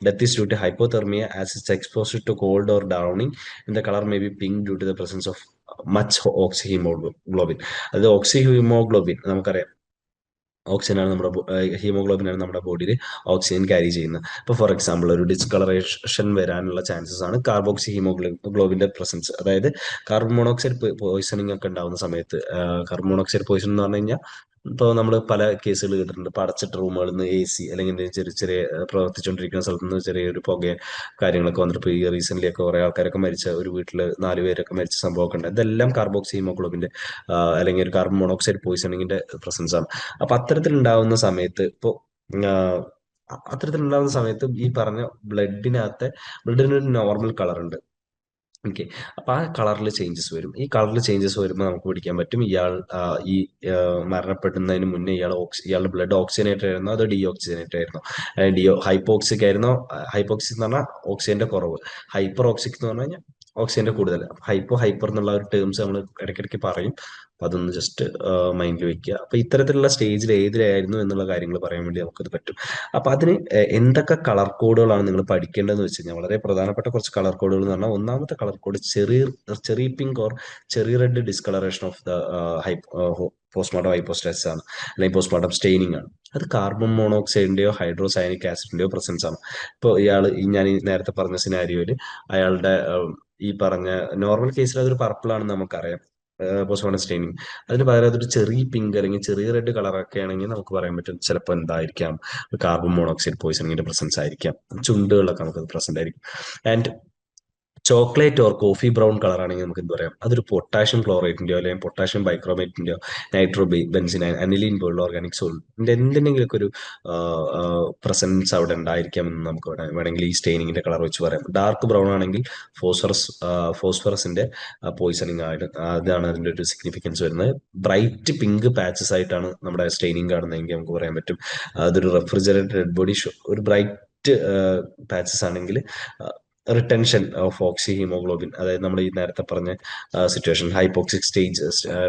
death is due to hypothermia as it's exposed to cold or drowning, and the color may be pink due to the presence of much oxyhaemoglobin. അത് ഓക്സിഹീമോഗ്ലോബിൻ നമുക്കറിയാം, ഓക്സിജൻ ആണ് നമ്മുടെ ഹീമോഗ്ലോബിൻ ആണ് നമ്മുടെ ബോഡിയിൽ ഓക്സിജൻ ക്യാരി ചെയ്യുന്നത്. ഇപ്പോൾ ഫോർ എക്സാമ്പിൾ ഒരു ഡിസ്കളറേഷൻ വരാനുള്ള ചാൻസസ് ആണ് കാർബോക്സി ഹീമോഗ്ലോബിന്റെ പ്രസൻസ്. അതായത് കാർബൺ മോണോക്സൈഡ് പോയിസണിങ് ഒക്കെ ഉണ്ടാവുന്ന സമയത്ത്, കാർബൺ മോണോക്സൈഡ് പോയിസൺ എന്ന് പറഞ്ഞു കഴിഞ്ഞാൽ ഇപ്പോൾ നമ്മൾ പല കേസുകൾ കേട്ടിട്ടുണ്ട്. ഇപ്പോൾ അടച്ചിട്ട റൂമുകളിൽ നിന്ന് AC അല്ലെങ്കിൽ ചെറിയ ചെറിയ പ്രവർത്തിച്ചുകൊണ്ടിരിക്കുന്ന സ്ഥലത്ത് നിന്ന് ചെറിയൊരു പുക കാര്യങ്ങളൊക്കെ വന്നിട്ട്, ഇപ്പോൾ ഈ റീസെന്റ് ഒക്കെ കുറെ ആൾക്കാരൊക്കെ മരിച്ച, ഒരു വീട്ടിൽ 4 പേരൊക്കെ മരിച്ച സംഭവമൊക്കെ ഉണ്ട്. ഇതെല്ലാം കാർബോക്സി ഹീമോഗ്ലോബിന്റെ അല്ലെങ്കിൽ ഒരു കാർബൺ മോണോക്സൈഡ് പോയിസണിങ്ങിന്റെ പ്രസൻസ് ആണ്. അപ്പൊ അത്തരത്തിലുണ്ടാവുന്ന സമയത്ത് അത്തരത്തിലുണ്ടാവുന്ന സമയത്ത് ഈ പറഞ്ഞ ബ്ലഡിനൊരു നോർമൽ കളർ ഉണ്ട്. ഓക്കെ, അപ്പൊ ആ കളറിൽ ചേഞ്ചസ് വരും. ഈ കളറിൽ ചേഞ്ചസ് വരുമ്പോൾ നമുക്ക് പിടിക്കാൻ പറ്റും ഈ മരണപ്പെടുന്നതിന് മുന്നേ ഇയാളുടെ ബ്ലഡ് ഓക്സിജനേറ്റഡ് ആയിരുന്നോ അതോ ഡീഓക്സിജനേറ്റഡ് ആയിരുന്നോ, ഹൈപ്പോക്സിക് ആയിരുന്നോ. ഹൈപ്പോക്സിക് എന്ന് പറഞ്ഞാൽ ഓക്സിജന്റെ കുറവ്, ഹൈപ്പർ ഓക്സിക് എന്ന് പറഞ്ഞു കഴിഞ്ഞാൽ ഓക്സിജന്റെ കൂടുതൽ. ഹൈപ്പർ എന്നുള്ള ഒരു ടേംസ് നമ്മൾ ഇടയ്ക്കിടയ്ക്ക് പറയും. അപ്പൊ അതൊന്ന് ജസ്റ്റ് മൈൻഡിൽ വെക്കുക. അപ്പൊ ഇത്തരത്തിലുള്ള സ്റ്റേജിൽ ഏതിലായിരുന്നു എന്നുള്ള കാര്യങ്ങൾ പറയാൻ വേണ്ടി നമുക്കത് പറ്റും. അപ്പൊ അതിന് എന്തൊക്കെ കളർ കോഡുകളാണ് നിങ്ങൾ പഠിക്കേണ്ടതെന്ന് വെച്ച് കഴിഞ്ഞാൽ, വളരെ പ്രധാനപ്പെട്ട കുറച്ച് കളർ കോഡുകൾ എന്ന് പറഞ്ഞാൽ, ഒന്നാമത്തെ കളർ കോഡ് ചെറിയ പിങ്ക് ഓർ ചെറിയ red discolouration of the postmortem hypostasis ആണ്, അല്ലെങ്കിൽ പോസ്റ്റ്മോർട്ടം സ്റ്റെയിനിങ് ആണ്. അത് കാർബൺ മോണോക്സൈഡിന്റെയോ ഹൈഡ്രോസയനിക് ആസിഡിന്റെയോ പ്രസൻസ് ആണ്. ഇപ്പോൾ ഞാൻ ഈ നേരത്തെ പറഞ്ഞ സിനാരിയോയിൽ അയാളുടെ ഈ പറഞ്ഞ നോർമൽ കേസിൽ അതൊരു പർപ്പിൾ ആണെന്ന് നമുക്കറിയാം, പോസ്റ്റ്മോർട്ടം സ്റ്റെയിനിങ്. അതിന് പകരം അതൊരു ചെറിയ പിങ്ക് അല്ലെങ്കിൽ ചെറിയ റെഡ് കളറൊക്കെ ആണെങ്കിൽ നമുക്ക് പറയാൻ പറ്റും ചിലപ്പോൾ എന്തായിരിക്കാം, കാർബൺ മോണോക്സൈഡ് പോയിസണിങ്ങിന്റെ പ്രസൻസ് ആയിരിക്കാം. ചുണ്ടുകളിലൊക്കെ നമുക്ക് പ്രസന്റ് ആയിരിക്കും. And chocolate or coffee brown colour ആണെങ്കിൽ നമുക്ക് എന്ത് പറയാം, അതൊരു പൊട്ടാഷ്യം ക്ലോറേറ്റിന്റെയോ അല്ലെങ്കിൽ പൊട്ടാഷ്യം ബൈക്രോമേറ്റിന്റെയോ നൈട്രോ ബെൻസിൻ അനിലീൻ പോലുള്ള ഓർഗാനിക് സോളിന്റെ എന്തിനെങ്കിലുമൊക്കെ ഒരു പ്രസൻസ് അവിടെ ഉണ്ടായിരിക്കാമെന്ന് നമുക്ക് വേണമെങ്കിൽ ഈ സ്റ്റെയിനിങ്ങിന്റെ കളർ വെച്ച് പറയാം. ഡാർക്ക് ബ്രൗൺ ആണെങ്കിൽ ഫോസ്ഫറസിന്റെ പോയിസണിങ് ആയിട്ട്, അതാണ് അതിന്റെ ഒരു സിഗ്നിഫിക്കൻസ് വരുന്നത്. ബ്രൈറ്റ് പിങ്ക് പാച്ചസ് ആയിട്ടാണ് നമ്മുടെ സ്റ്റെയിനിങ് കാണുന്നതെങ്കിൽ നമുക്ക് പറയാൻ പറ്റും അതൊരു റെഫ്രിജറേറ്റഡ് ഡെഡ് ബോഡി ഒരു ബ്രൈറ്റ് പാച്ചസ് ആണെങ്കിൽ റിട്ടൻഷൻ ഓഫ് ഓക്സി ഹീമോഗ്ലോബിൻ, അതായത് നമ്മൾ ഈ നേരത്തെ പറഞ്ഞ situation hypoxic stage,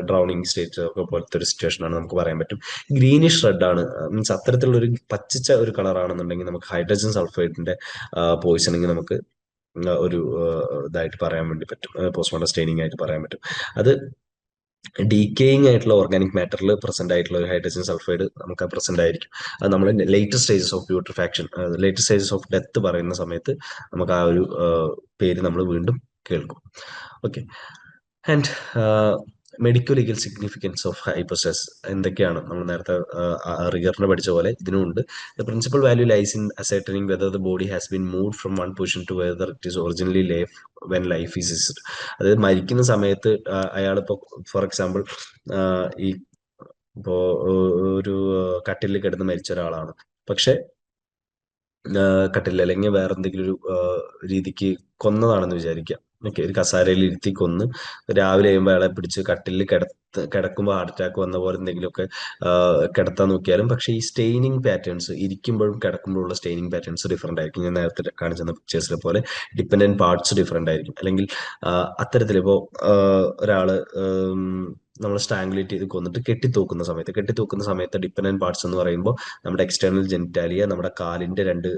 drowning stage ഒക്കെ പോലത്തെ ഒരു സിറ്റുവേഷൻ ആണ് നമുക്ക് പറയാൻ പറ്റും. ഗ്രീനിഷ് റെഡ് ആണ്, മീൻസ് അത്തരത്തിലുള്ള ഒരു പച്ചിച്ച ഒരു കളർ ആണെന്നുണ്ടെങ്കിൽ നമുക്ക് ഹൈഡ്രജൻ സൾഫൈഡിന്റെ പോയിസണിങ് നമുക്ക് ഒരു ഇതായിട്ട് പറയാൻ വേണ്ടി പറ്റും, പോസ്റ്റ്മോർട്ടം സ്റ്റെയിനിങ് ആയിട്ട് പറയാൻ പറ്റും. അത് ഡീക്കേയിങ് ആയിട്ടുള്ള ഓർഗാനിക് മാറ്ററിൽ പ്രസന്റ് ആയിട്ടുള്ള ഒരു ഹൈഡ്രജൻ സൾഫൈഡ് നമുക്ക് പ്രസന്റ് ആയിരിക്കും. അത് നമ്മൾ later stages of putrefaction, later stages of death പറയുന്ന സമയത്ത് നമുക്ക് ആ ഒരു പേര് നമ്മൾ വീണ്ടും കേൾക്കും. Okay, and medical legal significance of hypostasis എന്തൊക്കെയാണ് നമ്മൾ നേരത്തെ റിഗറിന് പഠിച്ച പോലെ ഇതിനുമുണ്ട്. The principal value lies in ascertaining whether the body has been moved from one position to whether it is originally life when life is ceased. അതായത് മരിക്കുന്ന സമയത്ത് അയാളിപ്പോൾ ഫോർ എക്സാമ്പിൾ ഈ ഇപ്പോ ഒരു കട്ടിലിൽ കിടന്ന് മരിച്ച ഒരാളാണ്. പക്ഷെ കട്ടില്ല അല്ലെങ്കിൽ വേറെ എന്തെങ്കിലും ഒരു രീതിക്ക് കൊന്നതാണെന്ന് വിചാരിക്കാം. ഓക്കെ, ഒരു കസാരയിൽ ഇരുത്തി കൊന്ന് രാവിലെ കഴിയുമ്പോൾ അയാളെ പിടിച്ച് കട്ടിലിൽ കിടക്കുമ്പോൾ ഹാർട്ട് അറ്റാക്ക് വന്ന പോലെ എന്തെങ്കിലുമൊക്കെ കിടത്താൻ നോക്കിയാലും, പക്ഷേ ഈ സ്റ്റെയിനിങ് പാറ്റേൺസ് ഇരിക്കുമ്പോഴും കിടക്കുമ്പോഴുള്ള സ്റ്റെയിനിങ് പാറ്റേൺസ് ഡിഫറെന്റ് ആയിരിക്കും. ഞാൻ നേരത്തെ കാണിച്ചെന്ന പിക്ചേഴ്സിലെ പോലെ ഡിപ്പെൻഡന്റ് പാർട്സ് ഡിഫറെന്റ് ആയിരിക്കും. അല്ലെങ്കിൽ അത്തരത്തിൽ ഇപ്പോൾ ഒരാള് നമ്മൾ സ്ട്രാങ്കുലേറ്റ് ചെയ്ത് കൊന്നിട്ട് കെട്ടിത്തൂക്കുന്ന സമയത്ത് ഡിപ്പെൻഡന്റ് പാർട്സ് എന്ന് പറയുമ്പോൾ നമ്മുടെ എക്സ്റ്റേണൽ ജെനിറ്റാലിയ, നമ്മുടെ കാലിന്റെ രണ്ട്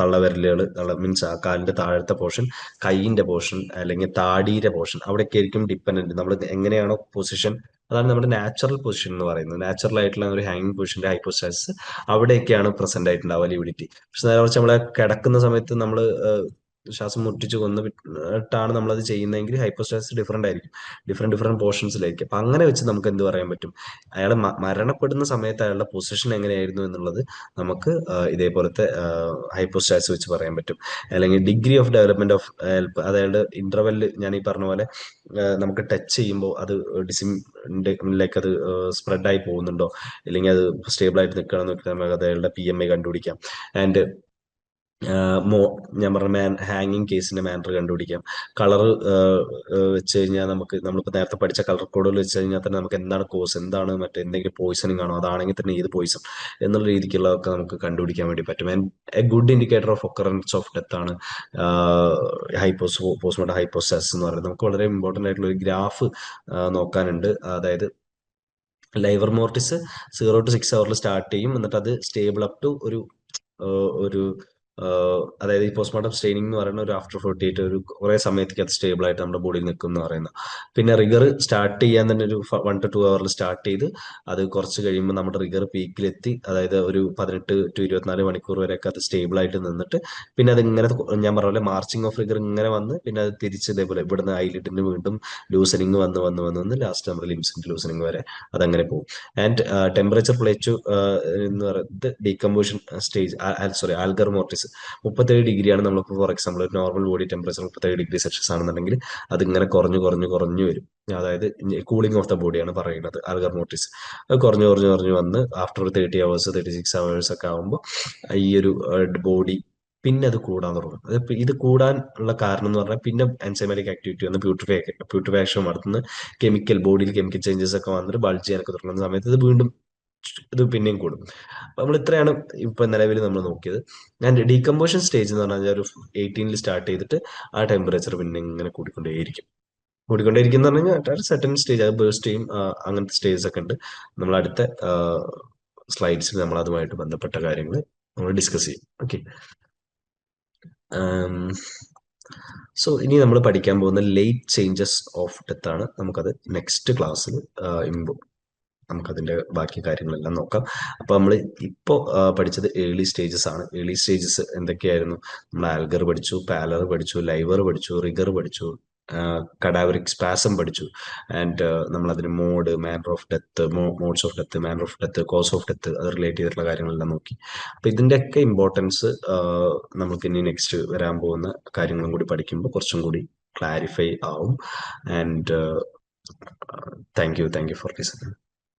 തള്ളവിരലുകൾ, മീൻസ് ആ കാലിന്റെ താഴത്തെ പോർഷൻ, കൈയിന്റെ പോർഷൻ, അല്ലെങ്കിൽ താടിയുടെ പോർഷൻ, അവിടെയൊക്കെ ആയിരിക്കും ഡിപ്പെൻഡന്റ്. നമ്മൾ എങ്ങനെയാണോ പൊസിഷൻ, അതാണ് നമ്മുടെ നാച്ചുറൽ പൊസിഷൻ എന്ന് പറയുന്നത്. നാച്ചുറൽ ആയിട്ടുള്ള ഒരു ഹാങ്ങിങ് പൊസിഷന്റെ ഹൈപ്പോസ്റ്റാസിസ് അവിടെയൊക്കെയാണ് പ്രസന്റ് ആയിട്ടുണ്ടാവുക, ലിവിഡിറ്റി. പക്ഷെ നേരെ മറിച്ച് നമ്മളെ കിടക്കുന്ന സമയത്ത് നമ്മൾ ശ്വാസം മുട്ടിച്ച് കൊന്നിട്ടാണ് നമ്മളത് ചെയ്യുന്നതെങ്കിൽ ഹൈപ്പോസ്റ്റാസിസ് ഡിഫറെന്റ് ആയിരിക്കും, ഡിഫറെന്റ് പോർഷൻസിലേക്ക്. അപ്പൊ അങ്ങനെ വെച്ച് നമുക്ക് എന്ത് പറയാൻ പറ്റും, അയാൾ മരണപ്പെടുന്ന സമയത്ത് അയാളുടെ പൊസിഷൻ എങ്ങനെയായിരുന്നു എന്നുള്ളത് നമുക്ക് ഇതേപോലത്തെ ഹൈപ്പോസ്റ്റാസിസ് വെച്ച് പറയാൻ പറ്റും. അല്ലെങ്കിൽ degree of development of help, അതായത് ഇന്റർവെല്ല് ഞാൻ ഈ പറഞ്ഞ പോലെ നമുക്ക് ടച്ച് ചെയ്യുമ്പോൾ അത് ഡിസിമിലേക്ക് അത് സ്പ്രെഡ് ആയി പോകുന്നുണ്ടോ, അല്ലെങ്കിൽ അത് സ്റ്റേബിൾ ആയിട്ട് നിൽക്കണം നമുക്ക് അയാളുടെ PMI കണ്ടുപിടിക്കാം. ആൻഡ് ഞാൻ പറഞ്ഞ ഹാങ്ങിങ് കേസിന്റെ മാനർ കണ്ടുപിടിക്കാം. കളർ വെച്ച് കഴിഞ്ഞാൽ നമ്മളിപ്പോൾ നേരത്തെ പഠിച്ച കളർ കോഡുകൾ വെച്ച് കഴിഞ്ഞാൽ തന്നെ നമുക്ക് എന്താണ് കോസ്, എന്താണ് മറ്റെന്തെങ്കിലും പോയിസണിങ് ആണോ, അതാണെങ്കിൽ തന്നെ ഏത് പോയിസൺ എന്നുള്ള രീതിക്കുള്ളതൊക്കെ നമുക്ക് കണ്ടുപിടിക്കാൻ വേണ്ടി പറ്റും. And A good indicator of occurrence of death ആണ് പോസ്റ്റ്മോർട്ടം ഹൈപ്പോസ്റ്റാസിസ് എന്ന് പറയുന്നത്. നമുക്ക് വളരെ ഇമ്പോർട്ടന്റ് ആയിട്ടുള്ള ഒരു ഗ്രാഫ് നോക്കാനുണ്ട്. അതായത് ലൈവർ മോർട്ടിസ് 0 to 6 hours സ്റ്റാർട്ട് ചെയ്യും, എന്നിട്ട് അത് സ്റ്റേബിൾ അപ് ടു ഒരു അതായത് ഈ പോസ്റ്റ്മോർട്ടം സ്റ്റെയിനിങ് എന്ന് പറയുന്ന ഒരു ആഫ്റ്റർ 48 ഒരു കുറെ സമയത്തേക്ക് അത് സ്റ്റേബിൾ ആയിട്ട് നമ്മുടെ ബോഡിയിൽ നിൽക്കും എന്ന് പറയുന്നത്. പിന്നെ റിഗർ സ്റ്റാർട്ട് ചെയ്യാൻ തന്നെ ഒരു 1 to 2 hours സ്റ്റാർട്ട് ചെയ്ത് അത് കുറച്ച് കഴിയുമ്പോൾ നമ്മുടെ റിഗർ പീക്കിലെത്തി, അതായത് ഒരു 18 to 24 മണിക്കൂർ വരെയൊക്കെ അത് സ്റ്റേബിൾ ആയിട്ട് നിന്നിട്ട് പിന്നെ അത് ഇങ്ങനെ ഞാൻ പറഞ്ഞ പോലെ മാർച്ചിങ് ഓഫ് റിഗർ ഇങ്ങനെ വന്ന് പിന്നെ അത് തിരിച്ച് ഇതേപോലെ ഇവിടുന്ന് ഐലിഡിന് വീണ്ടും ലൂസനിങ് വന്ന് ലാസ്റ്റ് നമ്മുടെ ലിംസിന്റെ ലൂസനിങ് വരെ അതങ്ങനെ പോകും. ആൻഡ് ടെമ്പറേച്ചർ പ്ലേറ്റു എന്ന് പറയുന്നത് ഡീകമ്പോസിഷൻ സ്റ്റേജ്, സോറി ആൽഗർ മോർട്ടിസ് 37 ഡിഗ്രിയാണ്. നമ്മളിപ്പോൾ ഫോർ എക്സാമ്പിൾ ഒരു normal body temperature 37 degree Celsius ആണെന്നുണ്ടെങ്കിൽ അതിങ്ങനെ കുറഞ്ഞു വരും. അതായത് കൂളിംഗ് ഓഫ് ദ ബോഡിയാണ് പറയുന്നത് ആൽഗർ മോർട്ടിസ്. അത് കുറഞ്ഞു വന്ന് ആഫ്റ്റർ 30 hours 36 hours ഒക്കെ ആകുമ്പോൾ ഈ ഒരു ബോഡി പിന്നെ അത് കൂടാൻ തുടങ്ങും. ഇത് കൂടാൻ ഉള്ള കാരണം എന്ന് പറഞ്ഞാൽ പിന്നെ എൻസൈമാറ്റിക് ആക്ടിവിറ്റി വന്ന് പ്യൂരിഫിക്കേഷൻ നടത്തുന്ന ബോഡിയിൽ കെമിക്കൽ ചേഞ്ചസ് ഒക്കെ വന്നിട്ട് ബൾജ് ചെയ്യാനൊക്കെ തുടങ്ങുന്ന സമയത്ത് ഇത് വീണ്ടും ഇത് പിന്നെയും കൂടും. അപ്പൊ നമ്മൾ ഇത്രയാണ് ഇപ്പൊ നിലവിൽ നമ്മൾ നോക്കിയത്. ആൻഡ് ഡീകമ്പോഷൻ സ്റ്റേജ് എന്ന് പറഞ്ഞാൽ ഒരു 18 സ്റ്റാർട്ട് ചെയ്തിട്ട് ആ ടെമ്പറേച്ചർ പിന്നെ ഇങ്ങനെ കൂടിക്കൊണ്ടേയിരിക്കും എന്ന് പറഞ്ഞു കഴിഞ്ഞാൽ സെക്കൻഡ് സ്റ്റേജ് അത് ബേസ്റ്റ് ചെയ്യും. അങ്ങനത്തെ സ്റ്റേജസ് ഒക്കെ ഉണ്ട്. നമ്മൾ അടുത്ത സ്ലൈഡ്സിൽ നമ്മൾ അതുമായിട്ട് ബന്ധപ്പെട്ട കാര്യങ്ങൾ നമ്മൾ ഡിസ്കസ് ചെയ്യും. ഓക്കെ, സോ ഇനി നമ്മൾ പഠിക്കാൻ പോകുന്ന ലേറ്റ് ചേഞ്ചസ് ഓഫ് ഡെത്ത് ആണ്. നമുക്കത് നെക്സ്റ്റ് ക്ലാസ്സിൽ നമുക്കതിന്റെ ബാക്കി കാര്യങ്ങളെല്ലാം നോക്കാം. അപ്പൊ നമ്മൾ ഇപ്പോൾ പഠിച്ചത് ഏർലി സ്റ്റേജസ് ആണ്. ഏർലി സ്റ്റേജസ് എന്തൊക്കെയായിരുന്നു? നമ്മൾ ആൽഗർ പഠിച്ചു, പാലർ പഠിച്ചു, ലൈവർ പഠിച്ചു, റിഗർ പഠിച്ചു, കഡാവറിക് സ്പാസം പഠിച്ചു. ആൻഡ് നമ്മൾ അതിന് manner of death, modes of death, manner of death, cause of death, അത് റിലേറ്റ് ചെയ്തിട്ടുള്ള കാര്യങ്ങളെല്ലാം നോക്കി. അപ്പൊ ഇതിന്റെയൊക്കെ ഇമ്പോർട്ടൻസ് നമുക്ക് ഇനി നെക്സ്റ്റ് വരാൻ പോകുന്ന കാര്യങ്ങളും കൂടി പഠിക്കുമ്പോൾ കുറച്ചും കൂടി ക്ലാരിഫൈ ആവും. And thank you for listening.